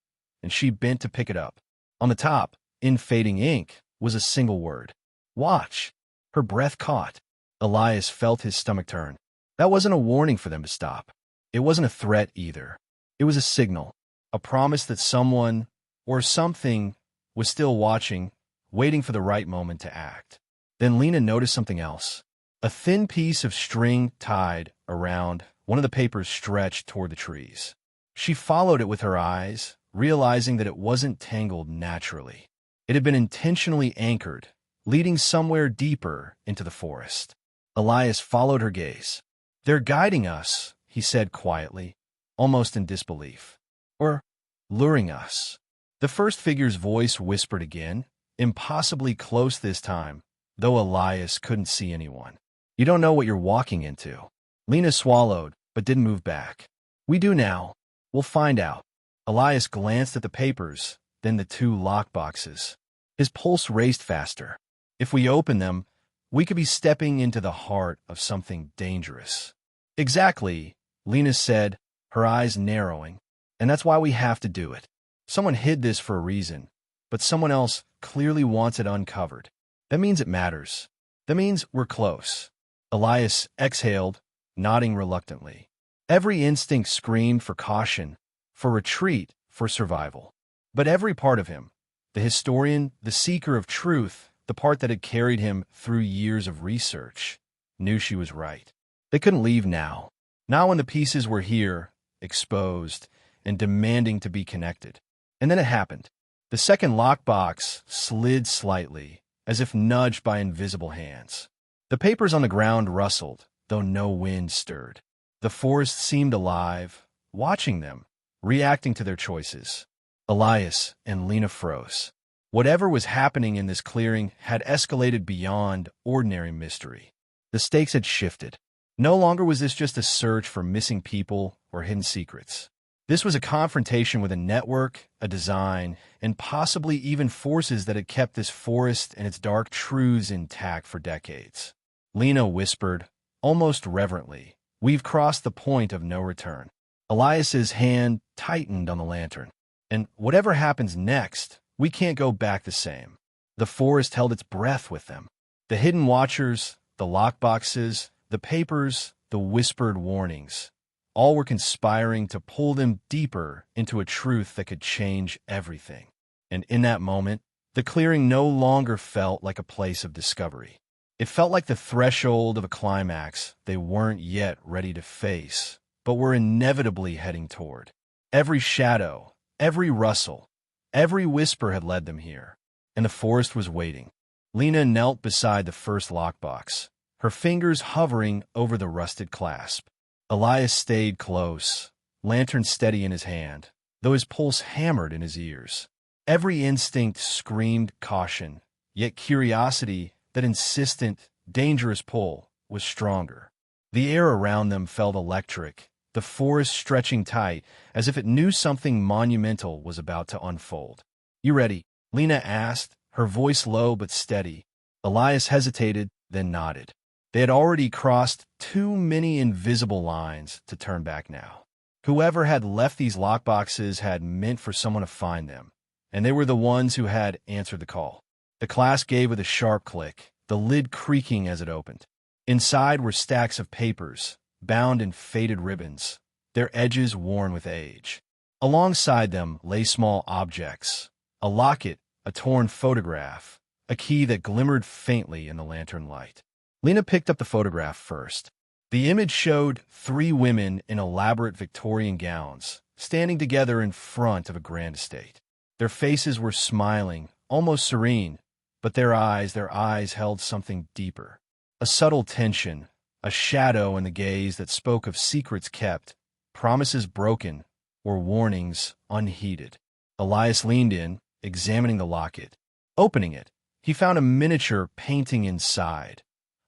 and she bent to pick it up. On the top, in fading ink, was a single word. "Watch." Her breath caught. Elias felt his stomach turn. That wasn't a warning for them to stop. It wasn't a threat either. It was a signal, a promise that someone, or something, was still watching, waiting for the right moment to act. Then Lena noticed something else. A thin piece of string tied around one of the papers stretched toward the trees. She followed it with her eyes, realizing that it wasn't tangled naturally. It had been intentionally anchored, leading somewhere deeper into the forest. Elias followed her gaze. "They're guiding us," he said quietly, almost in disbelief. "Or luring us." The first figure's voice whispered again, impossibly close this time, though Elias couldn't see anyone. "You don't know what you're walking into." Lena swallowed, but didn't move back. "We do now. We'll find out." Elias glanced at the papers, then the two lockboxes. His pulse raced faster. "If we open them, we could be stepping into the heart of something dangerous." "Exactly," Lena said, her eyes narrowing. "And that's why we have to do it. Someone hid this for a reason, but someone else clearly wants it uncovered. That means it matters. That means we're close." Elias exhaled, nodding reluctantly. Every instinct screamed for caution, for retreat, for survival. But every part of him, the historian, the seeker of truth, the part that had carried him through years of research, knew she was right. They couldn't leave now. Not when the pieces were here, exposed, and demanding to be connected. And then it happened. The second lockbox slid slightly, as if nudged by invisible hands. The papers on the ground rustled, though no wind stirred. The forest seemed alive, watching them, reacting to their choices. Elias and Lena froze. Whatever was happening in this clearing had escalated beyond ordinary mystery. The stakes had shifted. No longer was this just a search for missing people or hidden secrets. This was a confrontation with a network, a design, and possibly even forces that had kept this forest and its dark truths intact for decades. Lena whispered, almost reverently, "We've crossed the point of no return." Elias's hand tightened on the lantern. "And whatever happens next, we can't go back the same." The forest held its breath with them. The hidden watchers, the lockboxes, the papers, the whispered warnings, all were conspiring to pull them deeper into a truth that could change everything. And in that moment, the clearing no longer felt like a place of discovery. It felt like the threshold of a climax they weren't yet ready to face, but were inevitably heading toward. Every shadow, every rustle, every whisper had led them here, and the forest was waiting. Lena knelt beside the first lockbox, her fingers hovering over the rusted clasp. Elias stayed close, lantern steady in his hand, though his pulse hammered in his ears. Every instinct screamed caution, yet curiosity, that insistent, dangerous pull, was stronger. The air around them felt electric, the forest stretching tight, as if it knew something monumental was about to unfold. "You ready?" Lena asked, her voice low but steady. Elias hesitated, then nodded. They had already crossed too many invisible lines to turn back now. Whoever had left these lockboxes had meant for someone to find them, and they were the ones who had answered the call. The clasp gave with a sharp click, the lid creaking as it opened. Inside were stacks of papers, bound in faded ribbons, their edges worn with age. Alongside them lay small objects, a locket, a torn photograph, a key that glimmered faintly in the lantern light. Lena picked up the photograph first. The image showed 3 women in elaborate Victorian gowns, standing together in front of a grand estate. Their faces were smiling, almost serene, but their eyes held something deeper. A subtle tension, a shadow in the gaze that spoke of secrets kept, promises broken, or warnings unheeded. Elias leaned in, examining the locket. Opening it, he found a miniature painting inside,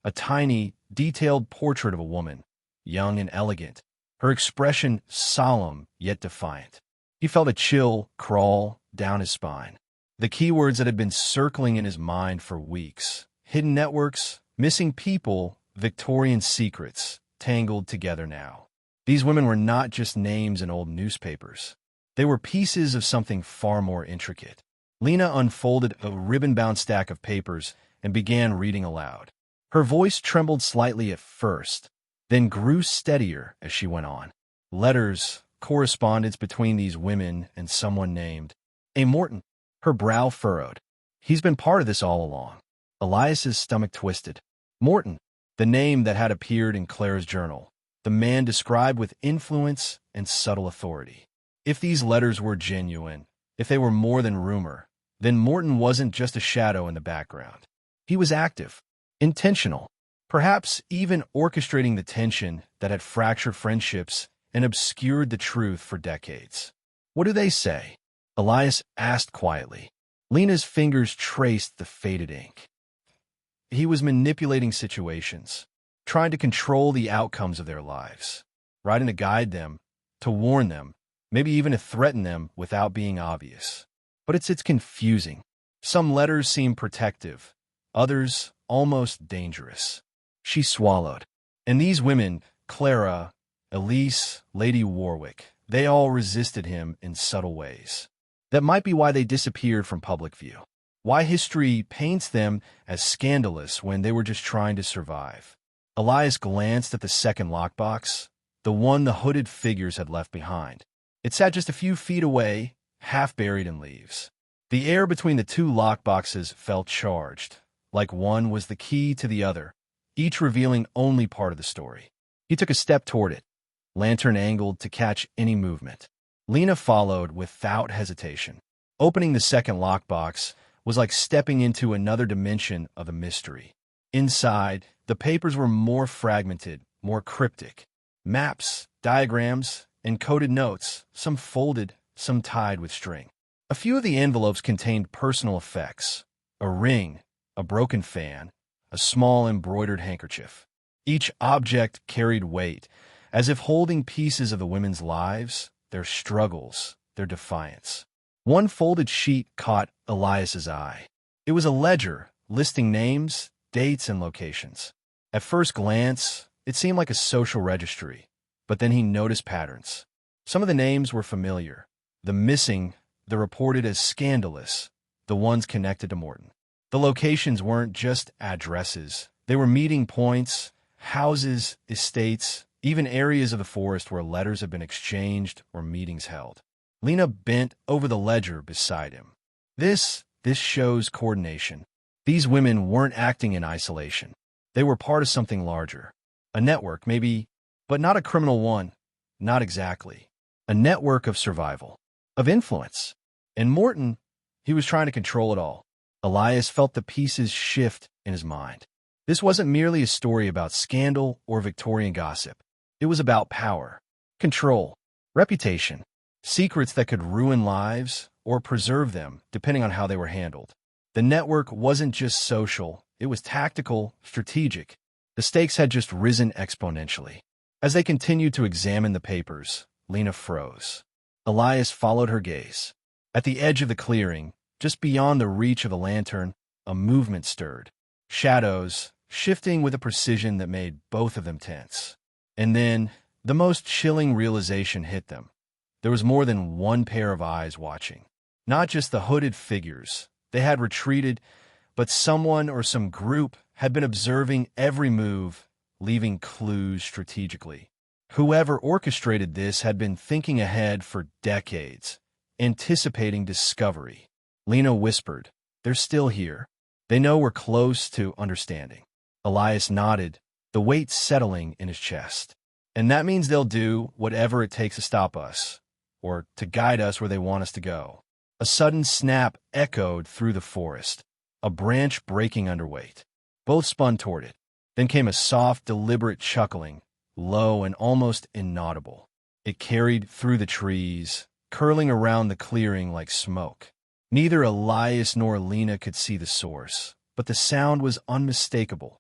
a tiny, detailed portrait of a woman, young and elegant, her expression solemn yet defiant. He felt a chill crawl down his spine. The keywords that had been circling in his mind for weeks, hidden networks, missing people, Victorian secrets, tangled together now. These women were not just names in old newspapers. They were pieces of something far more intricate. Lena unfolded a ribbon-bound stack of papers and began reading aloud. Her voice trembled slightly at first, then grew steadier as she went on. Letters, correspondence between these women and someone named A. Morton. Her brow furrowed. He's been part of this all along. Elias's stomach twisted. Morton, the name that had appeared in Claire's journal, the man described with influence and subtle authority. If these letters were genuine, if they were more than rumor, then Morton wasn't just a shadow in the background. He was active, intentional, perhaps even orchestrating the tension that had fractured friendships and obscured the truth for decades. "What do they say?" Elias asked quietly. Lena's fingers traced the faded ink. He was manipulating situations, trying to control the outcomes of their lives, writing to guide them, to warn them, maybe even to threaten them without being obvious. But it's confusing. Some letters seem protective, others almost dangerous. She swallowed. And these women, Clara, Elise, Lady Warwick, they all resisted him in subtle ways. That might be why they disappeared from public view. Why history paints them as scandalous when they were just trying to survive. Elias glanced at the second lockbox, the one the hooded figures had left behind. It sat just a few feet away, half buried in leaves. The air between the 2 lockboxes felt charged, like one was the key to the other, each revealing only part of the story. He took a step toward it, lantern angled to catch any movement. Lena followed without hesitation. Opening the second lockbox was like stepping into another dimension of the mystery. Inside, the papers were more fragmented, more cryptic. Maps, diagrams, encoded notes, some folded, some tied with string. A few of the envelopes contained personal effects: a ring, a broken fan, a small embroidered handkerchief. Each object carried weight, as if holding pieces of the women's lives, their struggles, their defiance. One folded sheet caught Elias's eye. It was a ledger listing names, dates, and locations. At first glance, It seemed like a social registry, but then he noticed patterns. Some of the names were familiar. The missing, the reported as Scandalous, the ones connected to Morton. The locations weren't just addresses. They were meeting points, houses, estates, even areas of the forest where letters had been exchanged or meetings held. Lena bent over the ledger beside him. This shows coordination. These women weren't acting in isolation. They were part of something larger. A network, maybe, but not a criminal one. Not exactly. A network of survival, of influence. And Morton, he was trying to control it all. Elias felt the pieces shift in his mind. This wasn't merely a story about scandal or Victorian gossip. It was about power, control, reputation, secrets that could ruin lives or preserve them, depending on how they were handled. The network wasn't just social, it was tactical, strategic. The stakes had just risen exponentially. As they continued to examine the papers, Lena froze. Elias followed her gaze. At the edge of the clearing, just beyond the reach of a lantern, a movement stirred. Shadows, shifting with a precision that made both of them tense. And then, the most chilling realization hit them. There was more than one pair of eyes watching. Not just the hooded figures. They had retreated, but someone or some group had been observing every move, leaving clues strategically. Whoever orchestrated this had been thinking ahead for decades, anticipating discovery. Lena whispered, "They're still here. They know we're close to understanding." Elias nodded, the weight settling in his chest. "And that means they'll do whatever it takes to stop us, or to guide us where they want us to go." A sudden snap echoed through the forest, a branch breaking underweight. Both spun toward it. Then came a soft, deliberate chuckling, low and almost inaudible. It carried through the trees, curling around the clearing like smoke. Neither Elias nor Lena could see the source, but the sound was unmistakable.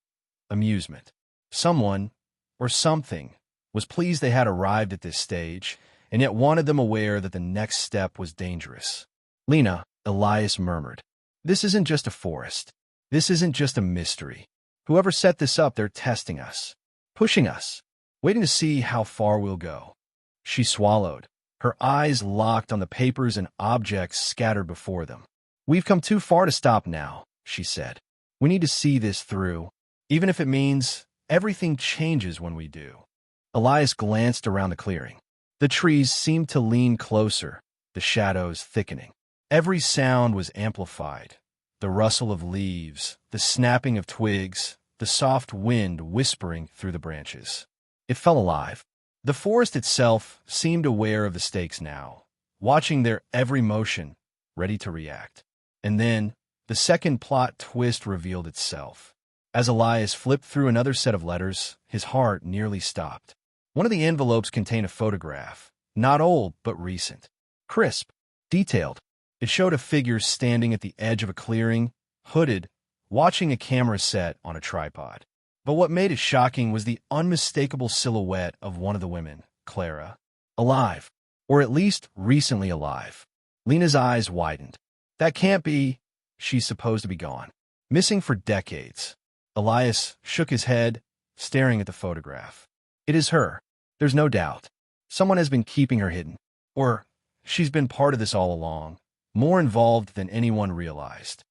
Amusement. Someone, or something, was pleased they had arrived at this stage, and yet wanted them aware that the next step was dangerous. "Lena," Elias murmured, "this isn't just a forest. This isn't just a mystery. Whoever set this up, they're testing us, pushing us, waiting to see how far we'll go." She swallowed, her eyes locked on the papers and objects scattered before them. "We've come too far to stop now," she said. "We need to see this through, even if it means everything changes when we do." Elias glanced around the clearing. The trees seemed to lean closer, the shadows thickening. Every sound was amplified. The rustle of leaves, the snapping of twigs, the soft wind whispering through the branches. It felt alive. The forest itself seemed aware of the stakes now, watching their every motion, ready to react. And then, the second plot twist revealed itself. As Elias flipped through another set of letters, his heart nearly stopped. One of the envelopes contained a photograph, not old, but recent. Crisp, detailed. It showed a figure standing at the edge of a clearing, hooded, watching a camera set on a tripod. But what made it shocking was the unmistakable silhouette of one of the women, Clara. Alive, or at least recently alive. Lena's eyes widened. That can't be. She's supposed to be gone. Missing for decades. Elias shook his head, staring at the photograph. It is her. There's no doubt. Someone has been keeping her hidden. Or she's been part of this all along, more involved than anyone realized.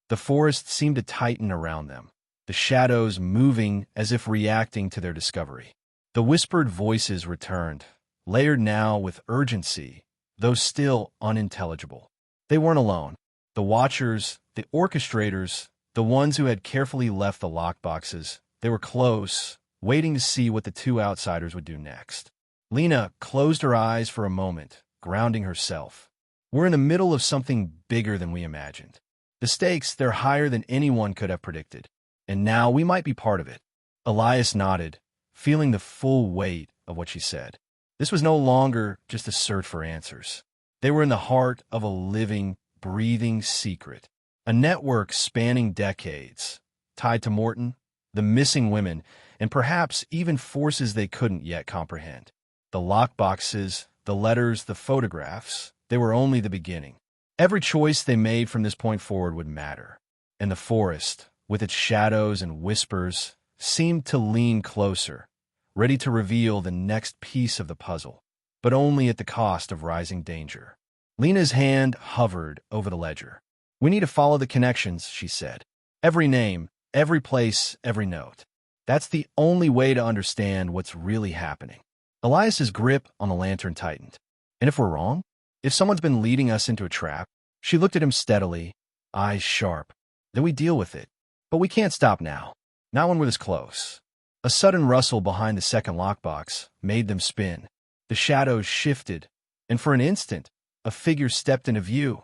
The forest seemed to tighten around them, the shadows moving as if reacting to their discovery. The whispered voices returned, layered now with urgency, though still unintelligible. They weren't alone. The watchers, the orchestrators, the ones who had carefully left the lockboxes, they were close, waiting to see what the two outsiders would do next. Lena closed her eyes for a moment, grounding herself. We're in the middle of something bigger than we imagined. The stakes, they're higher than anyone could have predicted. And now we might be part of it. Elias nodded, feeling the full weight of what she said. This was no longer just a search for answers. They were in the heart of a living, breathing secret. A network spanning decades, tied to Morton, the missing women, and perhaps even forces they couldn't yet comprehend. The lockboxes, the letters, the photographs, they were only the beginning. Every choice they made from this point forward would matter. And the forest, with its shadows and whispers, seemed to lean closer, ready to reveal the next piece of the puzzle, but only at the cost of rising danger. Lena's hand hovered over the ledger. "We need to follow the connections," she said. "Every name, every place, every note. That's the only way to understand what's really happening." Elias's grip on the lantern tightened. "And if we're wrong? If someone's been leading us into a trap?" She looked at him steadily, eyes sharp. "Then we deal with it. But we can't stop now. Not when we're this close." A sudden rustle behind the second lockbox made them spin. The shadows shifted, and for an instant, a figure stepped into view.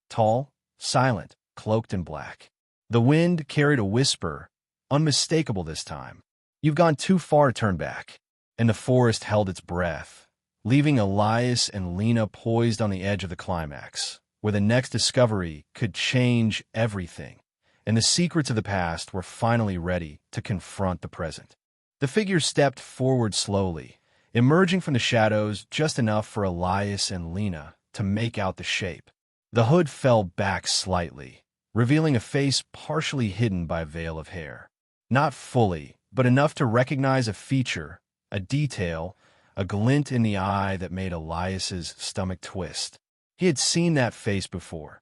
Tall, silent, cloaked in black. The wind carried a whisper, unmistakable this time. "You've gone too far to turn back." And the forest held its breath, leaving Elias and Lena poised on the edge of the climax, where the next discovery could change everything, and the secrets of the past were finally ready to confront the present. The figure stepped forward slowly, emerging from the shadows just enough for Elias and Lena to make out the shape. The hood fell back slightly, revealing a face partially hidden by a veil of hair. Not fully, but enough to recognize a feature, a detail, a glint in the eye that made Elias's stomach twist. He had seen that face before.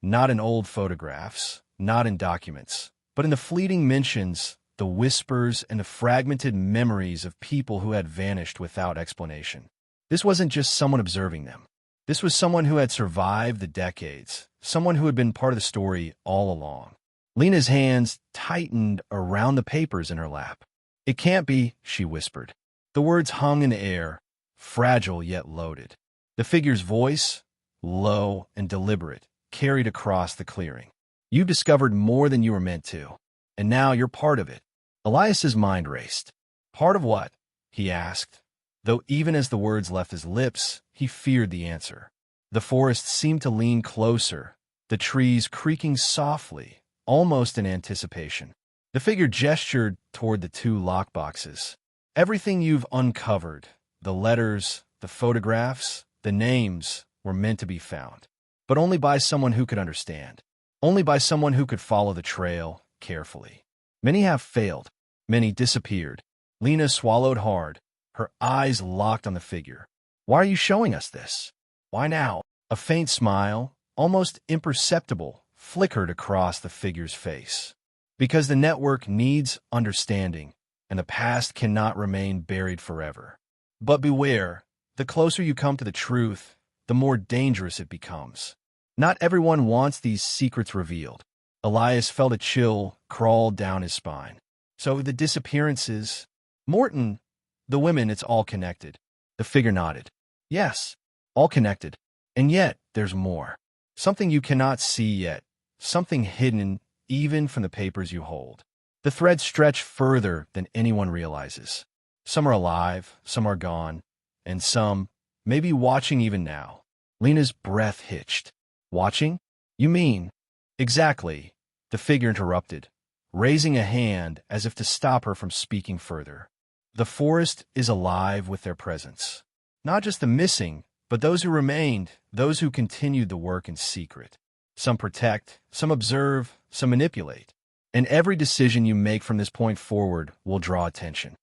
Not in old photographs, not in documents, but in the fleeting mentions, the whispers, and the fragmented memories of people who had vanished without explanation. This wasn't just someone observing them. This was someone who had survived the decades, someone who had been part of the story all along. Lena's hands tightened around the papers in her lap. "It can't be," she whispered. The words hung in the air, fragile yet loaded. The figure's voice, low and deliberate, carried across the clearing. "You've discovered more than you were meant to, and now you're part of it." Elias's mind raced. "Part of what?" he asked, though even as the words left his lips, he feared the answer. The forest seemed to lean closer, the trees creaking softly, almost in anticipation. The figure gestured toward the two lockboxes. "Everything you've uncovered, the letters, the photographs, the names, were meant to be found, but only by someone who could understand, only by someone who could follow the trail carefully. Many have failed, many disappeared." Lena swallowed hard, her eyes locked on the figure. "Why are you showing us this? Why now?" A faint smile, almost imperceptible, flickered across the figure's face. "Because the network needs understanding, and the past cannot remain buried forever. But beware, the closer you come to the truth, the more dangerous it becomes. Not everyone wants these secrets revealed." Elias felt a chill crawl down his spine. "So the disappearances, Morton, the women, it's all connected." The figure nodded. "Yes, all connected. And yet, there's more. Something you cannot see yet. Something hidden even from the papers you hold. The threads stretch further than anyone realizes. Some are alive, some are gone, and some may be watching even now." Lena's breath hitched. "Watching? You mean?" "Exactly," the figure interrupted, raising a hand as if to stop her from speaking further. "The forest is alive with their presence. Not just the missing, but those who remained, those who continued the work in secret. Some protect, some observe, some manipulate. And every decision you make from this point forward will draw attention."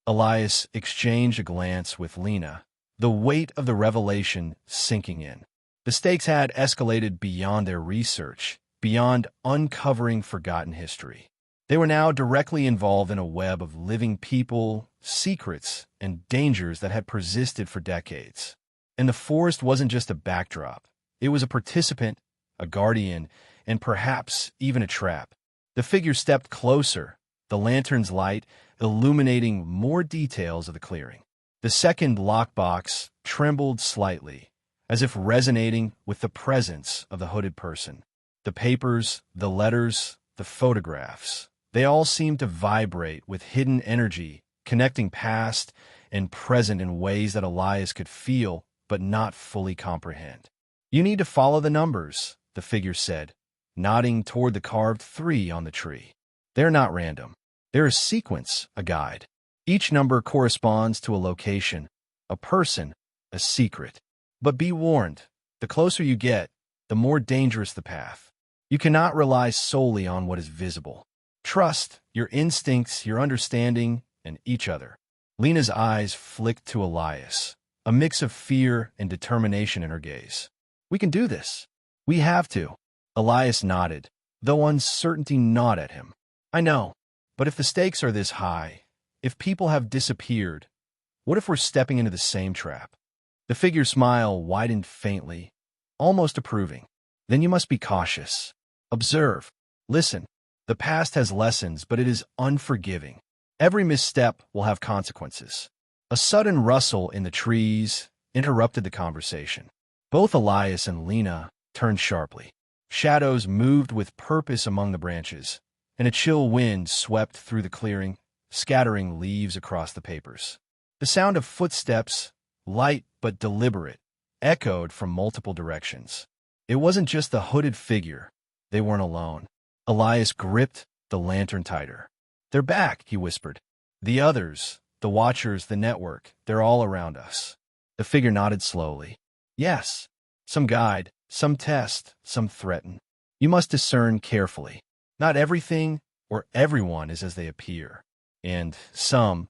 Elias exchanged a glance with Lena, the weight of the revelation sinking in. The stakes had escalated beyond their research, beyond uncovering forgotten history. They were now directly involved in a web of living people, secrets, and dangers that had persisted for decades. And the forest wasn't just a backdrop. It was a participant, a guardian, and perhaps even a trap. The figure stepped closer, the lantern's light illuminating more details of the clearing. The second lockbox trembled slightly, as if resonating with the presence of the hooded person. The papers, the letters, the photographs, they all seemed to vibrate with hidden energy, connecting past and present in ways that Elias could feel but not fully comprehend. "You need to follow the numbers," the figure said, nodding toward the carved 3 on the tree. "They're not random. They're a sequence, a guide. Each number corresponds to a location, a person, a secret. But be warned, the closer you get, the more dangerous the path. You cannot rely solely on what is visible. Trust your instincts, your understanding, and each other." Lena's eyes flicked to Elias, a mix of fear and determination in her gaze. "We can do this. We have to." Elias nodded, though uncertainty gnawed at him. "I know, but if the stakes are this high, if people have disappeared, what if we're stepping into the same trap?" The figure's smile widened faintly, almost approving. "Then you must be cautious. Observe. Listen. The past has lessons, but it is unforgiving. Every misstep will have consequences." A sudden rustle in the trees interrupted the conversation. Both Elias and Lena turned sharply. Shadows moved with purpose among the branches, and a chill wind swept through the clearing, scattering leaves across the papers. The sound of footsteps, light but deliberate, echoed from multiple directions. It wasn't just the hooded figure. They weren't alone. Elias gripped the lantern tighter. "They're back," he whispered. "The others, the watchers, the network, they're all around us." The figure nodded slowly. "Yes. Some guide, some test, some threaten. You must discern carefully. Not everything or everyone is as they appear. And some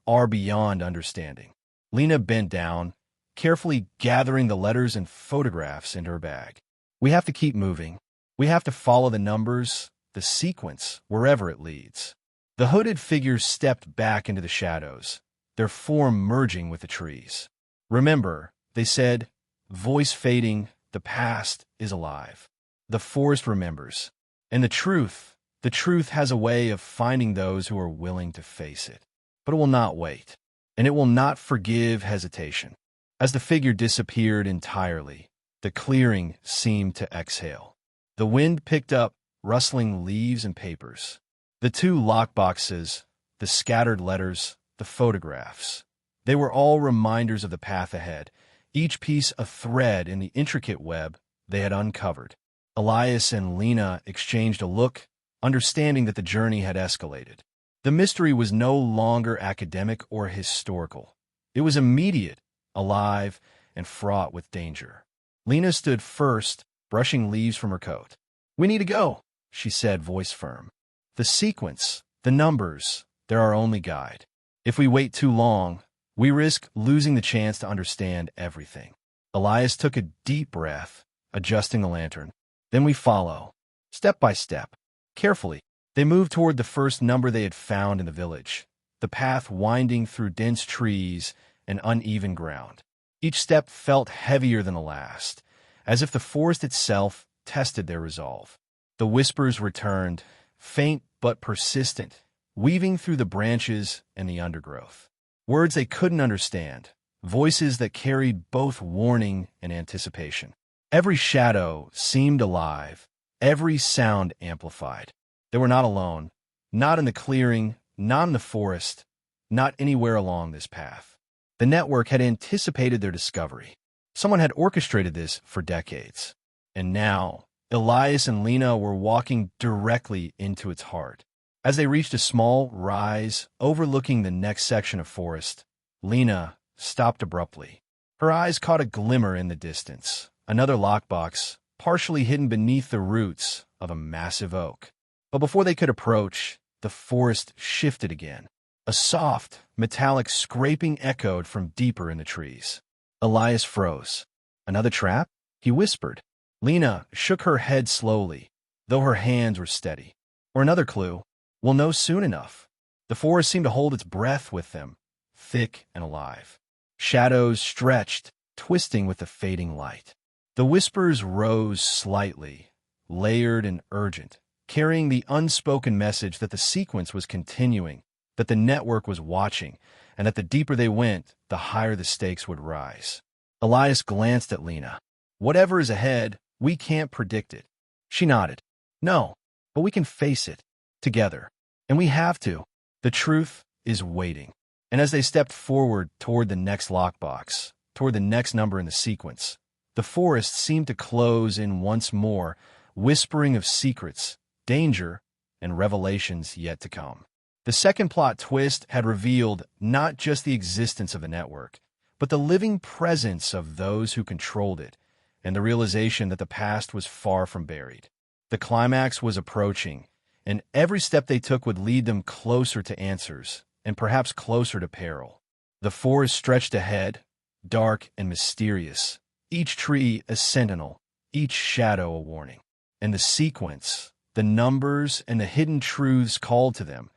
are beyond understanding." Lena bent down, carefully gathering the letters and photographs into her bag. "We have to keep moving. We have to follow the numbers, the sequence, wherever it leads." The hooded figures stepped back into the shadows, their form merging with the trees. "Remember," they said, voice fading, "the past is alive. The forest remembers. And the truth has a way of finding those who are willing to face it. But it will not wait, and it will not forgive hesitation." As the figure disappeared entirely, the clearing seemed to exhale. The wind picked up, rustling leaves and papers. The two lockboxes, the scattered letters, the photographs. They were all reminders of the path ahead, each piece a thread in the intricate web they had uncovered. Elias and Lena exchanged a look, understanding that the journey had escalated. The mystery was no longer academic or historical. It was immediate, alive, and fraught with danger. Lena stood first, brushing leaves from her coat. "We need to go," she said, voice firm. "The sequence, the numbers, they're our only guide. If we wait too long, we risk losing the chance to understand everything." Elias took a deep breath, adjusting the lantern. "Then we follow, step by step, carefully." They moved toward the first number they had found in the village, the path winding through dense trees and uneven ground. Each step felt heavier than the last, as if the forest itself tested their resolve. The whispers returned, faint but persistent, weaving through the branches and the undergrowth. Words they couldn't understand, voices that carried both warning and anticipation. Every shadow seemed alive, every sound amplified. They were not alone, not in the clearing, not in the forest, not anywhere along this path. The network had anticipated their discovery. Someone had orchestrated this for decades. And now, Elias and Lena were walking directly into its heart. As they reached a small rise overlooking the next section of forest, Lena stopped abruptly. Her eyes caught a glimmer in the distance, another lockbox, partially hidden beneath the roots of a massive oak. But before they could approach, the forest shifted again. A soft, metallic scraping echoed from deeper in the trees. Elias froze. "Another trap?" he whispered. Lena shook her head slowly, though her hands were steady. "Or another clue. We'll know soon enough." The forest seemed to hold its breath with them, thick and alive. Shadows stretched, twisting with the fading light. The whispers rose slightly, layered and urgent, carrying the unspoken message that the sequence was continuing, that the network was watching, and that the deeper they went, the higher the stakes would rise. Elias glanced at Lena. "Whatever is ahead, we can't predict it." She nodded. "No, but we can face it, together. And we have to. The truth is waiting." And as they stepped forward toward the next lockbox, toward the next number in the sequence, the forest seemed to close in once more, whispering of secrets, danger, and revelations yet to come. The second plot twist had revealed not just the existence of the network, but the living presence of those who controlled it, and the realization that the past was far from buried. The climax was approaching, and every step they took would lead them closer to answers and perhaps closer to peril. The forest stretched ahead, dark and mysterious, each tree a sentinel, each shadow a warning. And the sequence, the numbers and the hidden truths called to them,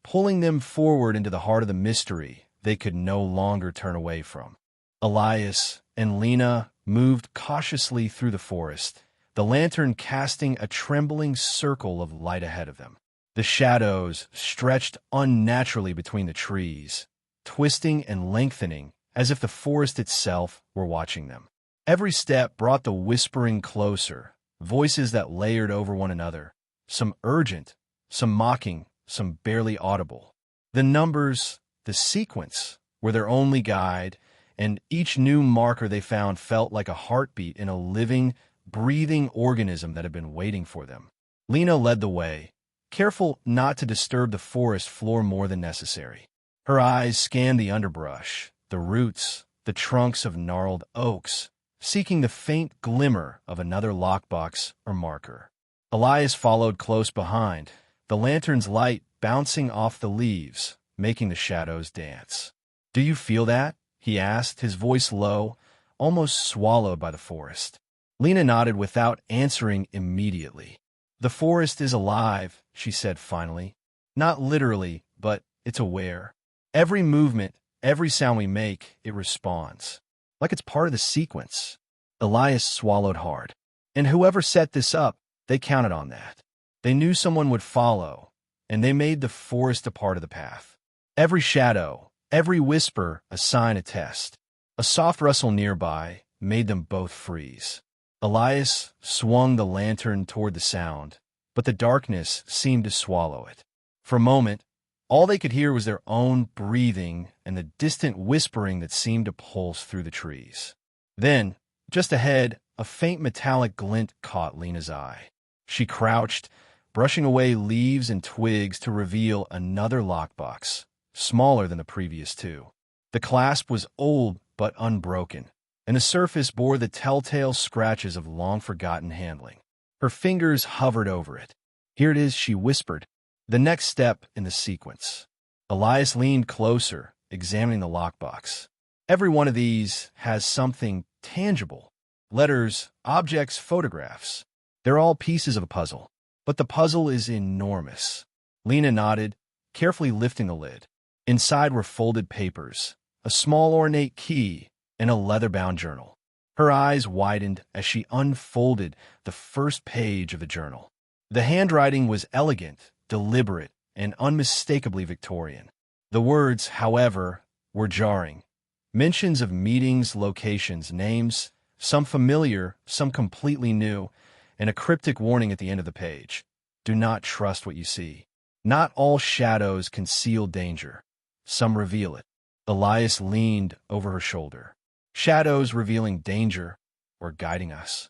pulling them forward into the heart of the mystery they could no longer turn away from. Elias and Lena moved cautiously through the forest, the lantern casting a trembling circle of light ahead of them. The shadows stretched unnaturally between the trees, twisting and lengthening as if the forest itself were watching them. Every step brought the whispering closer, voices that layered over one another, some urgent, some mocking, some barely audible. The numbers, the sequence, were their only guide, and each new marker they found felt like a heartbeat in a living, breathing organism that had been waiting for them. Lena led the way, careful not to disturb the forest floor more than necessary. Her eyes scanned the underbrush, the roots, the trunks of gnarled oaks, seeking the faint glimmer of another lockbox or marker. Elias followed close behind, the lantern's light bouncing off the leaves, making the shadows dance. "Do you feel that?" he asked, his voice low, almost swallowed by the forest. Lena nodded without answering immediately. "The forest is alive," she said finally. "Not literally, but it's aware. Every movement, every sound we make, it responds. Like it's part of the sequence." Elias swallowed hard. And whoever set this up, they counted on that. They knew someone would follow, and they made the forest a part of the path. Every shadow, every whisper, a sign, a test. A soft rustle nearby made them both freeze. Elias swung the lantern toward the sound, but the darkness seemed to swallow it. For a moment, all they could hear was their own breathing and the distant whispering that seemed to pulse through the trees. Then, just ahead, a faint metallic glint caught Lena's eye. She crouched, brushing away leaves and twigs to reveal another lockbox, smaller than the previous two. The clasp was old but unbroken, and the surface bore the telltale scratches of long-forgotten handling. Her fingers hovered over it. "Here it is," she whispered. The next step in the sequence. Elias leaned closer, examining the lockbox. Every one of these has something tangible. Letters, objects, photographs. They're all pieces of a puzzle. But the puzzle is enormous. Lena nodded, carefully lifting the lid. Inside were folded papers, a small ornate key, and a leather-bound journal. Her eyes widened as she unfolded the first page of the journal. The handwriting was elegant, deliberate, and unmistakably Victorian. The words, however, were jarring. Mentions of meetings, locations, names, some familiar, some completely new, and a cryptic warning at the end of the page. "Do not trust what you see. Not all shadows conceal danger. Some reveal it." Elias leaned over her shoulder. "Shadows revealing danger, or guiding us."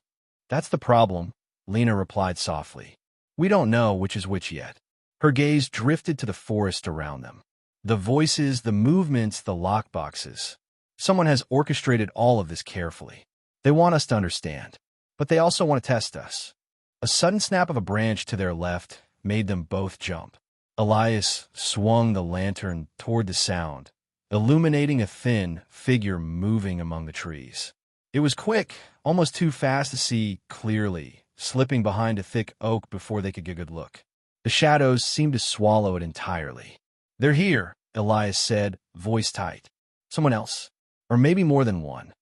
"That's the problem," Lena replied softly. "We don't know which is which yet." Her gaze drifted to the forest around them. The voices, the movements, the lockboxes. Someone has orchestrated all of this carefully. They want us to understand, but they also want to test us. A sudden snap of a branch to their left made them both jump. Elias swung the lantern toward the sound, illuminating a thin figure moving among the trees. It was quick, almost too fast to see clearly, slipping behind a thick oak before they could get a good look. The shadows seemed to swallow it entirely. "They're here," Elias said, voice tight. "Someone else. Or maybe more than one."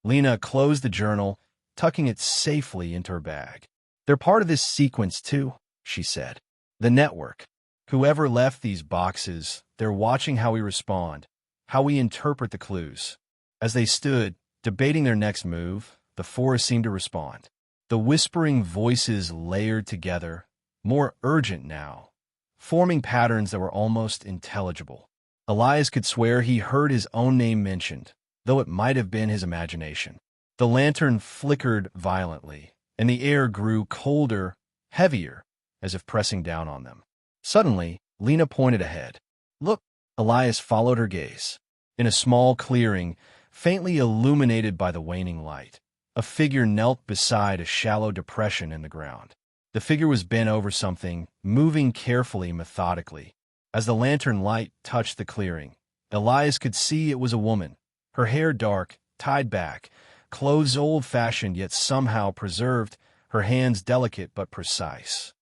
Lena closed the journal, tucking it safely into her bag. "They're part of this sequence, too," she said. "The network. Whoever left these boxes, they're watching how we respond, how we interpret the clues." As they stood, debating their next move, the forest seemed to respond. The whispering voices layered together, more urgent now, forming patterns that were almost intelligible. Elias could swear he heard his own name mentioned, though it might have been his imagination. The lantern flickered violently, and the air grew colder, heavier, as if pressing down on them. Suddenly, Lena pointed ahead. "Look!" Elias followed her gaze. In a small clearing, faintly illuminated by the waning light, a figure knelt beside a shallow depression in the ground. The figure was bent over something, moving carefully, methodically. As the lantern light touched the clearing, Elias could see it was a woman, her hair dark, tied back, clothes old-fashioned yet somehow preserved, her hands delicate but precise.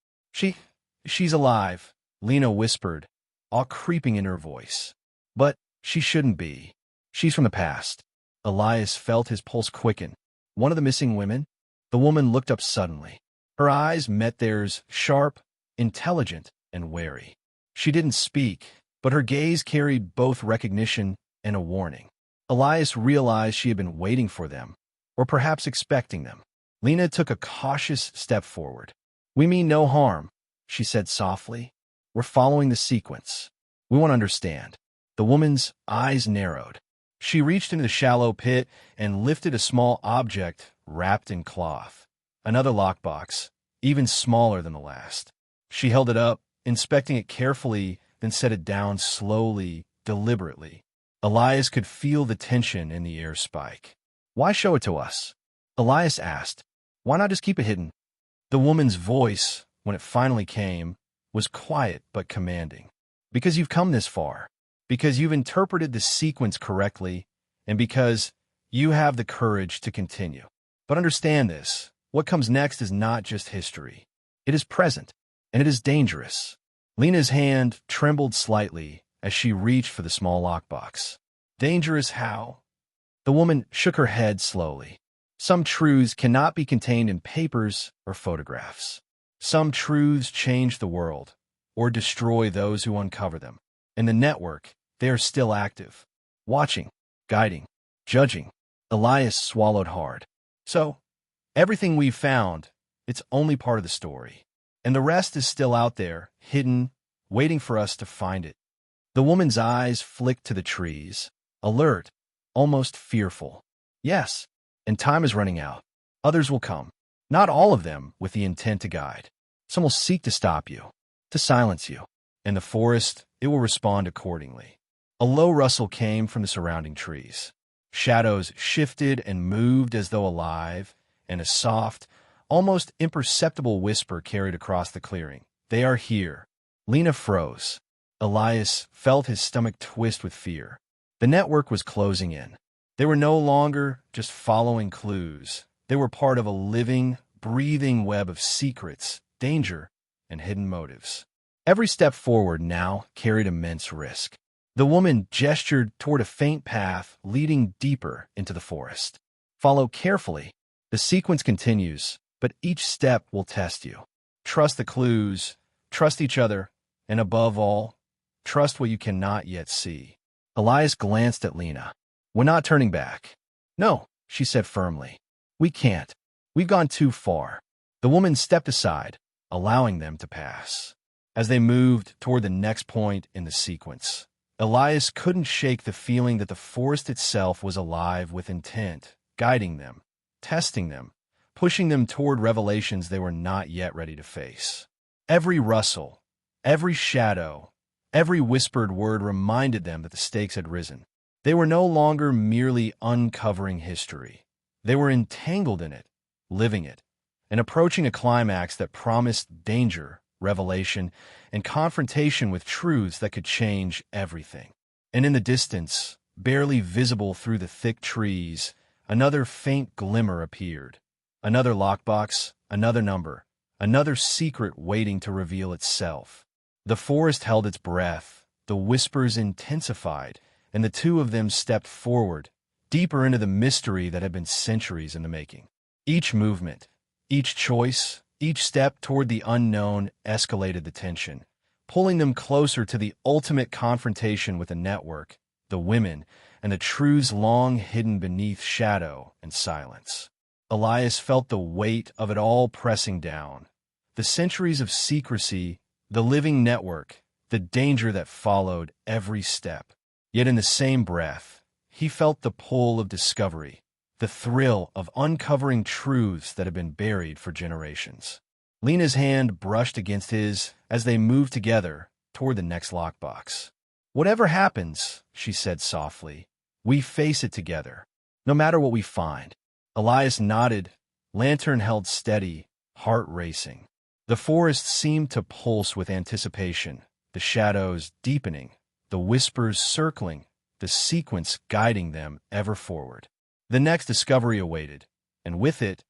She's alive, Lena whispered, awe creeping in her voice. But she shouldn't be. She's from the past. Elias felt his pulse quicken. One of the missing women? The woman looked up suddenly. Her eyes met theirs, sharp, intelligent, and wary. She didn't speak, but her gaze carried both recognition and a warning. Elias realized she had been waiting for them, or perhaps expecting them. Lena took a cautious step forward. "We mean no harm," she said softly. "We're following the sequence. We want to understand." The woman's eyes narrowed. She reached into the shallow pit and lifted a small object wrapped in cloth. Another lockbox, even smaller than the last. She held it up, inspecting it carefully, then set it down slowly, deliberately. Elias could feel the tension in the air spike. "Why show it to us?" Elias asked. "Why not just keep it hidden?" The woman's voice, when it finally came, was quiet but commanding. "Because you've come this far. Because you've interpreted the sequence correctly, and because you have the courage to continue. But understand this, what comes next is not just history. It is present, and it is dangerous." Lena's hand trembled slightly as she reached for the small lockbox. "Dangerous how?" The woman shook her head slowly. "Some truths cannot be contained in papers or photographs. Some truths change the world, or destroy those who uncover them. In the network, they are still active, watching, guiding, judging." Elias swallowed hard. "So, everything we've found, it's only part of the story. And the rest is still out there, hidden, waiting for us to find it." The woman's eyes flicked to the trees, alert, almost fearful. "Yes, and time is running out. Others will come. Not all of them with the intent to guide. Some will seek to stop you, to silence you. And the forest, it will respond accordingly." A low rustle came from the surrounding trees. Shadows shifted and moved as though alive, and a soft, almost imperceptible whisper carried across the clearing. "They are here." Lena froze. Elias felt his stomach twist with fear. The network was closing in. They were no longer just following clues. They were part of a living, breathing web of secrets, danger, and hidden motives. Every step forward now carried immense risk. The woman gestured toward a faint path leading deeper into the forest. "Follow carefully. The sequence continues, but each step will test you. Trust the clues, trust each other, and above all, trust what you cannot yet see." Elias glanced at Lena. "We're not turning back." "No," she said firmly. "We can't. We've gone too far." The woman stepped aside, allowing them to pass. As they moved toward the next point in the sequence, Elias couldn't shake the feeling that the forest itself was alive with intent, guiding them, testing them, pushing them toward revelations they were not yet ready to face. Every rustle, every shadow, every whispered word reminded them that the stakes had risen. They were no longer merely uncovering history. They were entangled in it, living it, and approaching a climax that promised danger, revelation, and confrontation with truths that could change everything. And in the distance, barely visible through the thick trees, another faint glimmer appeared. Another lockbox, another number, another secret waiting to reveal itself. The forest held its breath, the whispers intensified, and the two of them stepped forward, deeper into the mystery that had been centuries in the making. Each movement, each choice, each step toward the unknown escalated the tension, pulling them closer to the ultimate confrontation with the network, the women, and the truths long hidden beneath shadow and silence. Elias felt the weight of it all pressing down. The centuries of secrecy, the living network, the danger that followed every step. Yet in the same breath, he felt the pull of discovery, the thrill of uncovering truths that had been buried for generations. Lena's hand brushed against his as they moved together toward the next lockbox. "Whatever happens," she said softly, "we face it together, no matter what we find." Elias nodded, lantern held steady, heart racing. The forest seemed to pulse with anticipation, the shadows deepening, the whispers circling, the sequence guiding them ever forward. The next discovery awaited, and with it,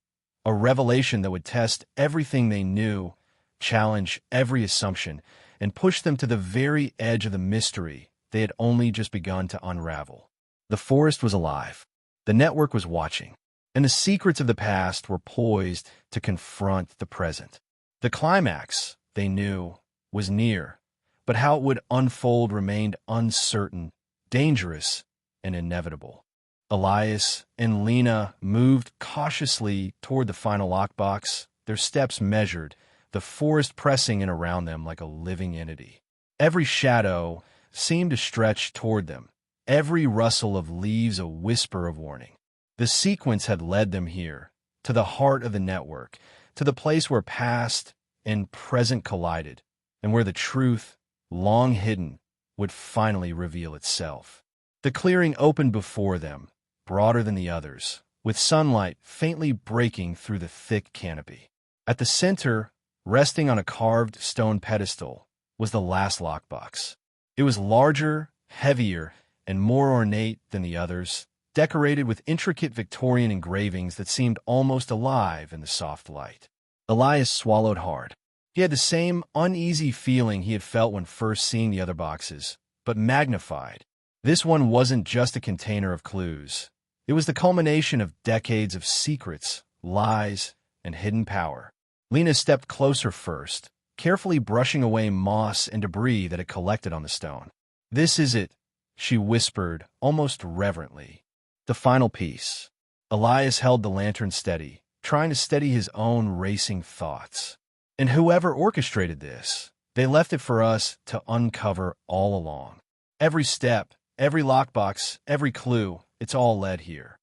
a revelation that would test everything they knew, challenge every assumption, and push them to the very edge of the mystery they had only just begun to unravel. The forest was alive. The network was watching, and the secrets of the past were poised to confront the present. The climax, they knew, was near, but how it would unfold remained uncertain, dangerous, and inevitable. Elias and Lena moved cautiously toward the final lockbox, their steps measured, the forest pressing in around them like a living entity. Every shadow seemed to stretch toward them, every rustle of leaves a whisper of warning. The sequence had led them here, to the heart of the network, to the place where past and present collided, and where the truth, long hidden, would finally reveal itself. The clearing opened before them, broader than the others, with sunlight faintly breaking through the thick canopy. At the center, resting on a carved stone pedestal, was the last lockbox. It was larger, heavier, and more ornate than the others, decorated with intricate Victorian engravings that seemed almost alive in the soft light. Elias swallowed hard. He had the same uneasy feeling he had felt when first seeing the other boxes, but magnified. This one wasn't just a container of clues. It was the culmination of decades of secrets, lies, and hidden power. Lena stepped closer first, carefully brushing away moss and debris that had collected on the stone. "This is it," she whispered, almost reverently. "The final piece." Elias held the lantern steady, trying to steady his own racing thoughts. "And whoever orchestrated this, they left it for us to uncover all along. Every step, every lockbox, every clue, it's all led here."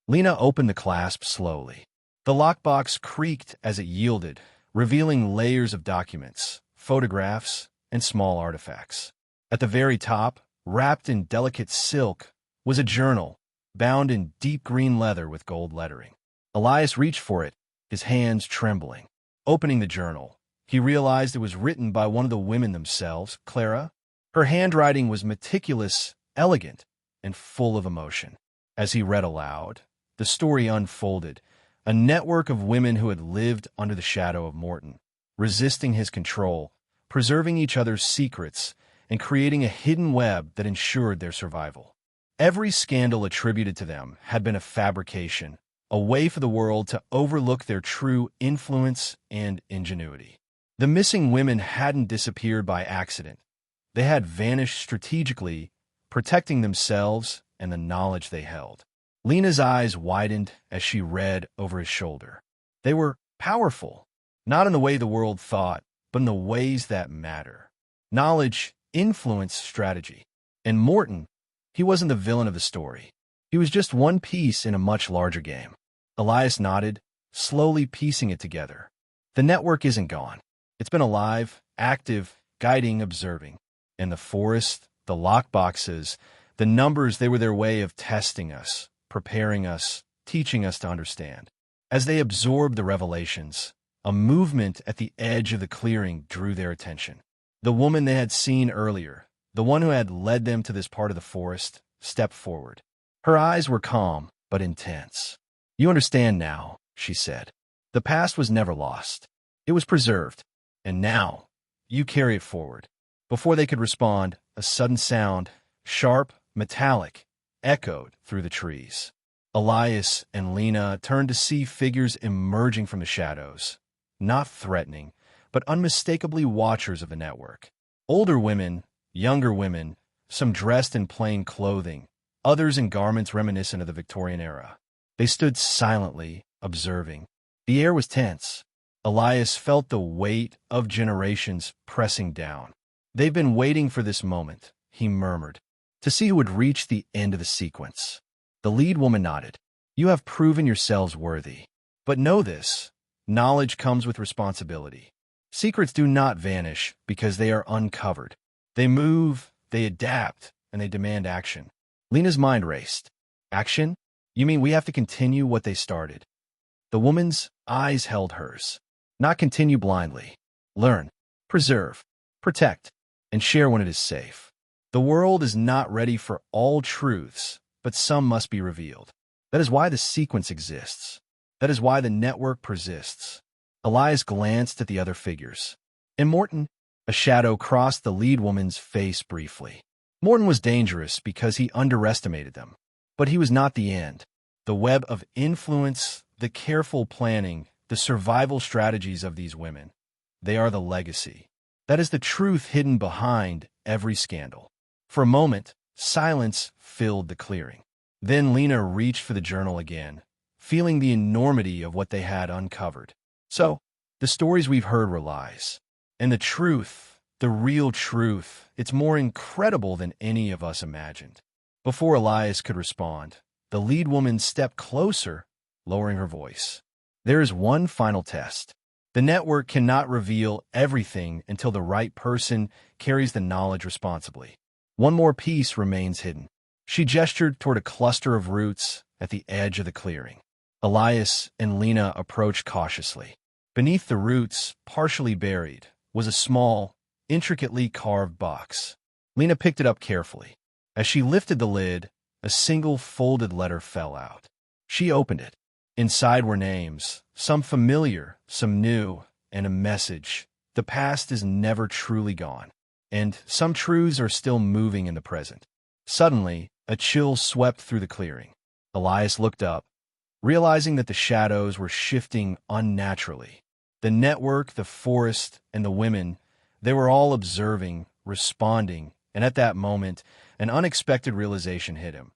Lena opened the clasp slowly. The lockbox creaked as it yielded, revealing layers of documents, photographs, and small artifacts. At the very top, wrapped in delicate silk, was a journal, bound in deep green leather with gold lettering. Elias reached for it, his hands trembling. Opening the journal, he realized it was written by one of the women themselves, Clara. Her handwriting was meticulous, elegant, and full of emotion. As he read aloud, the story unfolded, a network of women who had lived under the shadow of Morton, resisting his control, preserving each other's secrets, and creating a hidden web that ensured their survival. Every scandal attributed to them had been a fabrication, a way for the world to overlook their true influence and ingenuity. The missing women hadn't disappeared by accident. They had vanished strategically, protecting themselves and the knowledge they held. Lena's eyes widened as she read over his shoulder. They were powerful, not in the way the world thought, but in the ways that matter. Knowledge influenced strategy. And Morton, he wasn't the villain of the story. He was just one piece in a much larger game. Elias nodded, slowly piecing it together. The network isn't gone. It's been alive, active, guiding, observing. And the forest, the lockboxes, the numbers, they were their way of testing us, preparing us, teaching us to understand. As they absorbed the revelations, a movement at the edge of the clearing drew their attention. The woman they had seen earlier, the one who had led them to this part of the forest, stepped forward. Her eyes were calm but intense. "You understand now," she said. "The past was never lost. It was preserved. And now, you carry it forward." Before they could respond, a sudden sound, sharp, metallic, echoed through the trees. Elias and Lena turned to see figures emerging from the shadows, not threatening, but unmistakably watchers of the network. Older women, younger women, some dressed in plain clothing, others in garments reminiscent of the Victorian era. They stood silently, observing. The air was tense. Elias felt the weight of generations pressing down. "They've been waiting for this moment," he murmured, "to see who would reach the end of the sequence." The lead woman nodded. "You have proven yourselves worthy. But know this, knowledge comes with responsibility. Secrets do not vanish because they are uncovered. They move, they adapt, and they demand action." Lena's mind raced. "Action? You mean we have to continue what they started?" The woman's eyes held hers. "Not continue blindly. Learn, preserve, protect. and share when it is safe. The world is not ready for all truths, but some must be revealed. That is why the sequence exists. That is why the network persists. Elias glanced at the other figures. And Morton, a shadow crossed the lead woman's face briefly. Morton was dangerous because he underestimated them. But he was not the end. The web of influence, the careful planning, the survival strategies of these women, they are the legacy. That is the truth hidden behind every scandal. For a moment, silence filled the clearing. Then Lena reached for the journal again, feeling the enormity of what they had uncovered. So, the stories we've heard were lies. And the truth, the real truth, it's more incredible than any of us imagined. Before Elias could respond, the lead woman stepped closer, lowering her voice. There is one final test. The network cannot reveal everything until the right person carries the knowledge responsibly. One more piece remains hidden. She gestured toward a cluster of roots at the edge of the clearing. Elias and Lena approached cautiously. Beneath the roots, partially buried, was a small, intricately carved box. Lena picked it up carefully. As she lifted the lid, a single folded letter fell out. She opened it. Inside were names, some familiar, some new, and a message. The past is never truly gone, and some truths are still moving in the present. Suddenly, a chill swept through the clearing. Elias looked up, realizing that the shadows were shifting unnaturally. The network, the forest, and the women, they were all observing, responding, and at that moment, an unexpected realization hit him.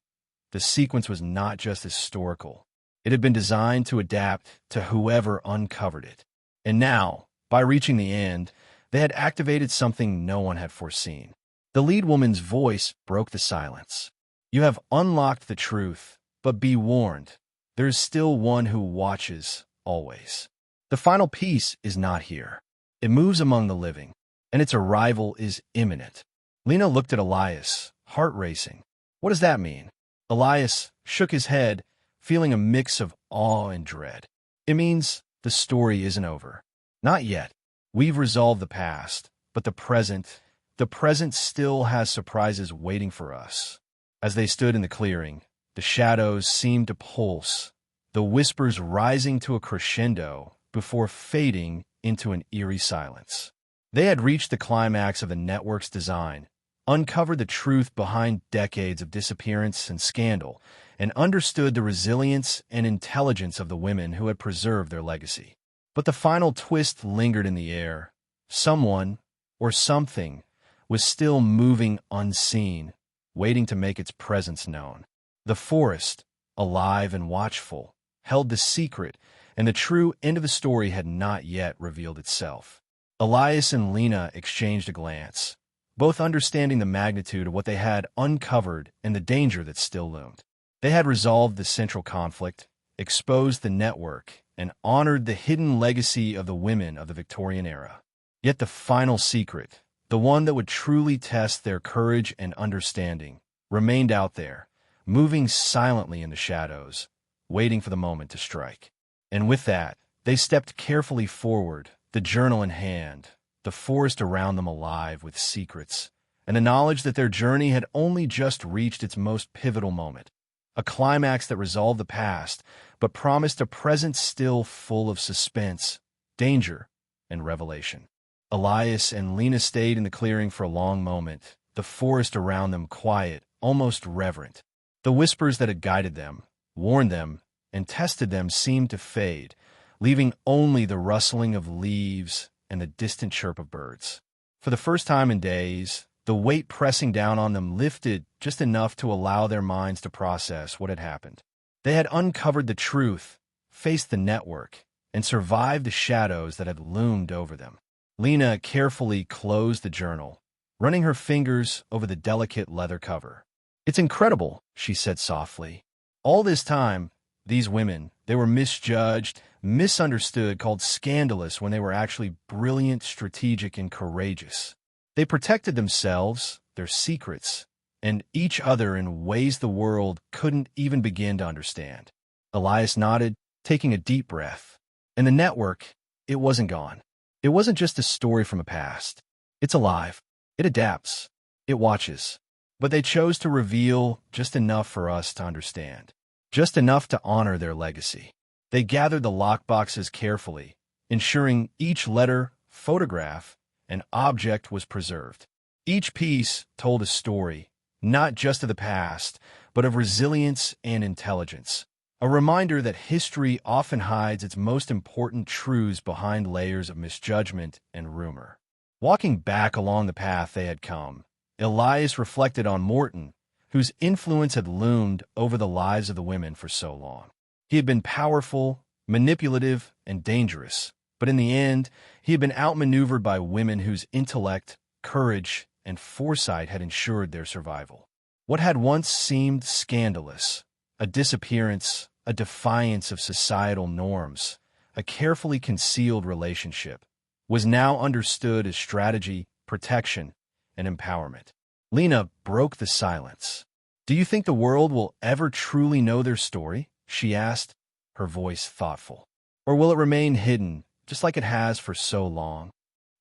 The sequence was not just historical. It had been designed to adapt to whoever uncovered it. And now, by reaching the end, they had activated something no one had foreseen. The lead woman's voice broke the silence. You have unlocked the truth, but be warned, there is still one who watches, always. The final piece is not here. It moves among the living, and its arrival is imminent. Lena looked at Elias, heart racing. What does that mean? Elias shook his head, feeling a mix of awe and dread. It means the story isn't over. Not yet. We've resolved the past, but the present still has surprises waiting for us. As they stood in the clearing, the shadows seemed to pulse, the whispers rising to a crescendo before fading into an eerie silence. They had reached the climax of the network's design, uncovered the truth behind decades of disappearance and scandal, and understood the resilience and intelligence of the women who had preserved their legacy. But the final twist lingered in the air. Someone, or something, was still moving unseen, waiting to make its presence known. The forest, alive and watchful, held the secret, and the true end of the story had not yet revealed itself. Elias and Lena exchanged a glance, both understanding the magnitude of what they had uncovered and the danger that still loomed. They had resolved the central conflict, exposed the network, and honored the hidden legacy of the women of the Victorian era. Yet the final secret, the one that would truly test their courage and understanding, remained out there, moving silently in the shadows, waiting for the moment to strike. And with that, they stepped carefully forward, the journal in hand, the forest around them alive with secrets, and the knowledge that their journey had only just reached its most pivotal moment. A climax that resolved the past, but promised a present still full of suspense, danger, and revelation. Elias and Lena stayed in the clearing for a long moment, the forest around them quiet, almost reverent. The whispers that had guided them, warned them, and tested them seemed to fade, leaving only the rustling of leaves and the distant chirp of birds. For the first time in days, the weight pressing down on them lifted just enough to allow their minds to process what had happened. They had uncovered the truth, faced the network, and survived the shadows that had loomed over them. Lena carefully closed the journal, running her fingers over the delicate leather cover. "It's incredible," she said softly. "All this time, these women, they were misjudged, misunderstood, called scandalous when they were actually brilliant, strategic, and courageous. They protected themselves, their secrets, and each other in ways the world couldn't even begin to understand." Elias nodded, taking a deep breath. And the network, it wasn't gone. It wasn't just a story from a past. It's alive. It adapts. It watches. But they chose to reveal just enough for us to understand, just enough to honor their legacy. They gathered the lockboxes carefully, ensuring each letter, photograph, and object was preserved. Each piece told a story, not just of the past, but of resilience and intelligence. A reminder that history often hides its most important truths behind layers of misjudgment and rumor. Walking back along the path they had come, Elias reflected on Morton, whose influence had loomed over the lives of the women for so long. He had been powerful, manipulative, and dangerous, but in the end, he had been outmaneuvered by women whose intellect, courage, and foresight had ensured their survival. What had once seemed scandalous, a disappearance, a defiance of societal norms, a carefully concealed relationship, was now understood as strategy, protection, and empowerment. Lena broke the silence. "Do you think the world will ever truly know their story?" she asked, her voice thoughtful. "Or will it remain hidden, just like it has for so long?"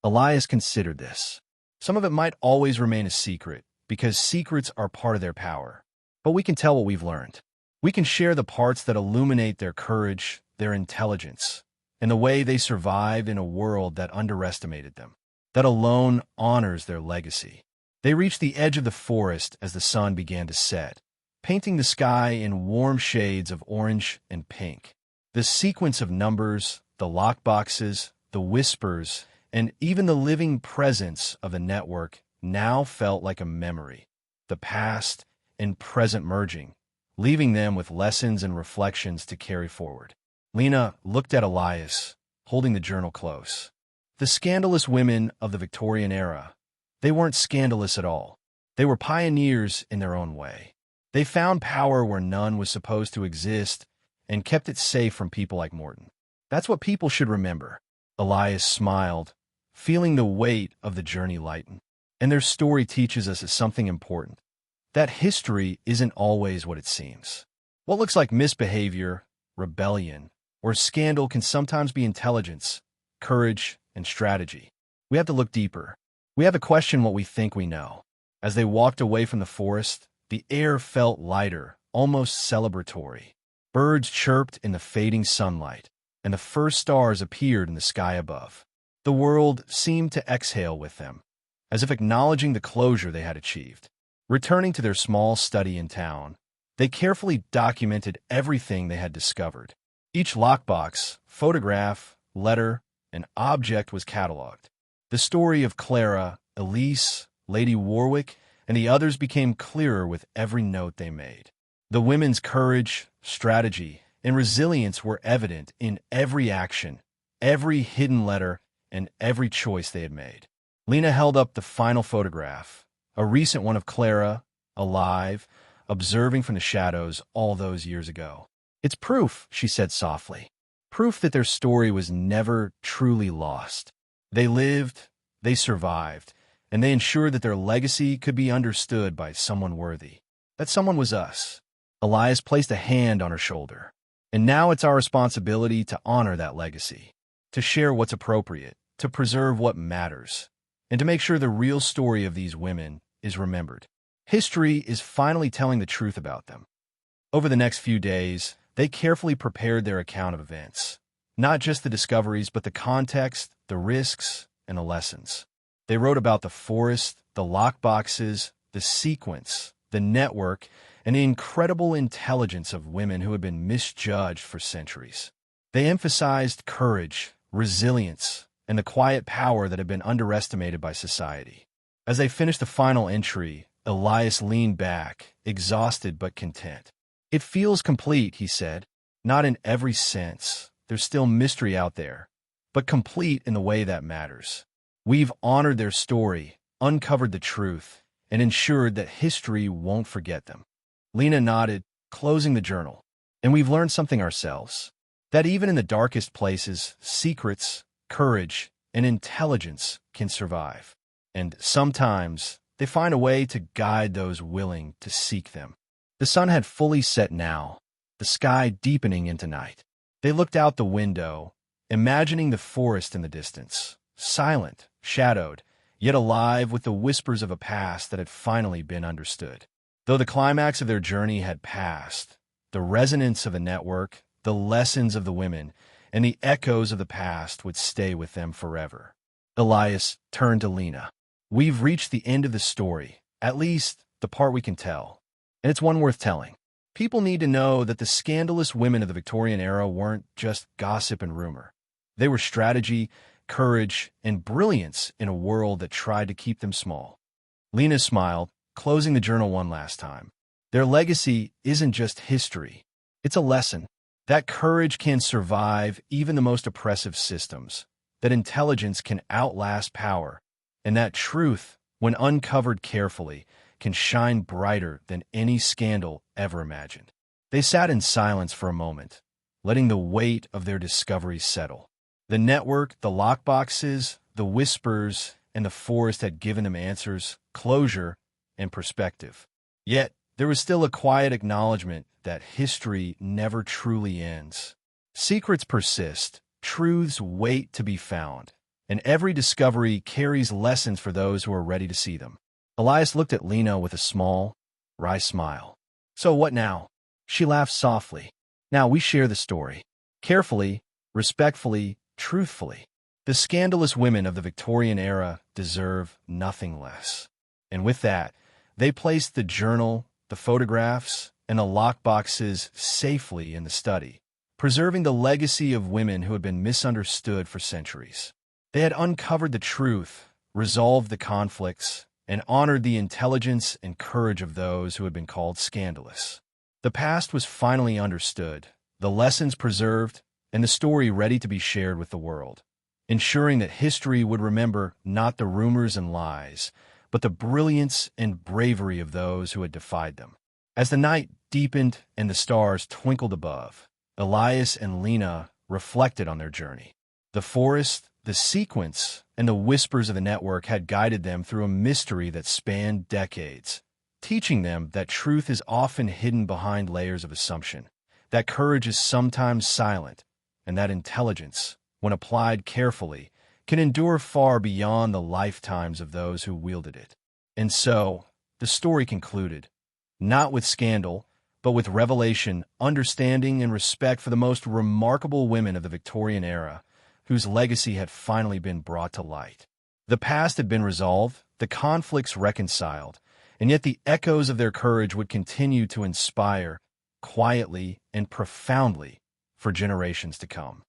Elias considered this. Some of it might always remain a secret, because secrets are part of their power. But we can tell what we've learned. We can share the parts that illuminate their courage, their intelligence, and the way they survived in a world that underestimated them. That alone honors their legacy. They reached the edge of the forest as the sun began to set, painting the sky in warm shades of orange and pink. The sequence of numbers, the lockboxes, the whispers, and even the living presence of the network now felt like a memory, the past and present merging, leaving them with lessons and reflections to carry forward. Lena looked at Elias, holding the journal close. The scandalous women of the Victorian era, they weren't scandalous at all. They were pioneers in their own way. They found power where none was supposed to exist and kept it safe from people like Morton. That's what people should remember. Elias smiled, feeling the weight of the journey lighten. And their story teaches us something important, that history isn't always what it seems. What looks like misbehavior, rebellion, or scandal can sometimes be intelligence, courage, and strategy. We have to look deeper. We have to question what we think we know. As they walked away from the forest, the air felt lighter, almost celebratory. Birds chirped in the fading sunlight, and the first stars appeared in the sky above. The world seemed to exhale with them, as if acknowledging the closure they had achieved. Returning to their small study in town, they carefully documented everything they had discovered. Each lockbox, photograph, letter, and object was cataloged. The story of Clara, Elise, Lady Warwick, and the others became clearer with every note they made. The women's courage, strategy, and resilience were evident in every action, every hidden letter, and every choice they had made. Lena held up the final photograph, a recent one of Clara, alive, observing from the shadows all those years ago. "It's proof," she said softly. "Proof that their story was never truly lost. They lived, they survived, and they ensured that their legacy could be understood by someone worthy. That someone was us." Elias placed a hand on her shoulder. "And now it's our responsibility to honor that legacy, to share what's appropriate, to preserve what matters, and to make sure the real story of these women is remembered. History is finally telling the truth about them." Over the next few days, they carefully prepared their account of events, not just the discoveries, but the context, the risks, and the lessons. They wrote about the forest, the lockboxes, the sequence, the network, and the incredible intelligence of women who had been misjudged for centuries. They emphasized courage, resilience, and the quiet power that had been underestimated by society. As they finished the final entry, Elias leaned back, exhausted but content. "It feels complete," he said. "Not in every sense. There's still mystery out there, but complete in the way that matters. We've honored their story, uncovered the truth, and ensured that history won't forget them." Lena nodded, closing the journal. "And we've learned something ourselves, that even in the darkest places, secrets, courage, and intelligence can survive. And sometimes they find a way to guide those willing to seek them." The sun had fully set now, the sky deepening into night. They looked out the window, imagining the forest in the distance, silent, shadowed, yet alive with the whispers of a past that had finally been understood. Though the climax of their journey had passed, the resonance of the network, the lessons of the women, and the echoes of the past would stay with them forever. Elias turned to Lena. We've reached the end of the story, at least the part we can tell. And it's one worth telling. People need to know that the scandalous women of the Victorian era weren't just gossip and rumor. They were strategy, courage, and brilliance in a world that tried to keep them small. Lena smiled, closing the journal one last time. Their legacy isn't just history. It's a lesson. That courage can survive even the most oppressive systems, that intelligence can outlast power, and that truth, when uncovered carefully, can shine brighter than any scandal ever imagined. They sat in silence for a moment, letting the weight of their discoveries settle. The network, the lockboxes, the whispers, and the forest had given them answers, closure, and perspective. Yet, there was still a quiet acknowledgement that history never truly ends. Secrets persist, truths wait to be found, and every discovery carries lessons for those who are ready to see them. Elias looked at Lena with a small, wry smile. So what now? She laughed softly. Now we share the story. Carefully, respectfully, truthfully. The scandalous women of the Victorian era deserve nothing less. And with that, they placed the journal, the photographs, and the lockboxes safely in the study, preserving the legacy of women who had been misunderstood for centuries. They had uncovered the truth, resolved the conflicts, and honored the intelligence and courage of those who had been called scandalous. The past was finally understood, the lessons preserved, and the story ready to be shared with the world, ensuring that history would remember not the rumors and lies, but the brilliance and bravery of those who had defied them. As the night deepened and the stars twinkled above, Elias and Lena reflected on their journey. The forest, the sequence, and the whispers of the network had guided them through a mystery that spanned decades, teaching them that truth is often hidden behind layers of assumption, that courage is sometimes silent, and that intelligence, when applied carefully, can endure far beyond the lifetimes of those who wielded it. And so, the story concluded, not with scandal, but with revelation, understanding, and respect for the most remarkable women of the Victorian era, whose legacy had finally been brought to light. The past had been resolved, the conflicts reconciled, and yet the echoes of their courage would continue to inspire, quietly and profoundly, for generations to come.